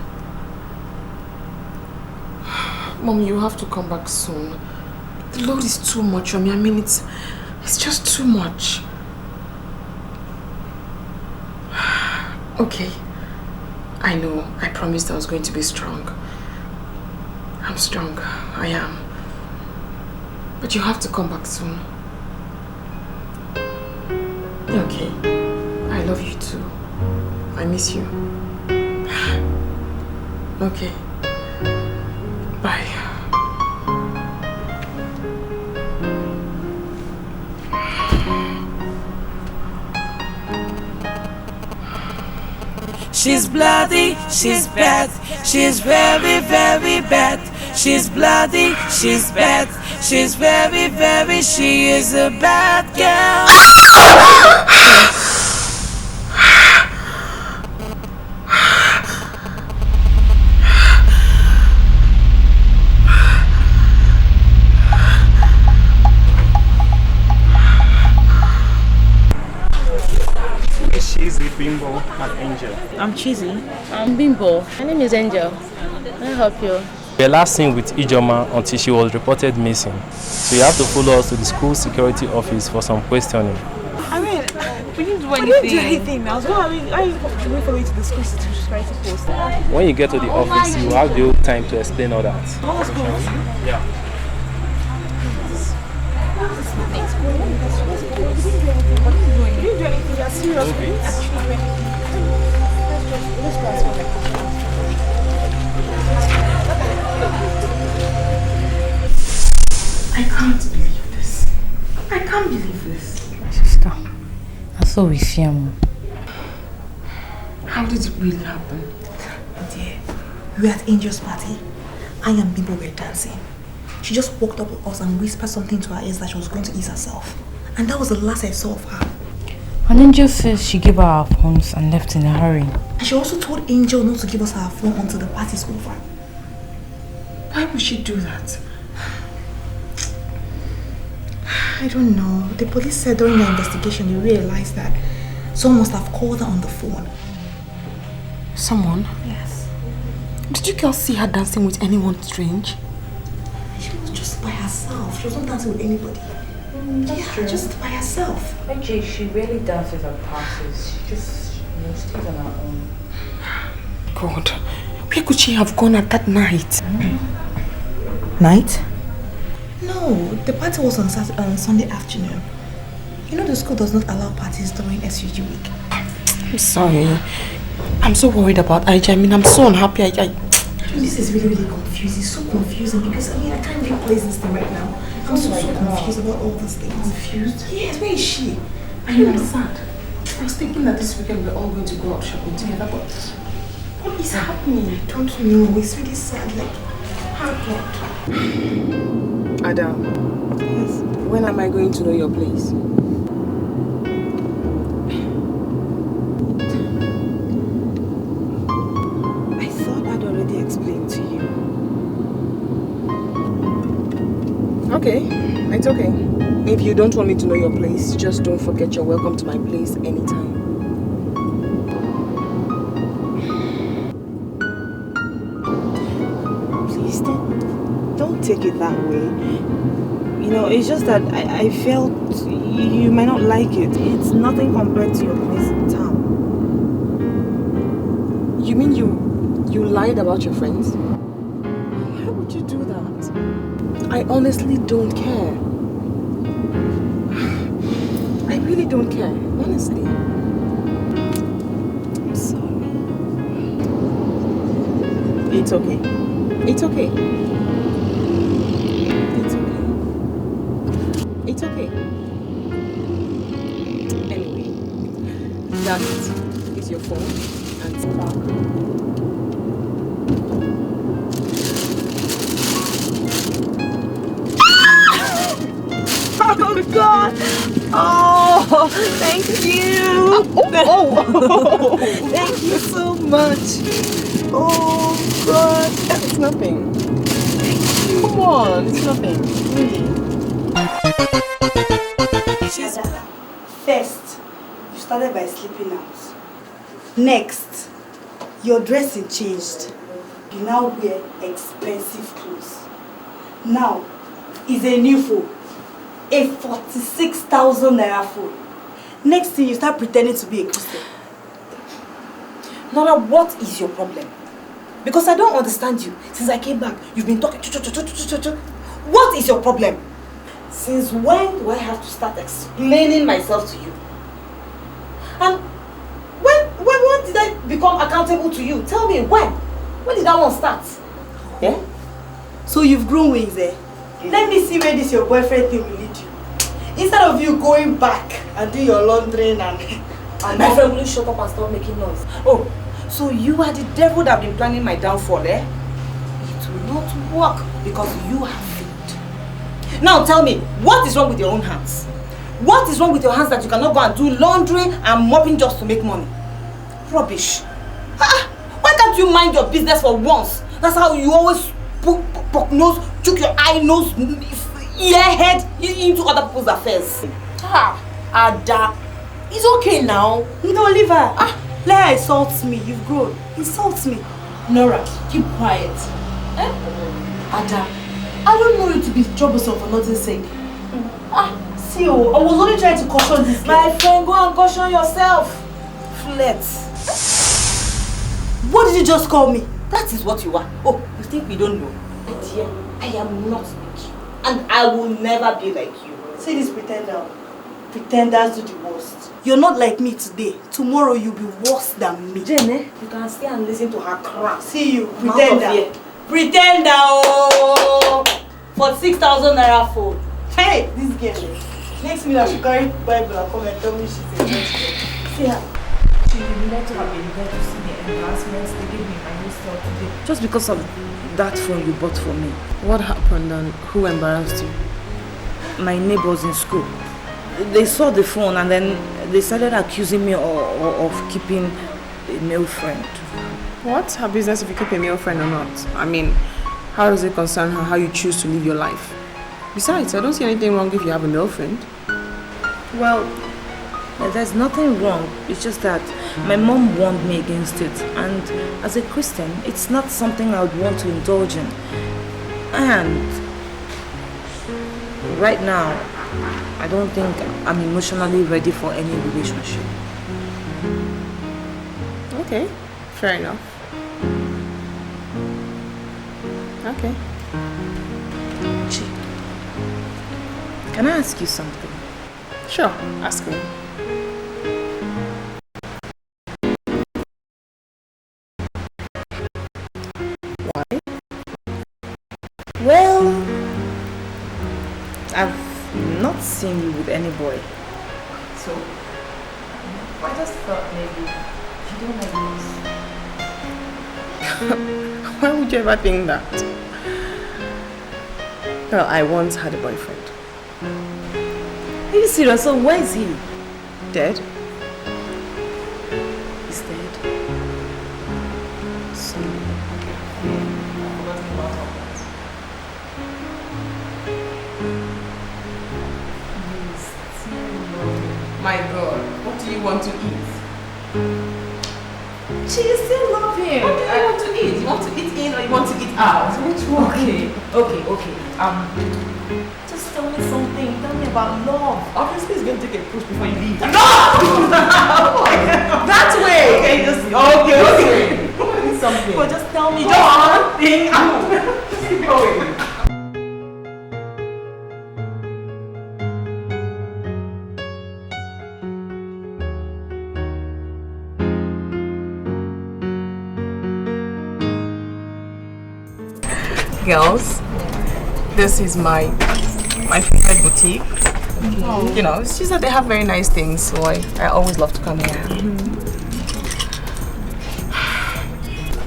Mommy, you have to come back soon. The load is too much on me. I mean, it's just too much. Okay, I know. I promised I was going to be strong. I'm strong. I am. But you have to come back soon. Okay. I love you too. I miss you. Okay. Bye. She's bloody, she's bad, she's very, very bad. She's bloody, she's bad, she's very, very, she is a bad girl. Cheesy, Bimbo, and Angel. I'm Cheesy. I'm Bimbo. My name is Angel. Can I help you? We were last seen with Ijoma until she was reported missing. So you have to follow us to the school security office for some questioning. I mean, we didn't do anything. We didn't do anything now. So I follow you to the school security post. When you get to the office, you have the whole time to explain all that. Let's go. Yeah. We didn't do anything. We are serious. I can't believe this. I can't believe this. My sister, I saw with fear. How did it really happen? Dear, we were at Angel's party. I and Bimbo were dancing. She just walked up with us and whispered something to her ears that she was going to ease herself. And that was the last I saw of her. And Angel says she gave her our phones and left in a hurry. And she also told Angel not to give us her phone until the party's over. Why would she do that? I don't know. The police said during the investigation they realized that someone must have called her on the phone. Someone? Yes. Did you girls see her dancing with anyone strange? She was just by herself. She wasn't dancing with anybody. That's true. Just by herself. AJ, she rarely dances at parties. She just, stays on her own. God, where could she have gone at that night? Night? No, the party was on Sunday afternoon. You know the school does not allow parties during SUG week. I'm sorry. I'm so worried about IJ. I mean, I'm so unhappy. This is really confusing. It's so confusing because I can't really place this thing right now. I'm so confused about all these things. Confused? Yes, where is she? I understand. I was thinking that this weekend we're all going to go out shopping together, but what is happening? I don't know. It's really sad. Like, how God. Adam, yes. When am I going to know your place? I thought I'd already explained to you. Okay, it's okay. If you don't want me to know your place, just don't forget you're welcome to my place anytime. Please don't take it that way. You know, it's just that I felt you might not like it. It's nothing compared to your place in town. You mean you lied about your friends? Why would you do that? I honestly don't care. I really don't care, honestly. I'm sorry. It's okay. It's okay. It's okay. It's okay. Anyway, that is your phone and spark. Oh God! Oh, thank you! Thank you so much! Oh God! It's nothing. Thank you. Come on, it's nothing. Really. First, you started by sleeping out. Next, your dressing changed. You now wear expensive clothes. Now, is a new phone. A 46,000 naira phone. Next thing, you start pretending to be a Christian. Nora, what is your problem? Because I don't understand you. Since I came back, you've been talking. What is your problem? Since when do I have to start explaining myself to you? And when did I become accountable to you? Tell me, when? When did that one start? Yeah? So you've grown wings, eh? Let me see where this your boyfriend thing will lead you. Instead of you going back and do your laundry and my friend, will you shut up and stop making noise? Oh, so you are the devil that have been planning my downfall, eh? It will not work because you have failed. Now tell me, what is wrong with your own hands? What is wrong with your hands that you cannot go and do laundry and mopping just to make money? Rubbish. Why can't you mind your business for once? That's how you always poke nose, chook your eye, nose, ear, head into other people's affairs. Ada, it's okay now. No, leave her. Let her insult me. You've grown. Insult me. Nora, keep quiet. Eh? Ada, I don't know you to be troublesome for nothing's sake. See, I was only trying to caution this girl. My friend, go and caution yourself. Flirt. What did you just call me? That is what you are. Oh, you think we don't know? My dear, I am not like you. And I will never be like you. See this pretender. Pretenders do the worst. You're not like me today. Tomorrow you'll be worse than me. Jane, you can stay and listen to her crap. See you, pretender. Pretender, oh! For 6,000 naira phone. Hey, this girl. Next minute I should carry Bible and come and tell me she's a church girl. See her. She will not have been there to see the embarrassments they gave me in my new store today. Just because of that phone you bought for me. What happened and who embarrassed you? My neighbors in school. They saw the phone and then they started accusing me of keeping a male friend. What's her business if you keep a male friend or not? I mean, how does it concern her how you choose to live your life? Besides, I don't see anything wrong if you have a male friend. Well, there's nothing wrong. It's just that my mom warned me against it. And as a Christian, it's not something I would want to indulge in. And right now, I don't think I'm emotionally ready for any relationship. Okay, fair enough. Okay. Can I ask you something? Sure, ask me. Well, I've not seen you with any boy. So I just thought maybe you don't like this. Why would you ever think that? Well, I once had a boyfriend. Are you serious? So where is he? Dead? He's dead. So my God, what do you want to eat? She still love him. What do you want to eat? You want to eat in or you want to eat out? Which one? Okay. Just tell me something. Tell me about love. Obviously, it's going to take a push before you leave. No! That way. Okay, just okay. Something. But just tell me just one thing. Just keep going. Girls, this is my favorite boutique. Okay. You know, it's just that they have very nice things, so I always love to come here.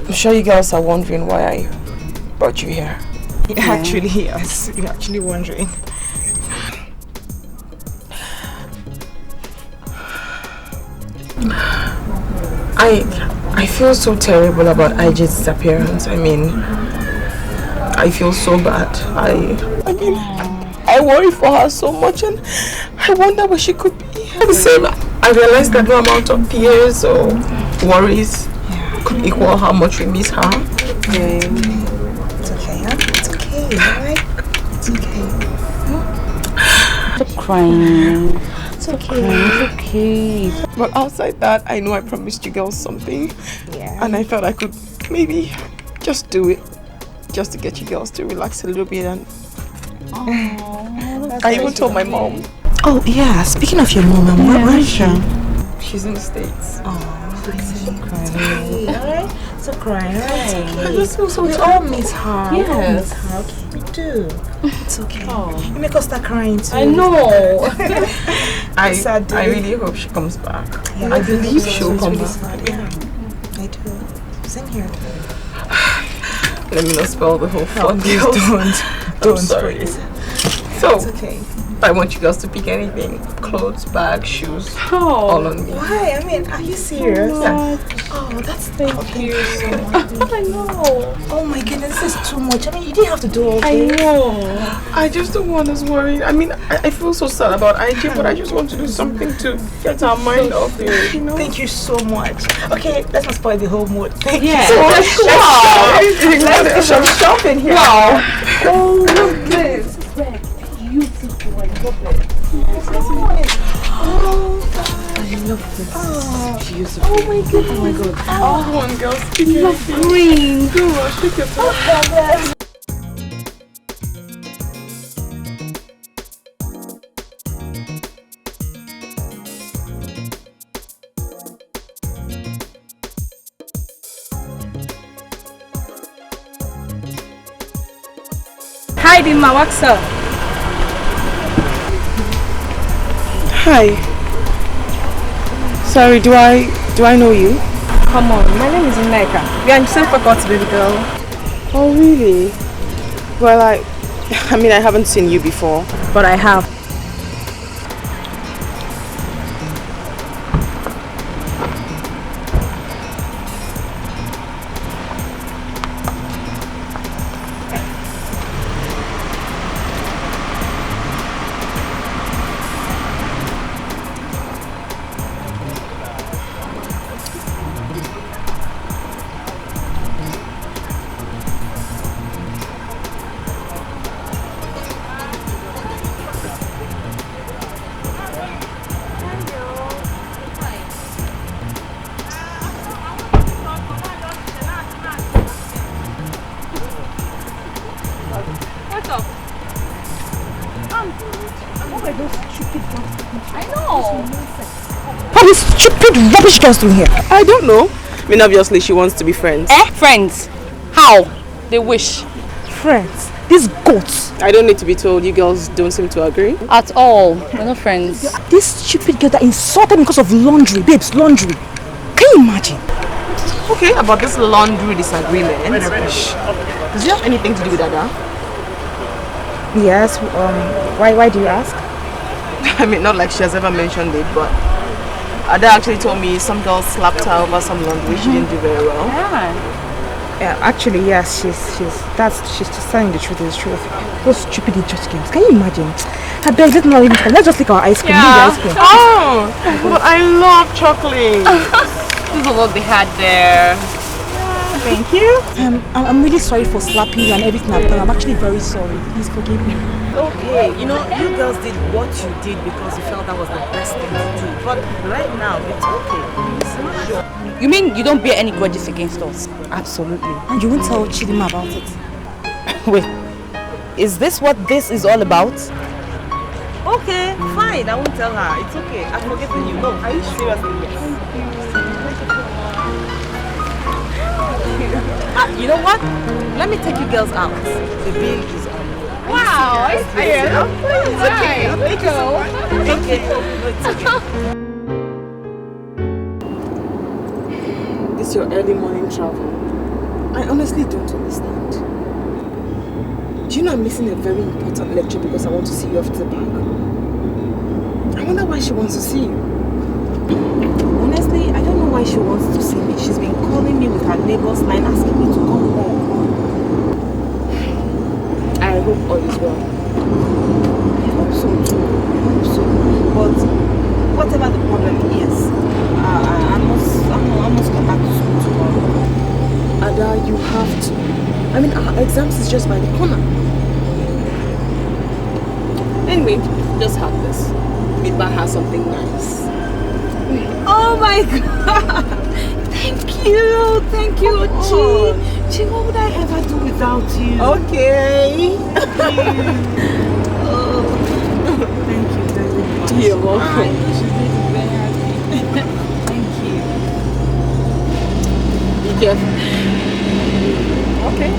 I'm sure you girls are wondering why I brought you here. Actually, yes, you're actually wondering. I feel so terrible about IJ's disappearance. I mean, I feel so bad. I worry for her so much, and I wonder where she could be. At the same, I realized that no amount of tears or worries could equal how much we miss her. It's okay, huh? It's okay, alright? It's okay. Stop crying. It's okay. It's okay. But outside that, I know I promised you girls something. Yeah. And I thought I could maybe just do it. Just to get you girls to relax a little bit. And I even told my mom. Oh yeah, speaking of your mom, where is she? She's in the States. Alright? Stop crying, right? I just feel so we all miss her. Yes. Okay, we do. It's okay. You make us start crying too. I know. I really hope she comes back. Yeah, I believe she'll come back. Yeah, I do. Same here. Let me not spoil the whole fun. Please don't. I'm sorry. So, it's okay. I want you girls to pick anything. Clothes, bags, shoes, all on me. Why? I mean, are you serious? Yeah. Oh, that's thank you so much. I know. Oh my goodness, this is too much. I mean, you didn't have to do all this. I know. I just don't want us worried. I mean, I feel so sad about IJ, but I just want to do something to get our mind off it, you know? Thank you so much. Okay, let's not spoil the whole mood. Thank you so so much. much. Let's do some shopping here. Wow. Oh, look at this. Red. Beautiful. I love it. Oh, I love this. oh, Beautiful. oh my god. Oh my god. Oh, Come on, girls. Pick Love anything. green. Go on, shake it off. Hi, Dima, what's up? Hi. Sorry, do I know you? Come on, my name is Nneka. We are in the same faculty, baby girl. Oh, really? Well, I mean, I haven't seen you before. But I have. What is stupid rubbish girls doing here? I don't know. I mean, obviously, she wants to be friends. Friends? How? They wish. Friends? These goats. I don't need to be told. You girls don't seem to agree. At all. We're not friends. This stupid girl that insulted me because of laundry. Babes, laundry. Can you imagine? Okay, about this laundry disagreement. Does it have anything to do with Ada? Yes. Why do you ask? I mean, not like she has ever mentioned it, but Ada actually told me some girl slapped her over some laundry. She didn't do very well. Yeah, actually, yes, she's just telling the truth. Is the truth. Those stupid idiot games. Can you imagine? I beg, let's just lick our ice cream. Yeah. Ice cream. Oh, but I love chocolate. This is what they had there. Thank you. I'm really sorry for slapping you and everything I've done. I'm actually very sorry. Please forgive me. Okay, you know, you girls did what you did because you felt that was the best thing to do. But right now, it's okay. It's not sure. You mean you don't bear any grudges against us? Absolutely. And you won't tell Chidima about it? Wait, is this what this is all about? Okay, fine. I won't tell her. It's okay. I'm forgetting you. No, are you seriously? Yes. You know what? Let me take you girls out. The bill is on. Wow, it's okay. Thank you so much. Okay. No, it's okay. This is your early morning travel. I honestly don't understand. Do you know I'm missing a very important lecture because I want to see you after the park? I wonder why she wants to see you. Honestly, I don't know why she wants to see me. She's been calling me with her neighbor's line asking me to come home. I hope all is well. I hope so too. I hope so. But whatever the problem is, I must come back to school tomorrow. Ada, you have to. I mean, our exams is just by the corner. Anyway, just have this. Meet by her something nice. Oh my God! Thank you, Chi, what would I ever do without you? Okay. Oh, thank you very much. You're welcome. She's going to be very happy. Thank you. Be careful. Okay.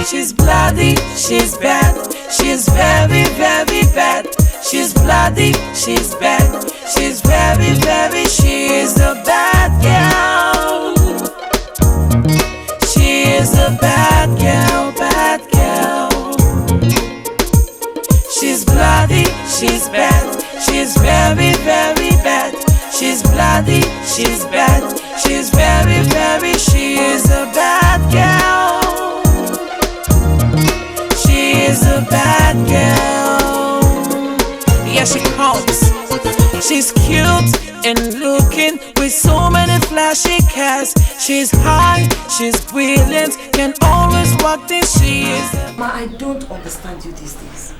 She's bloody, she's bad, she's very, very bad. She's bloody, she's bad, she's very, very, she's a bad girl. She is a bad girl, bad girl. She's bloody, she's bad, she's very, very bad. She's bloody, she's bad, she's very, very, she is a bad girl. She is a bad girl. Yeah, she comes. She's cute and looking with so many flashy cars. She's high, she's brilliant, can always walk this. She is. Ma, I don't understand you these days.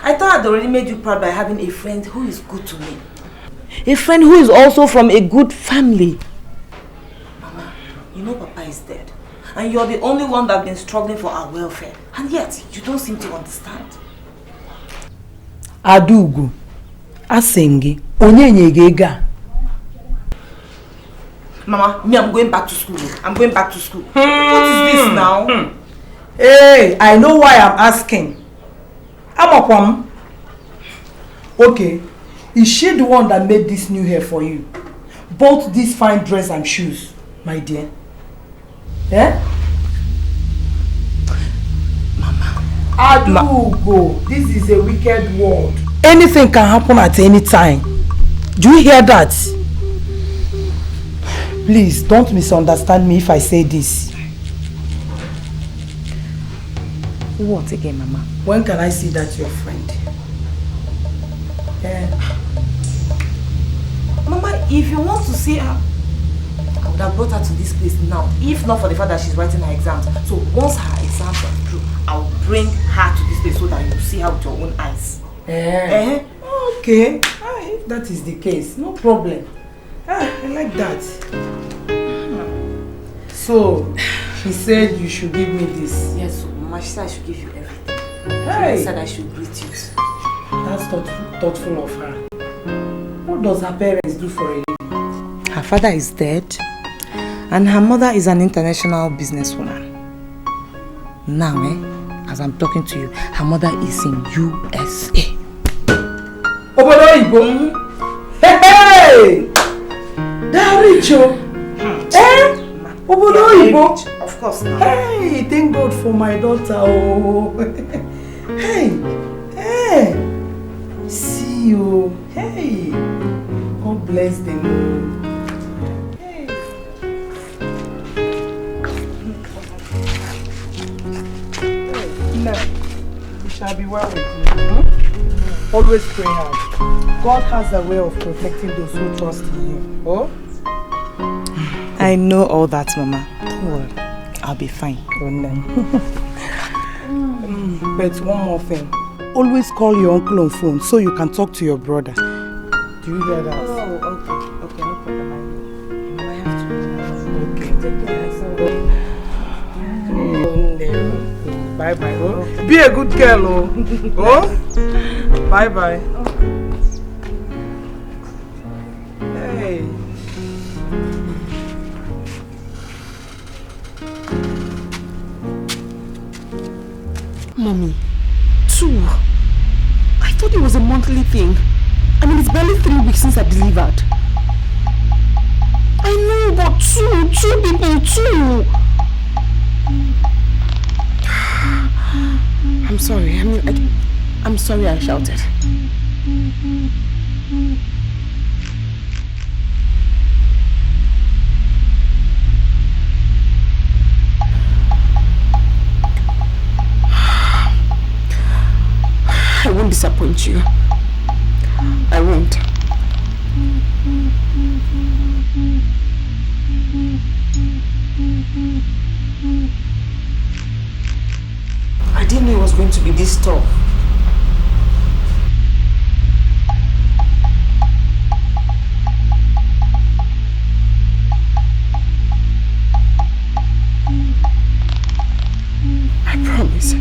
I thought I'd already made you proud by having a friend who is good to me. A friend who is also from a good family. Mama, you know Papa is dead. And you're the only one that's been struggling for our welfare. And yet, you don't seem to understand. Adugu, Asengi, Onyenyegega. Mama, me, I'm going back to school. I'm going back to school. What is this now? Hey, I know why I'm asking. Amakwam. Okay, is she the one that made this new hair for you? Both this fine dress and shoes, my dear. Eh? Mama. Adugo, this is a wicked world. Anything can happen at any time. Do you hear that? Please, don't misunderstand me if I say this. What again, Mama? When can I see that your friend? Yeah. Mama, if you want to see her, I would have brought her to this place now. If not for the fact that she's writing her exams. So once her exams are through, I'll bring her to this place so that you see her with your own eyes. Okay. If that is the case, no problem. I like that. So, she said you should give me this. Yes, so Mama, she said I should give you everything. Hey. She said I should greet you. That's thoughtful of her. What does her parents do for a living? Her father is dead, and her mother is an international businesswoman. Now, as I'm talking to you, her mother is in USA. Hey! They're rich, Of course not. Hey, thank God for my daughter. Oh. Hey, see you. Hey, God bless them. Hey. No, we shall be well with you. Always pray hard. God has a way of protecting those who trust in Him. Oh? I know all that, Mama. Don't worry. I'll be fine. Oh, no. But one more thing. Always call your uncle on phone so you can talk to your brother. Do you hear that? Oh, okay. Okay, no problem. I have to. Okay. Take care. Bye-bye. Oh. Okay. Be a good girl. Oh. Oh? Bye-bye. Hey. Mommy, 2. I thought it was a monthly thing. I mean, it's barely 3 weeks since I delivered. I know, but 2 people, 2. I'm sorry. I'm sorry I shouted. I won't disappoint you. I won't. I didn't know it was going to be this tough. I promise.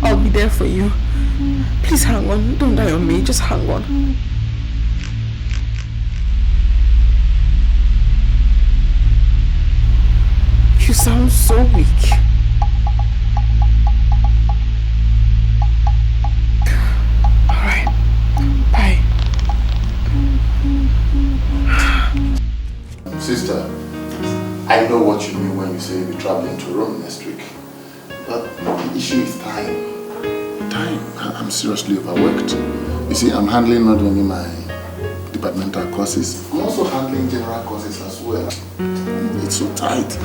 I'll be there for you. Please hang on. Don't die on me. Just hang on. You sound so weak. Alright. Bye. Sister, I know what you mean when you say you'll be traveling to Rome next week. But the issue is time. I'm seriously overworked. You see, I'm handling not only my departmental courses, I'm also handling general courses as well. It's so tight.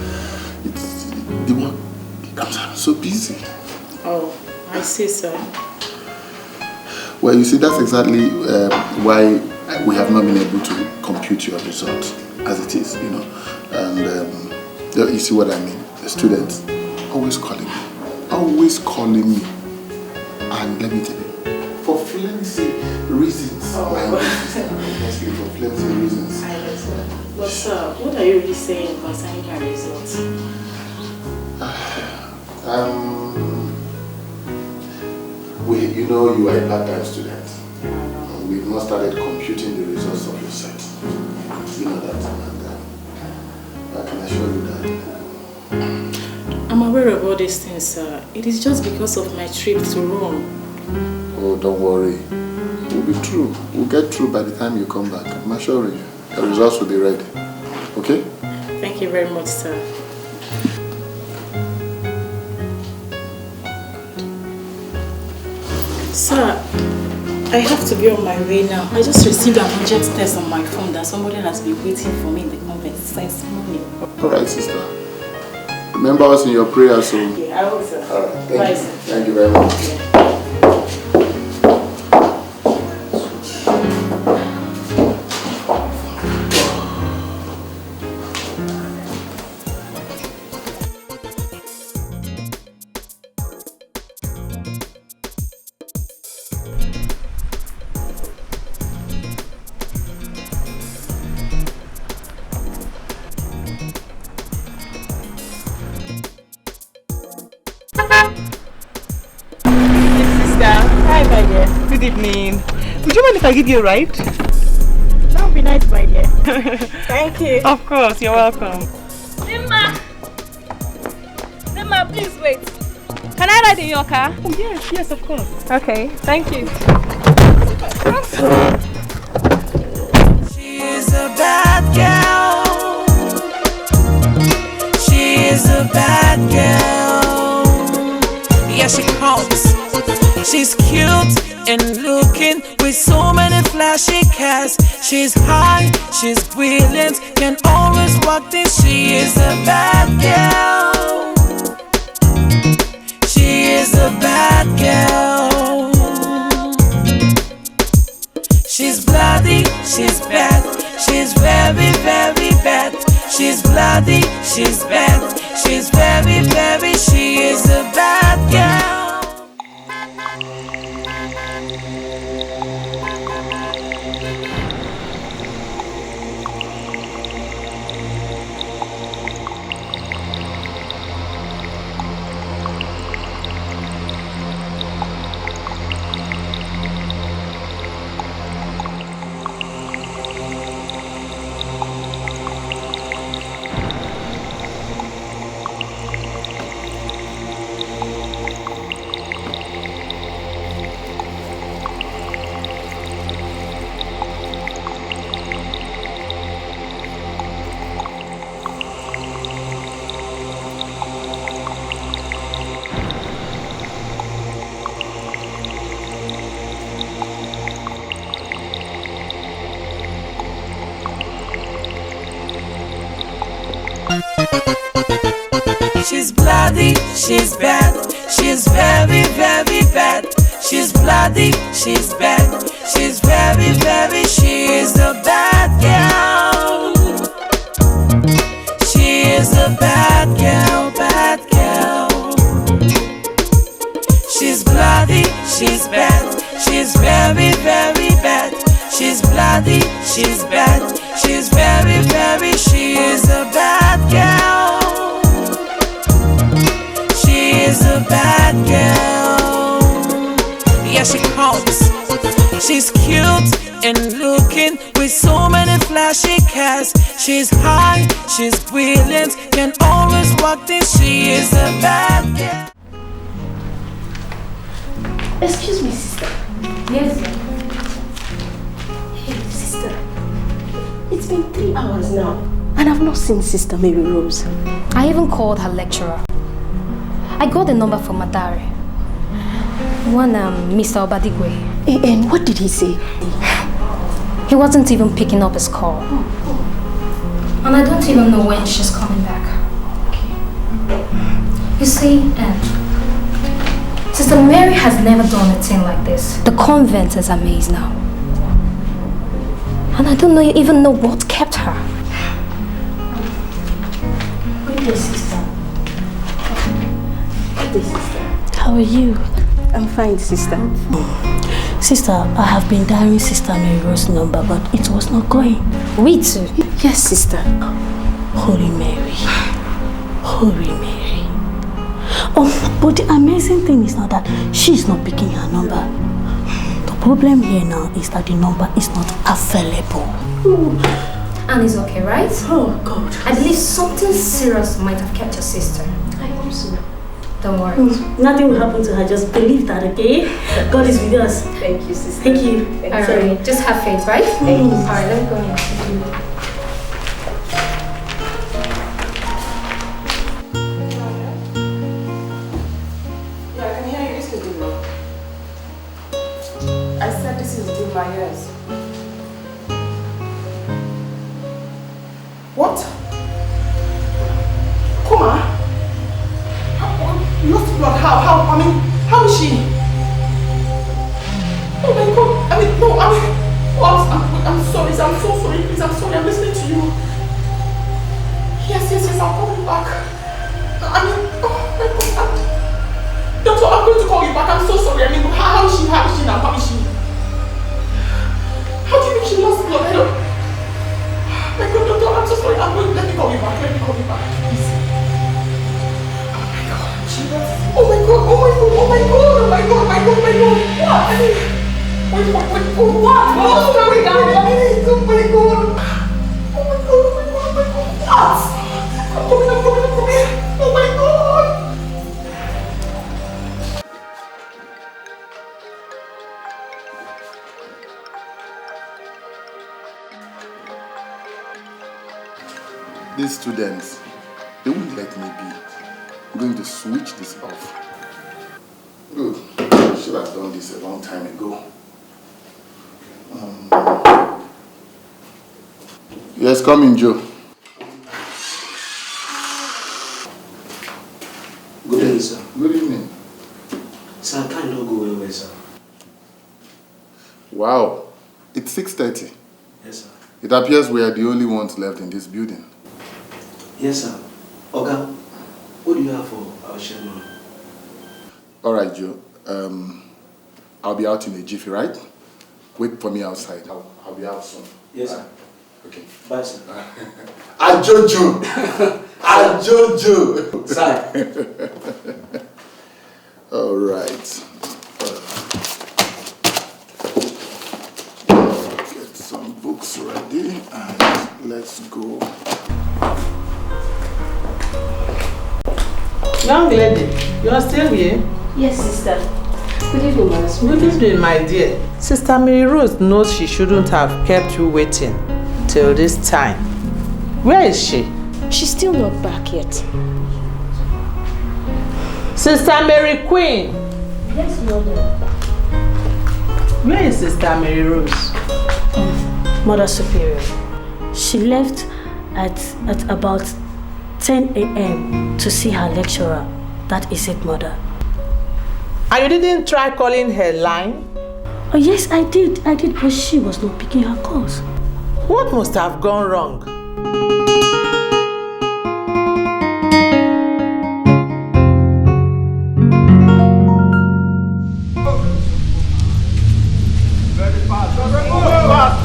The work, I'm so busy. Oh, I see, sir. Well, you see, that's exactly why we have not been able to compute your results as it is, you know. And you see what I mean? The students always calling me. And let me tell you, for flimsy reasons. Honestly, for flimsy reasons. I understand. But sir, what are you really saying concerning my results? You know you are a part-time student. We've not started computing the results of your set. You know that, and I can assure you that. I'm aware of all these things, sir. It is just because of my trip to Rome. Oh, don't worry. We'll be through. We'll get through by the time you come back. I'm assuring you. The results will be ready. Okay? Thank you very much, sir. Sir, I have to be on my way now. I just received an urgent text on my phone that somebody has been waiting for me in the convent since morning. Alright, sister. Remember us in your prayers, so... Okay, I will, sir. Alright, Bye, sir. Sir. Thank you very much. Yeah. Good evening. Would you mind if I give you a ride? That would be nice, my dear. Thank you. Of course, you're welcome. Nima, please wait. Can I ride in your car? Oh, yes, yes, of course. Okay, thank you. She is a bad girl. She is a bad girl. Yeah, she comes. She's cute and looking with so many flashy cars. She's high, she's brilliant, can always walk this. She is a bad girl. She is a bad girl. She's bloody, she's bad. She's very, very bad. She's bloody, she's bad. She's very, very, she is a bad girl. She's bloody, she's bad. She's very, very bad. She's bloody, she's bad. She's very, very, she is a bad girl. She is a bad girl, bad girl. She's bloody, she's bad. She's very, very bad. She's bloody, she's bad. She's very, very, she is a bad girl. She is a bad girl. Yeah, she comes. She's cute and looking with so many flashy cars. She's high, she's brilliant, can always walk this. She is a bad girl. Excuse me, sister. Yes, sir. Hey, sister. It's been 3 hours now, and I've not seen Sister Mary Rose. I even called her lecturer. I got the number from Madare. One, Mr. Obadigwe. And what did he say? He wasn't even picking up his call. And I don't even know when she's coming back. You see, Sister Mary has never done a thing like this. The convent is a maze now. And I don't even know what kept her. Good day, sister. Good day, sister. How are you? I'm fine, sister. Sister, I have been dialing Sister Mary Rose's number, but it was not going. We too? Yes, sister. Holy Mary. Holy Mary. Oh, but the amazing thing is not that she's not picking her number. The problem here now is that the number is not available. And it's okay, right? Oh, God. I believe something serious might have kept your sister. I hope so. Don't worry. Nothing will happen to her. Just believe that, okay? God is with us. Thank you, sister. Thank you. Alright, just have faith, right? Thank you. Alright, let me go in. Yeah, I can hear you. This is Dima. I said this is Dima, yes. What? Kuma? Lost blood? How? I mean, how is she? Oh my God! I mean, no, I'm sorry. I'm so sorry. Please, I'm sorry. I'm listening to you. Yes, I'll call you back. I mean, oh my God. Doctor, I'm going to call you back. I'm so sorry. I mean, how is she now? How is she? How do you mean she lost blood? I don't... My God, doctor, I'm so sorry. Let me call you back. Please. Oh my God. What? I mean, wait. What? What's going on? Oh my God. What? I'm coming. Oh my God. these students, they won't let me be. I'm going to switch this off. Good. I should have done this a long time ago. Yes, come in, Joe. Good evening, sir. Good evening. Sir, I can't go away, sir. Wow. It's 6:30. Yes, sir. It appears we are the only ones left in this building. Yes, sir. Oga, what do you have for our chairman? All right, Joe. I'll be out in a jiffy, right? Wait for me outside. I'll be out soon. Yes, sir. Okay. Bye, sir. And Jojo! And Jojo! Sir. All right. Get some books ready and let's go. Young lady, you are still here? Yes, sister. Good evening, madam. Good evening, my dear. Sister Mary Rose knows she shouldn't have kept you waiting till this time. Where is she? She's still not back yet. Sister Mary Queen. Yes, mother. Where is Sister Mary Rose? Mother Superior. She left at about 10 a.m. to see her lecturer. That is it, Mother. And you didn't try calling her line? Oh yes, I did, but she was not picking her calls. What must have gone wrong? Very fast.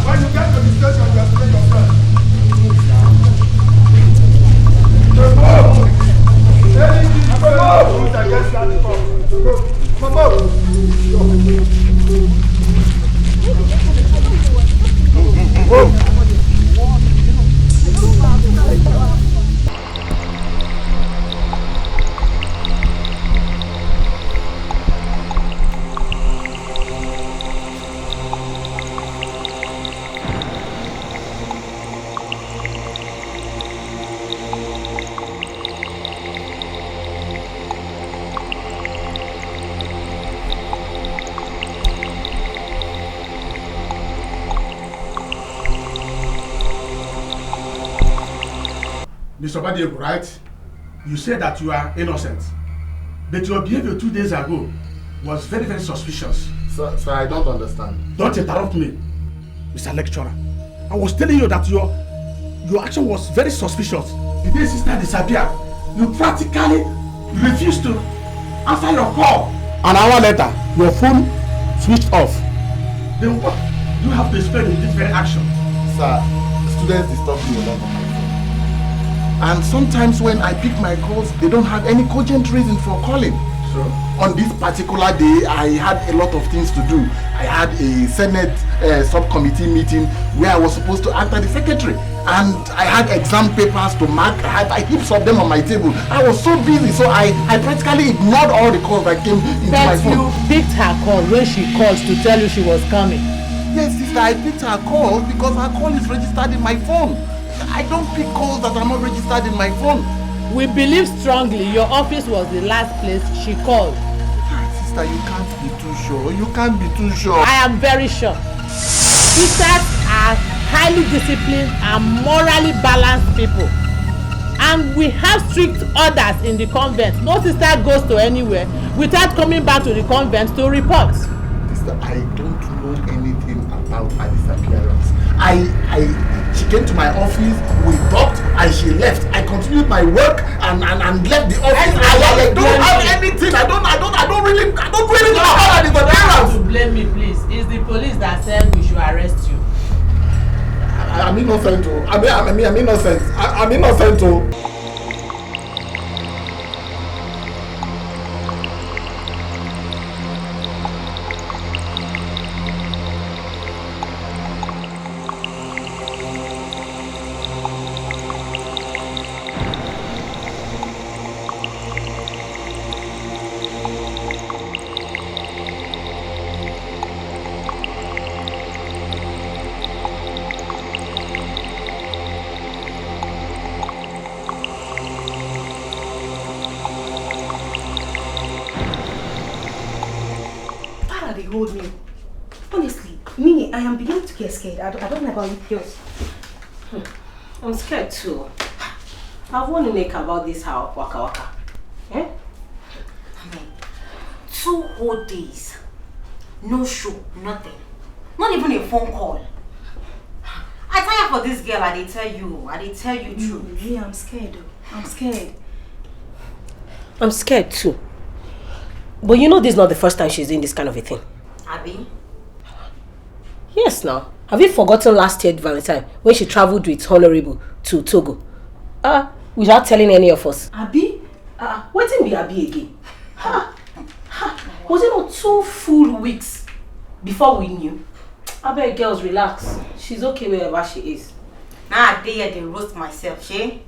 When you get to the station, you are still your friend. Mr. Badiego, right? You said that you are innocent. But your behavior 2 days ago was very, very suspicious. Sir, I don't understand. Don't interrupt me, Mr. Lecturer. I was telling you that your action was very suspicious. The day sister disappeared, you practically refused to answer your call. An hour later, your phone switched off. Then what do you have to explain in this very action? Sir, students disturb me a lot on my phone. And sometimes when I pick my calls, they don't have any cogent reason for calling. So? On this particular day, I had a lot of things to do. I had a Senate subcommittee meeting where I was supposed to act as the secretary. And I had exam papers to mark. I had heaps of them on my table. I was so busy, so I practically ignored all the calls that came into my phone. You picked her call when she called to tell you she was coming. Yes, sister, I picked her call because her call is registered in my phone. I don't pick calls that are not registered in my phone. We believe strongly your office was the last place she called. Sister, you can't be too sure. You can't be too sure. I am very sure. Sisters are highly disciplined and morally balanced people. And we have strict orders in the convent. No sister goes to anywhere without coming back to the convent to report. Sister, I don't know anything about her disappearance. She came to my office, we talked, and she left. I continued my work and left the office. I don't have anything. I don't really know how that is appearance. To blame me, please. It's the police that said we should arrest you. I'm innocent. I'm innocent. I'm innocent. hold me. Honestly, me, I am beginning to get scared. I don't know about you girls. I'm scared too. I've warned Nneka about this how waka waka. Eh? I mean, 2 whole days. No show, nothing. Not even a phone call. I tire for this girl, I did tell you true. Yeah, I'm scared though. I'm scared. I'm scared too. But you know this is not the first time she's doing this kind of a thing. Abby? Yes now. Have you forgotten last year Valentine when she traveled with Honorable to Togo? Without telling any of us. Abby? What didn't be Abby again? Was it not 2 full weeks before we knew? I beg girls, relax. She's okay wherever she is. Now they roast myself, she?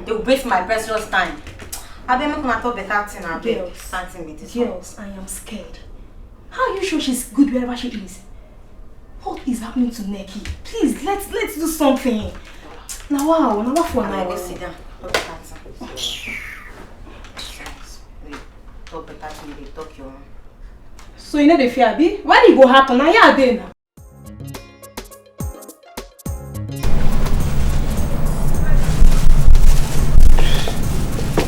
They waste my precious time. I beg make my talk better thing and girls, I am scared. How are you sure she's good wherever she is? What is happening to Neki? Please, let's do something. Now for now. Let's sit down. Talk better to me, talk your own. So you know the fear, Abi? Why did it go happen? Now you are there now.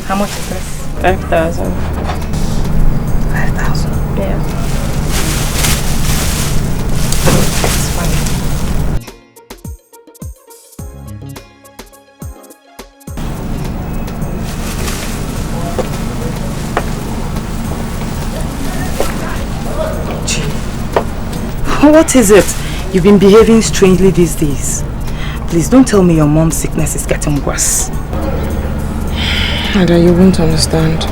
How much is this? 5,000. 5,000? Yeah. It's fine. What is it? You've been behaving strangely these days. Please don't tell me your mom's sickness is getting worse. Ada, you won't understand.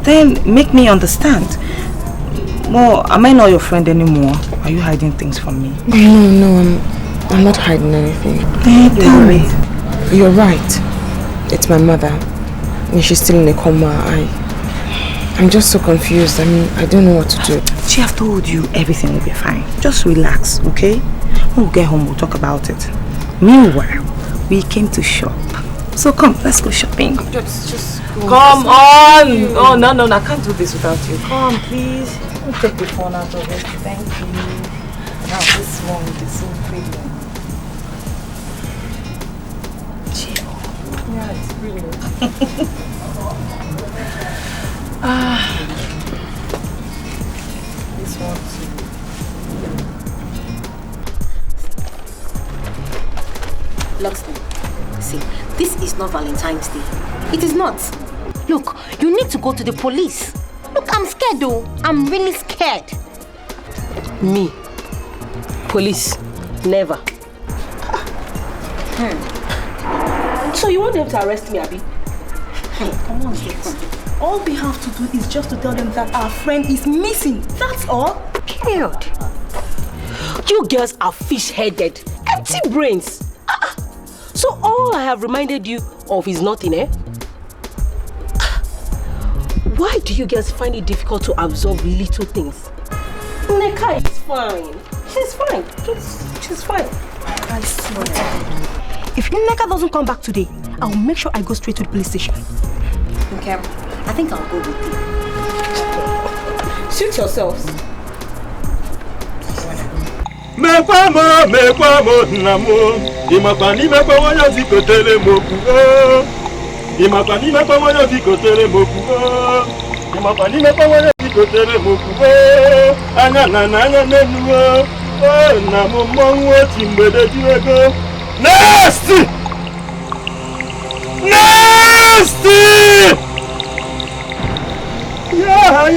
Then make me understand. More, am I not your friend anymore? Are you hiding things from me? No, I'm not hiding anything. Tell me. You're right. It's my mother. And she's still in a coma. I'm just so confused. I don't know what to do. She have told you everything will be fine. Just relax, okay? When we get home, we'll talk about it. Meanwhile, we came to shop. So come, let's go shopping. Just go. Come on! Oh, no, I can't do this without you. Come, please. Don't take the phone out of it. Thank you. Now this one is so pretty. Chill. Yeah, it's pretty. This one too. Locksmith, see, this is not Valentine's Day. It is not. Look, you need to go to the police. Look, I'm scared though. I'm really scared. Me? Police? Never. So you want them to arrest me, Abby? Hey, come on, get. All we have to do is just to tell them that our friend is missing. That's all. Period. You girls are fish-headed, empty brains. So all I have reminded you of is nothing, eh? Why do you girls find it difficult to absorb little things? Nneka is fine. She's fine. She's fine. I swear. If Nneka doesn't come back today, I'll make sure I go straight to the police station. Okay, I think I'll go with you. Suit yourselves. Mekwamo namo imakani mekwa wanya zikotele moku imakani mekwa wanya zikotele moku imakani mekwa wanya zikotele moku anya nenu na momo timbede diwego nasty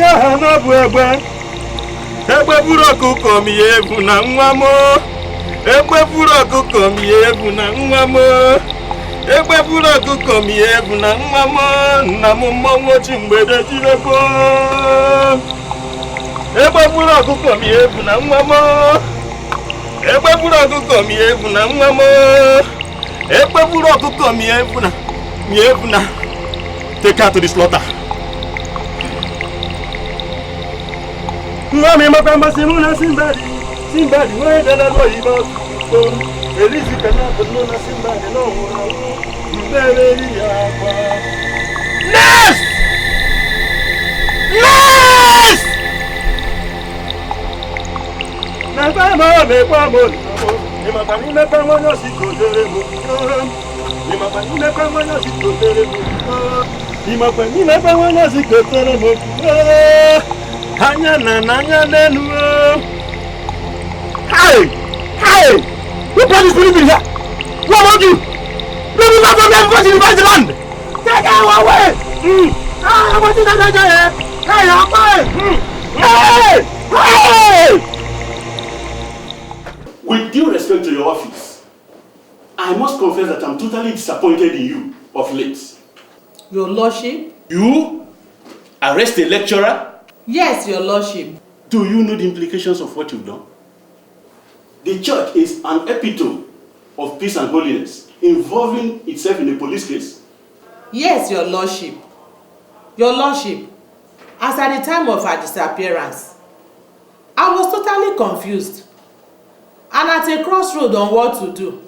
ya na buegbe egbe buru ọkụkọ m ya egwu na nwa m egbe buru ọkụkọ m ya egwu na nwa m egbe buru ọkụkọ m ya egwu na nwa m nna m mmọnwụ ochi mgbede jirego egbe buru ọkụkọ m ya egwu na nwa m egbe buru ọkụkọ m ya egwu na nwa m egbe buru ọkụkọ m ya egwu na take her to the slaughter. Mami mapamba simuna simbadi we dala do ibo ko elizi kana bono na simbadi no mbele ya kwa Nest Hey! Who brought this people here? Who among you? Let me not from them because you invite the land! Take them away! I want to die here! Hey! With due respect to your office, I must confess that I'm totally disappointed in you of late. Your Lordship? You arrest a lecturer? Yes, Your Lordship. Do you know the implications of what you've done? The church is an epitome of peace and holiness, involving itself in a police case. Yes, Your Lordship. Your Lordship, as at the time of her disappearance, I was totally confused and at a crossroad on what to do.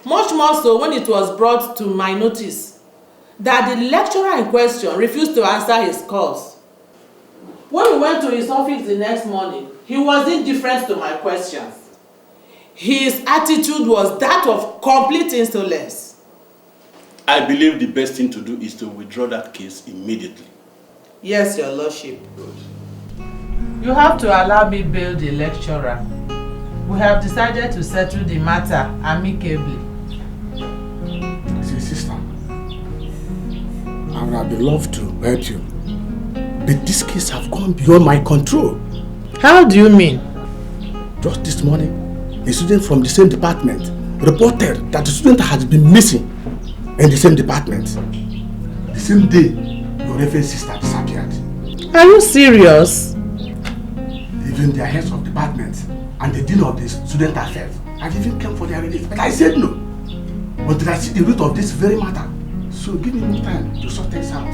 Much more so when it was brought to my notice that the lecturer in question refused to answer his calls. When we went to his office the next morning, he was indifferent to my questions. His attitude was that of complete insolence. I believe the best thing to do is to withdraw that case immediately. Yes, Your Lordship. You have to allow me bail the lecturer. We have decided to settle the matter amicably. See, sister, I would have loved to help you, but this case has gone beyond my control. How do you mean? Just this morning, a student from the same department reported that the student has been missing in the same department. The same day, your reverend sister disappeared. Are you serious? Even the heads of departments and the dean of the student affairs had even come for their release, but I said no. Until I see the root of this very matter. So give me more time to sort things out.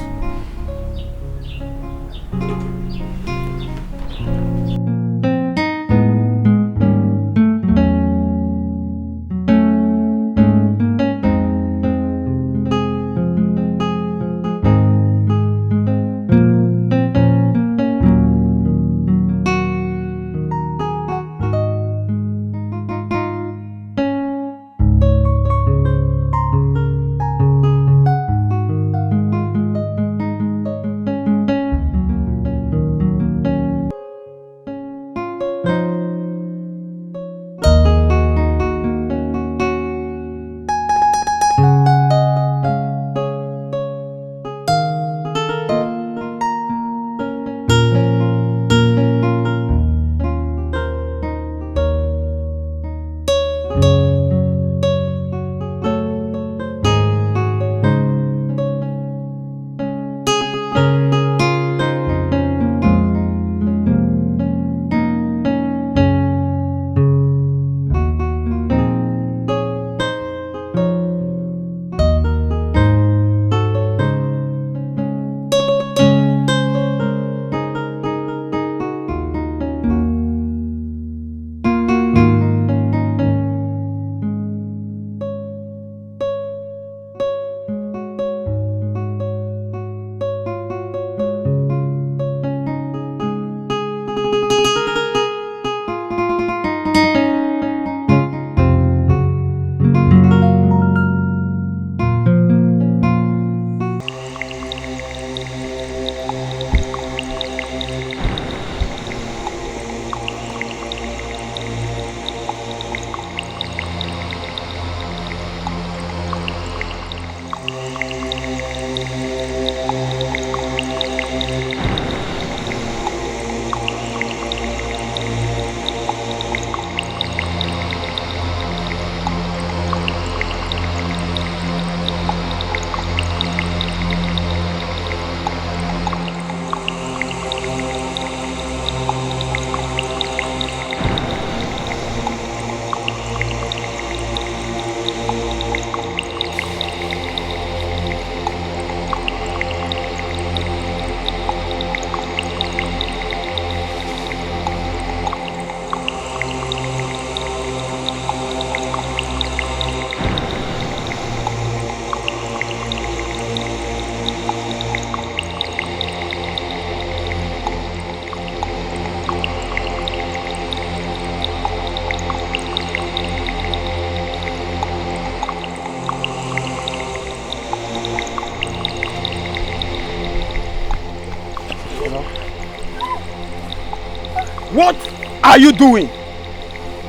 What are you doing?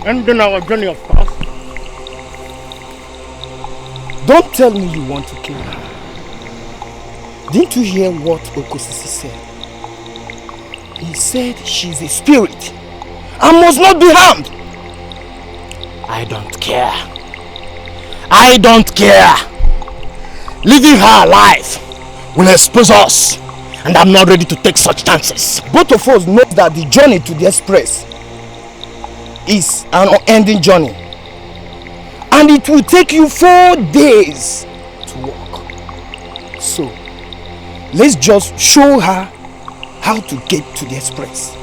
Ending our journey, of course. Don't tell me you want to kill her. Didn't you hear what Okosisi said? He said she's a spirit and must not be harmed. I don't care. I don't care. Leaving her alive will expose us, and I'm not ready to take such chances. Both of us know that the journey to the express is an unending journey, and it will take you 4 days to walk. So let's just show her how to get to the express.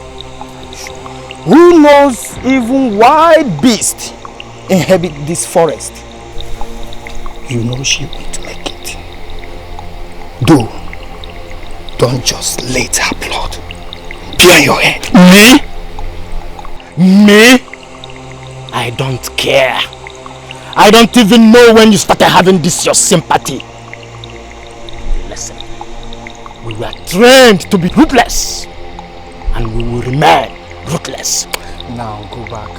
Who knows, even wild beasts inhabit this forest. You know she won't make it. Don't just let her blood be on your head. Me? I don't care. I don't even know when you started having this your sympathy. Listen, we were trained to be ruthless, and we will remain ruthless. Now go back.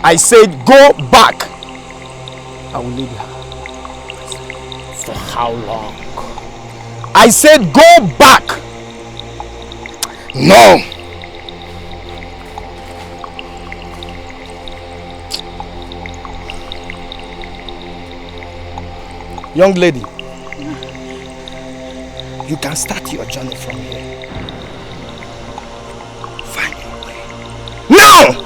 I said go back. I will leave her. For how long? I said go back. No. Young lady, you can start your journey from here. Find your way. Now!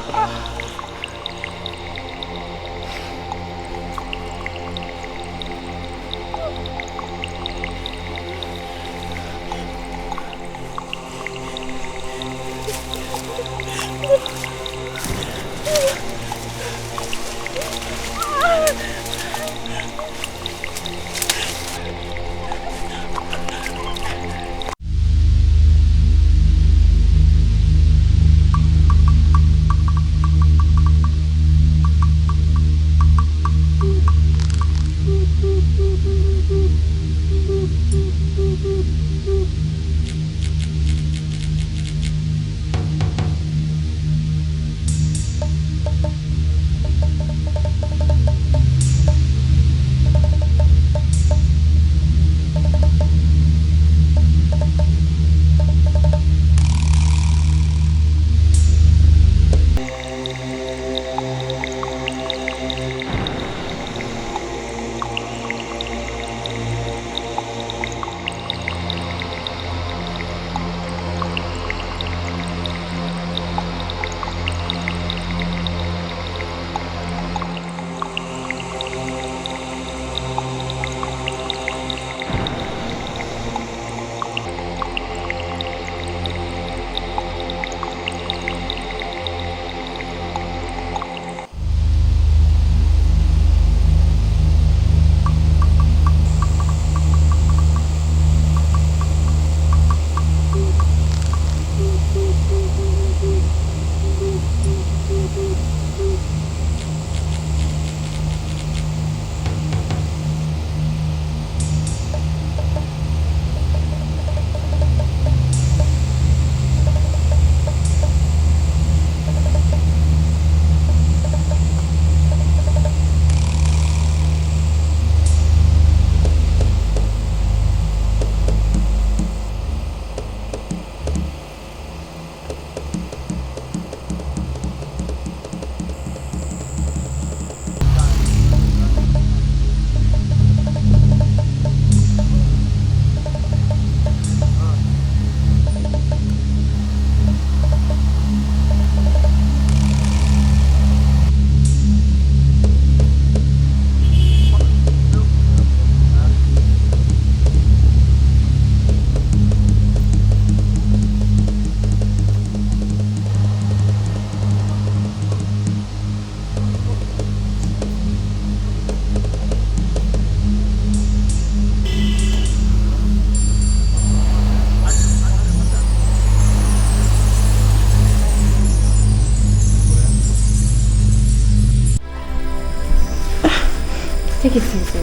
Take it easy.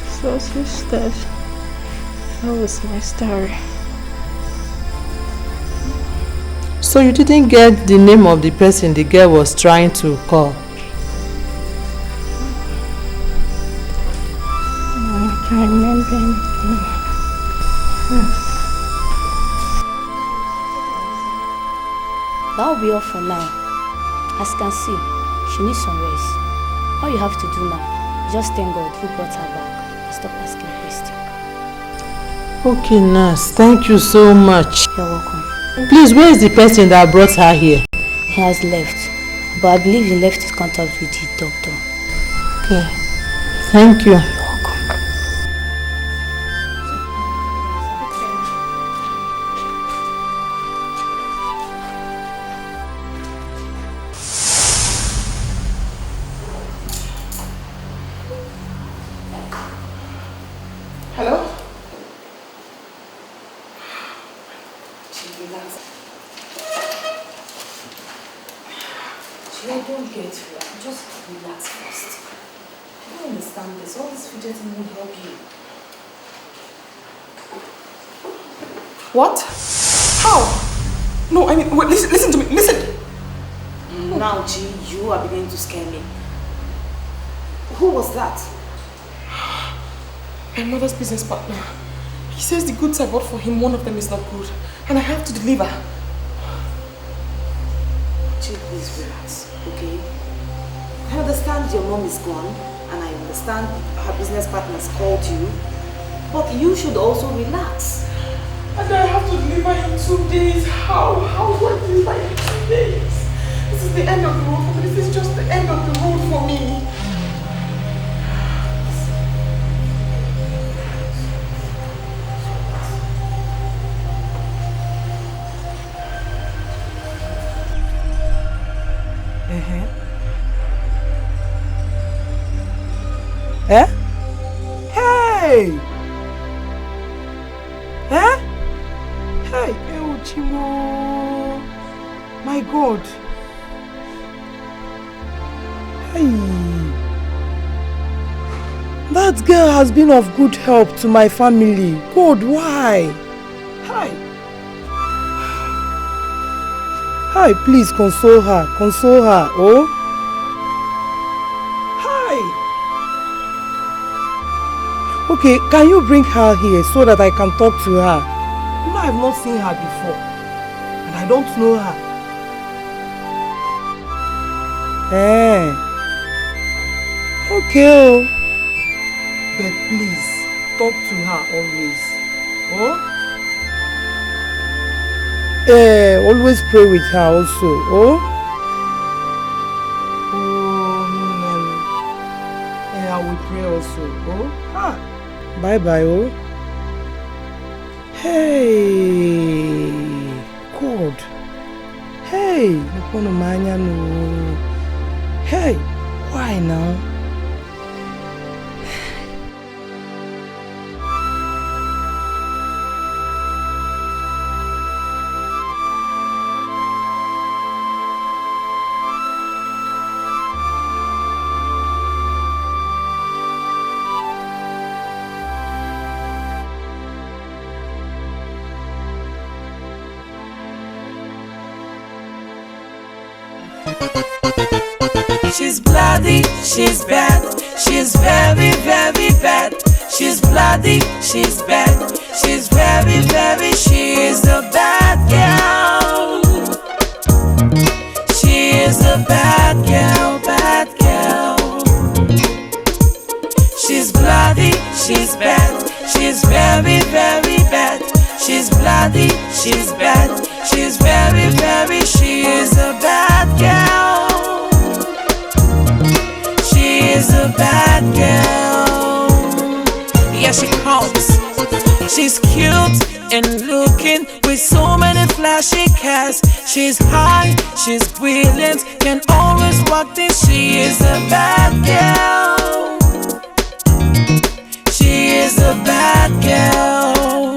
So sisters, that was my story. So you didn't get the name of the person the girl was trying to call? I can't remember anything. That'll be all for now. As you can see, she needs some rest. All you have to do now is just thank God who brought her back and stop asking questions. Okay, nurse. Thank you so much. You're welcome. Please, where is the person that brought her here? He has left, but I believe he left his contact with the doctor. Okay. Thank you. What? How? No, I mean, wait, listen to me, listen! Now, G, you are beginning to scare me. Who was that? My mother's business partner. He says the goods I bought for him, one of them is not good, and I have to deliver. G, please relax, okay? I understand your mom is gone, and I understand her business partners called you, but you should also relax. And I have to deliver in 2 days. How? How do I deliver in 2 days? This is the end of the road for me. This is just the end of the road for me. Eh? Hey! Eh? Hey, Chimo. My God. Hey. That girl has been of good help to my family. God, why? Hi. Hi, please console her. Console her. Oh? Hi. Okay, can you bring her here so that I can talk to her? You know, I've not seen her before. And I don't know her. Eh. Okay. But please, talk to her always. Oh? Always pray with her also. Oh? I will pray also. Oh? Ah. Bye-bye, oh. Hey. God. Hey. Hey. Why now? She's bloody, she's bad, she's very, very bad. She's bloody, she's bad, she's very, very, she's a bad girl. She is a bad girl, bad girl. She's bloody, she's bad, she's very, very bad. She's bloody, she's bad, she's very, very, she is a bad girl. She's a bad girl. Yeah, she comes. She's cute and looking with so many flashy cars. She's high, she's brilliant, can always walk this. She is a bad girl. She is a bad girl.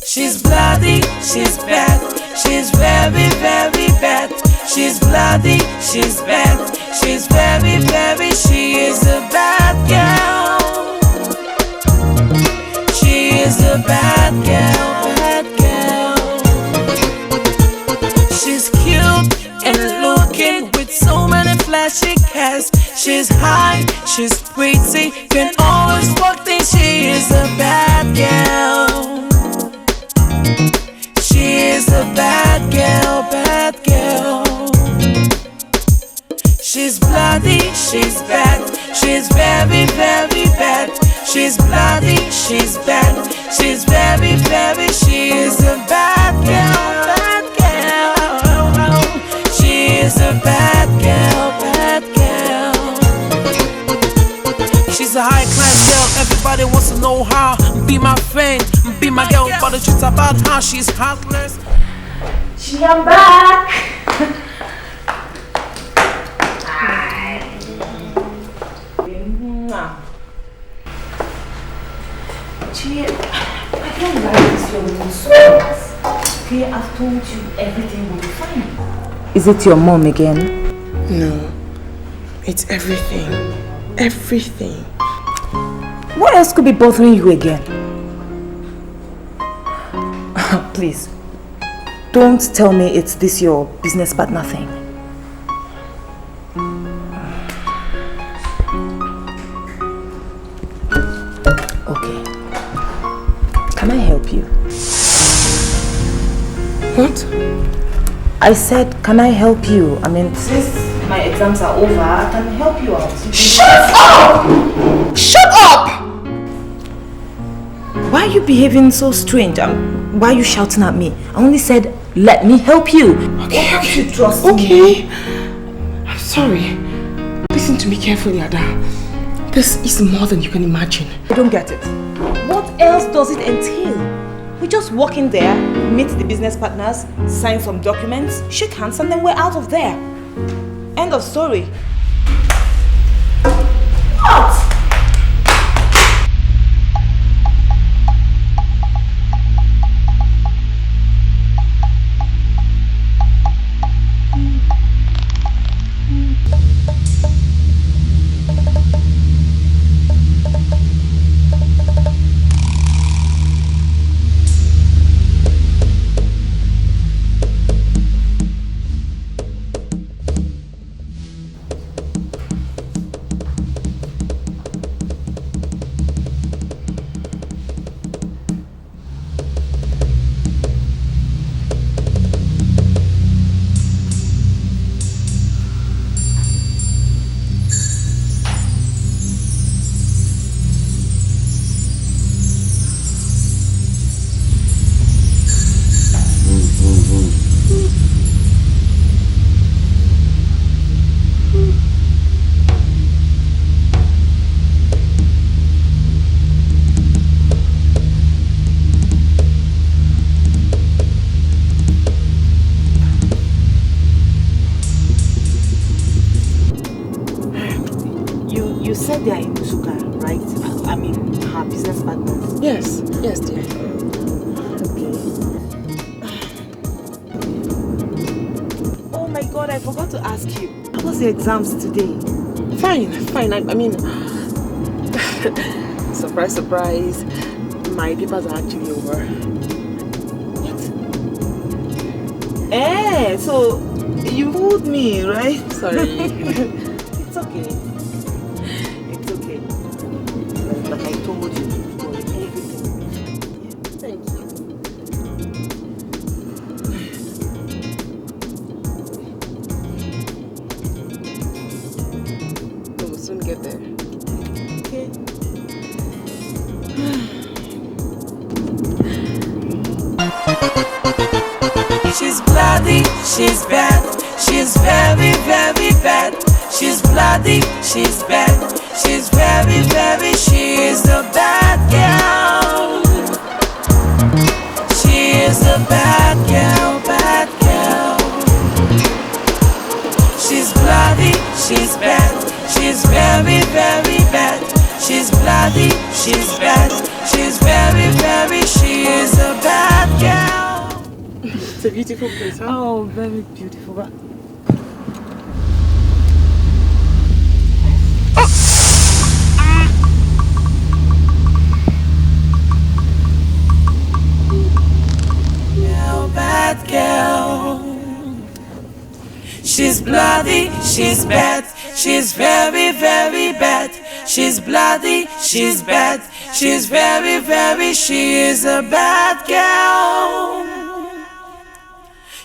She's bloody, she's bad, she's very, very bad. She's bloody, she's bad, she's very, very, she is a bad girl. She is a bad girl, bad girl. she's pretty, can always walk things. She is a bad girl. She is a bad girl, bad girl. She's bloody, she's bad, she's very, very bad. She's bloody, she's bad, she's very, very. She is a bad girl, bad girl. She is a bad girl, bad girl. She's a high class girl, everybody wants to know her. Be my friend, be my girl, but the truth about her, she's heartless. I'm back. Gee, I can't lie this your little sweet. Okay, I've told you everything will be fine. Is it your mom again? No. It's everything. Everything. What else could be bothering you again? Please, don't tell me it's this your business partner thing. Okay. Can I help you? What? I said, can I help you? I mean, since my exams are over, I can help you out. Shut up! Shut up! Why are you behaving so strange? Why are you shouting at me? I only said, let me help you. Okay, okay. Trust me. I'm sorry. Listen to me carefully, Ada. This is more than you can imagine. I don't get it. What else does it entail? We just walk in there, meet the business partners, sign some documents, shake hands, and then we're out of there. End of story. What? Yes, yes, dear. Okay. Oh my God, I forgot to ask you. How was your exams today? Fine, fine. I mean, surprise, surprise. My papers are actually over. What? Eh, so you fooled me, right? Sorry. It's okay. It's okay. Like I told you. She's bloody, she's bad, she's very, very bad. She's bloody, she's bad, she's very, very. She is a bad girl. She is a bad girl, bad girl. She's bloody, she's bad, she's very, very bad. She's bloody, she's bad, she's very, very. She is a bad girl. It's a beautiful place, huh? Oh, very beautiful. Bad girl. She's bloody, she's bad, she's very, very bad. she's bloody, she's bad, she's very, very, she is a bad girl.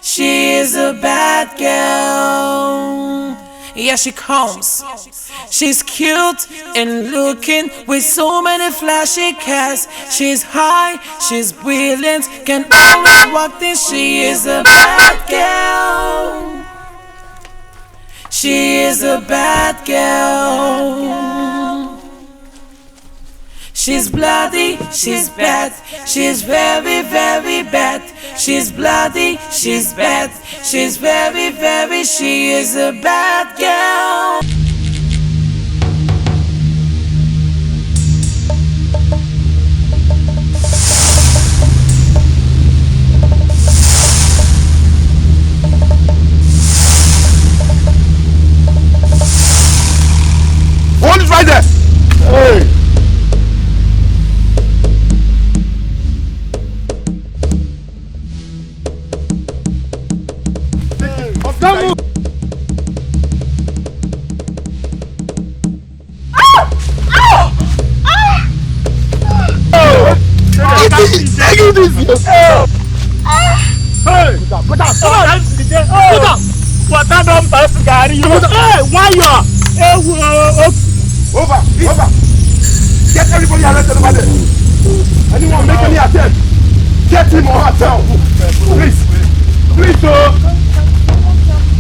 She is a bad girl. Yeah, she comes. She's cute and looking with so many flashy cars. She's high, she's brilliant, can always walk this. She is a bad girl. She is a bad girl. She's bloody, she's bad, she's very, very bad. She's bloody, she's bad, she's very, very, she is a bad girl. One is right there. Hey. Don't move. Over. Get everybody arrested over there. Anyone make any attempt, get him or her down. Please, oh.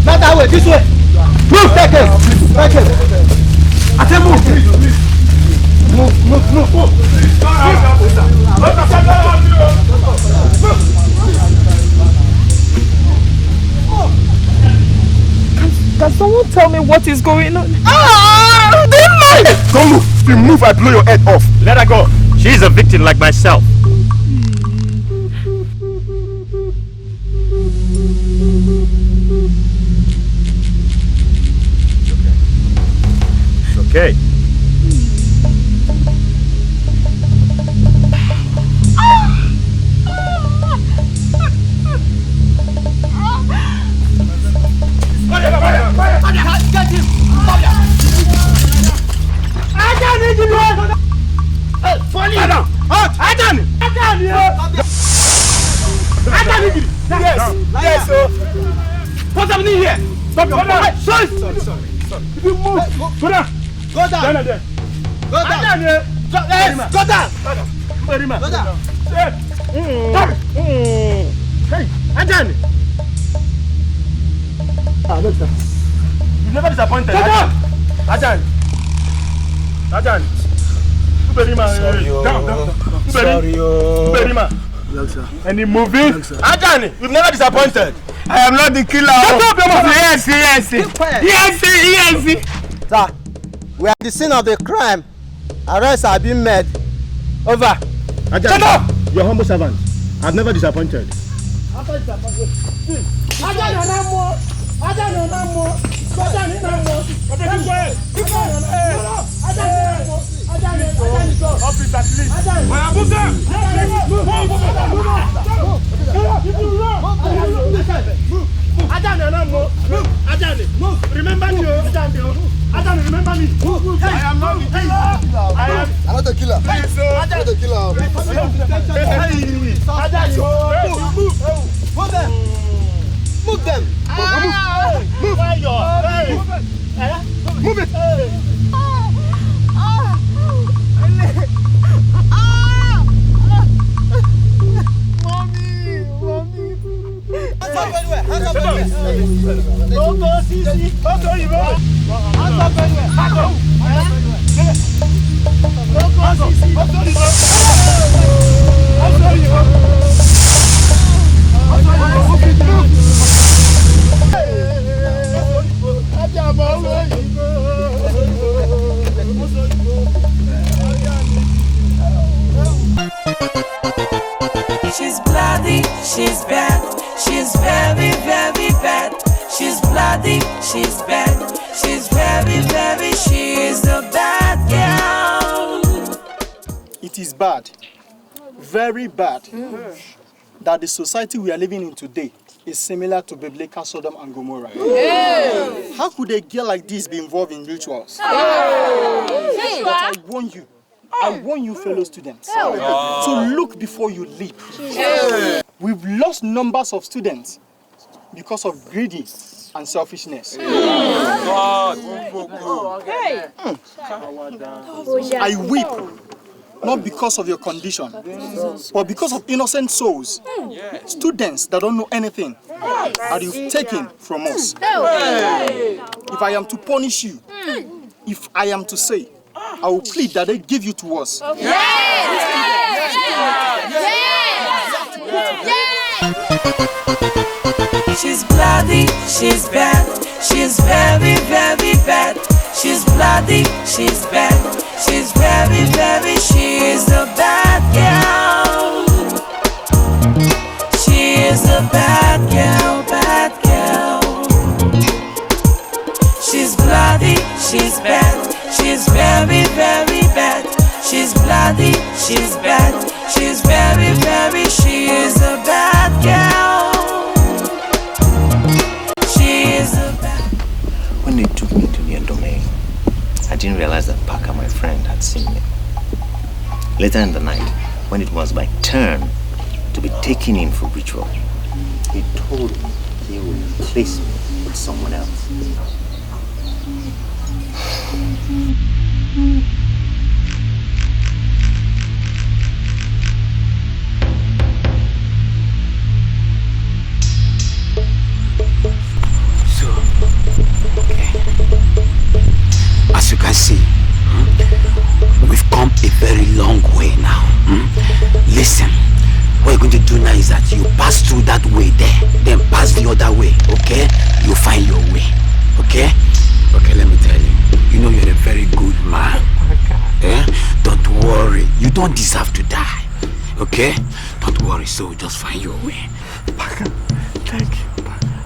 Not that way, this way. Move, take it. I said move. Can someone tell me what is going on? Don't move. If you move, I blow your head off. Let her go. She's a victim like myself. It's okay. Yes, what's happening here? Stop your phone. Sorry. If you move, go down. Go down. Go down. Hey, Ajani. You've never disappointed. Ajani. Down. Any movie? Ajani, you've never disappointed. I am not the killer. Shut up, Yes. Sir, we are at the scene of the crime. Arrests are being made. Over. Ajani, shut up! Your humble servant. I've never disappointed. Officer, please. Move. Remember me. Ajani, remember me. I am not the killer. I'm not the killer. I'm not the killer. Ajani, move them. Move it. She's bloody, she's bad, she's very, very bad. She's bloody, she's bad, she's very, very, she is a bad girl. It is bad, very bad, that the society we are living in today is similar to biblical Sodom and Gomorrah. Hey. How could a girl like this be involved in rituals? Hey. But I warn you fellow students, to look before you leap. Hey. We've lost numbers of students because of greedy and selfishness. I weep, not because of your condition, but because of innocent souls, students that don't know anything, that you've taken from us. If I am to punish you, if I am to say, I will plead that they give you to us. She's bloody, she's bad, she's very, very bad. She's bloody, she's bad, she's very, very, she's a bad girl. She is a bad girl, bad girl. She's bloody, she's bad, she's very, very bad. She's bloody, she's bad, she's very, very, she is a bad girl. When they took me to their domain, I didn't realize that Parker, my friend, had seen me. Later in the night, when it was my turn to be taken in for ritual, he told me he would replace me with someone else. As you can see, we've come a very long way now. Listen, what you're going to do now is that you pass through that way there, then pass the other way, okay? You'll find your way, okay? Okay, let me tell you, you know you're a very good man. Eh? Don't worry, you don't deserve to die, okay? Don't worry, so just find your way. Parker, thank you.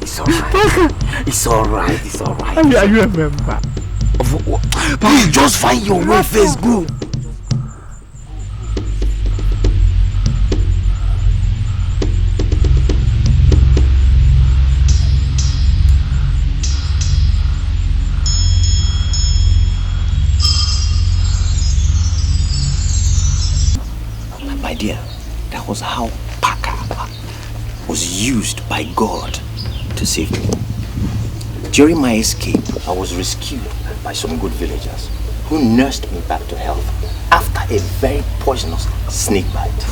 It's alright. It's alright, it's alright. Are you a member? Please just find your way first, good. My dear, that was how Parker was used by God to save me. During my escape, I was rescued by some good villagers who nursed me back to health after a very poisonous snake bite.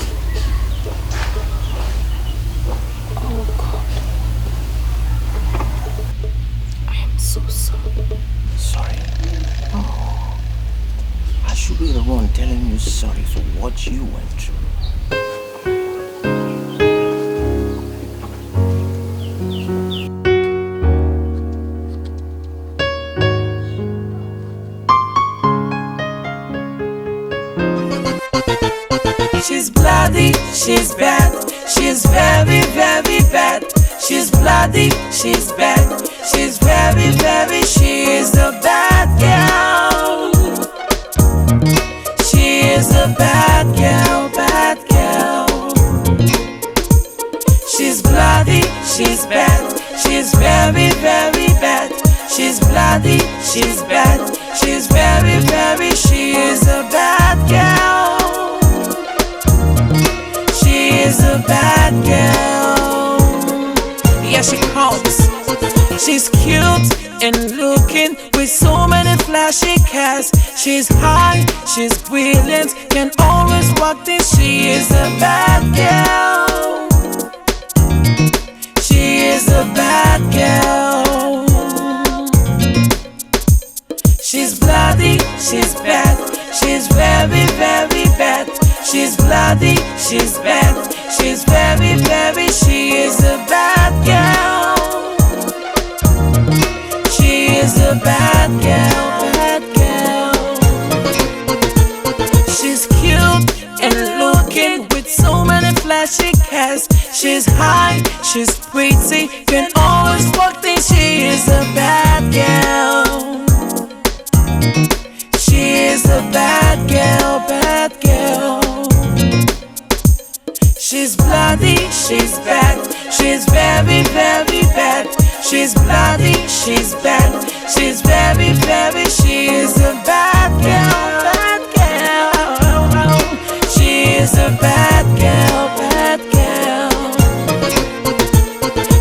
Oh God. I am so sorry. Sorry? Oh. I should be the one telling you sorry for what you went through. She's bloody, she's bad, she's very, very bad. She's bloody, she's bad, she's very, very, she is a bad girl. She is a bad girl, bad girl. She's bloody, she's bad, she's very, very bad. She's bloody, she's bad, she's very, very, she is a bad girl. She's a bad girl. Yeah, she comes. She's cute and looking with so many flashy cars. She's high, she's brilliant, can always walk this. She is a bad girl. She is a bad girl. She's bloody, she's bad, she's very, very bad. She's bloody, she's bad, she's very, very, she is a bad girl. She is a bad girl, bad girl. She's cute and looking with so many flashy cars. She's high, she's pretty, can always walk things. She is a bad girl. She is a bad girl, bad girl. She's bloody, she's bad, she's very, very bad. She's bloody, she's bad. She's very, very, she's a bad girl, bad girl. She's a bad girl, bad girl.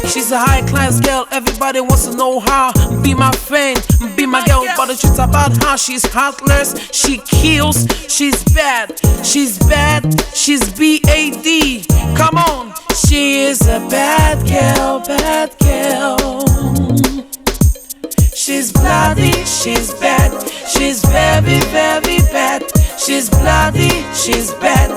She's a high class girl, everybody wants to know her. Be my friend, be my girl, but the truth about her, she's heartless, she kills, she's bad, she's bad, she's B-A-D. Come on, she is a bad girl, bad girl. She's bloody, she's bad, she's very, very bad. She's bloody, she's bad.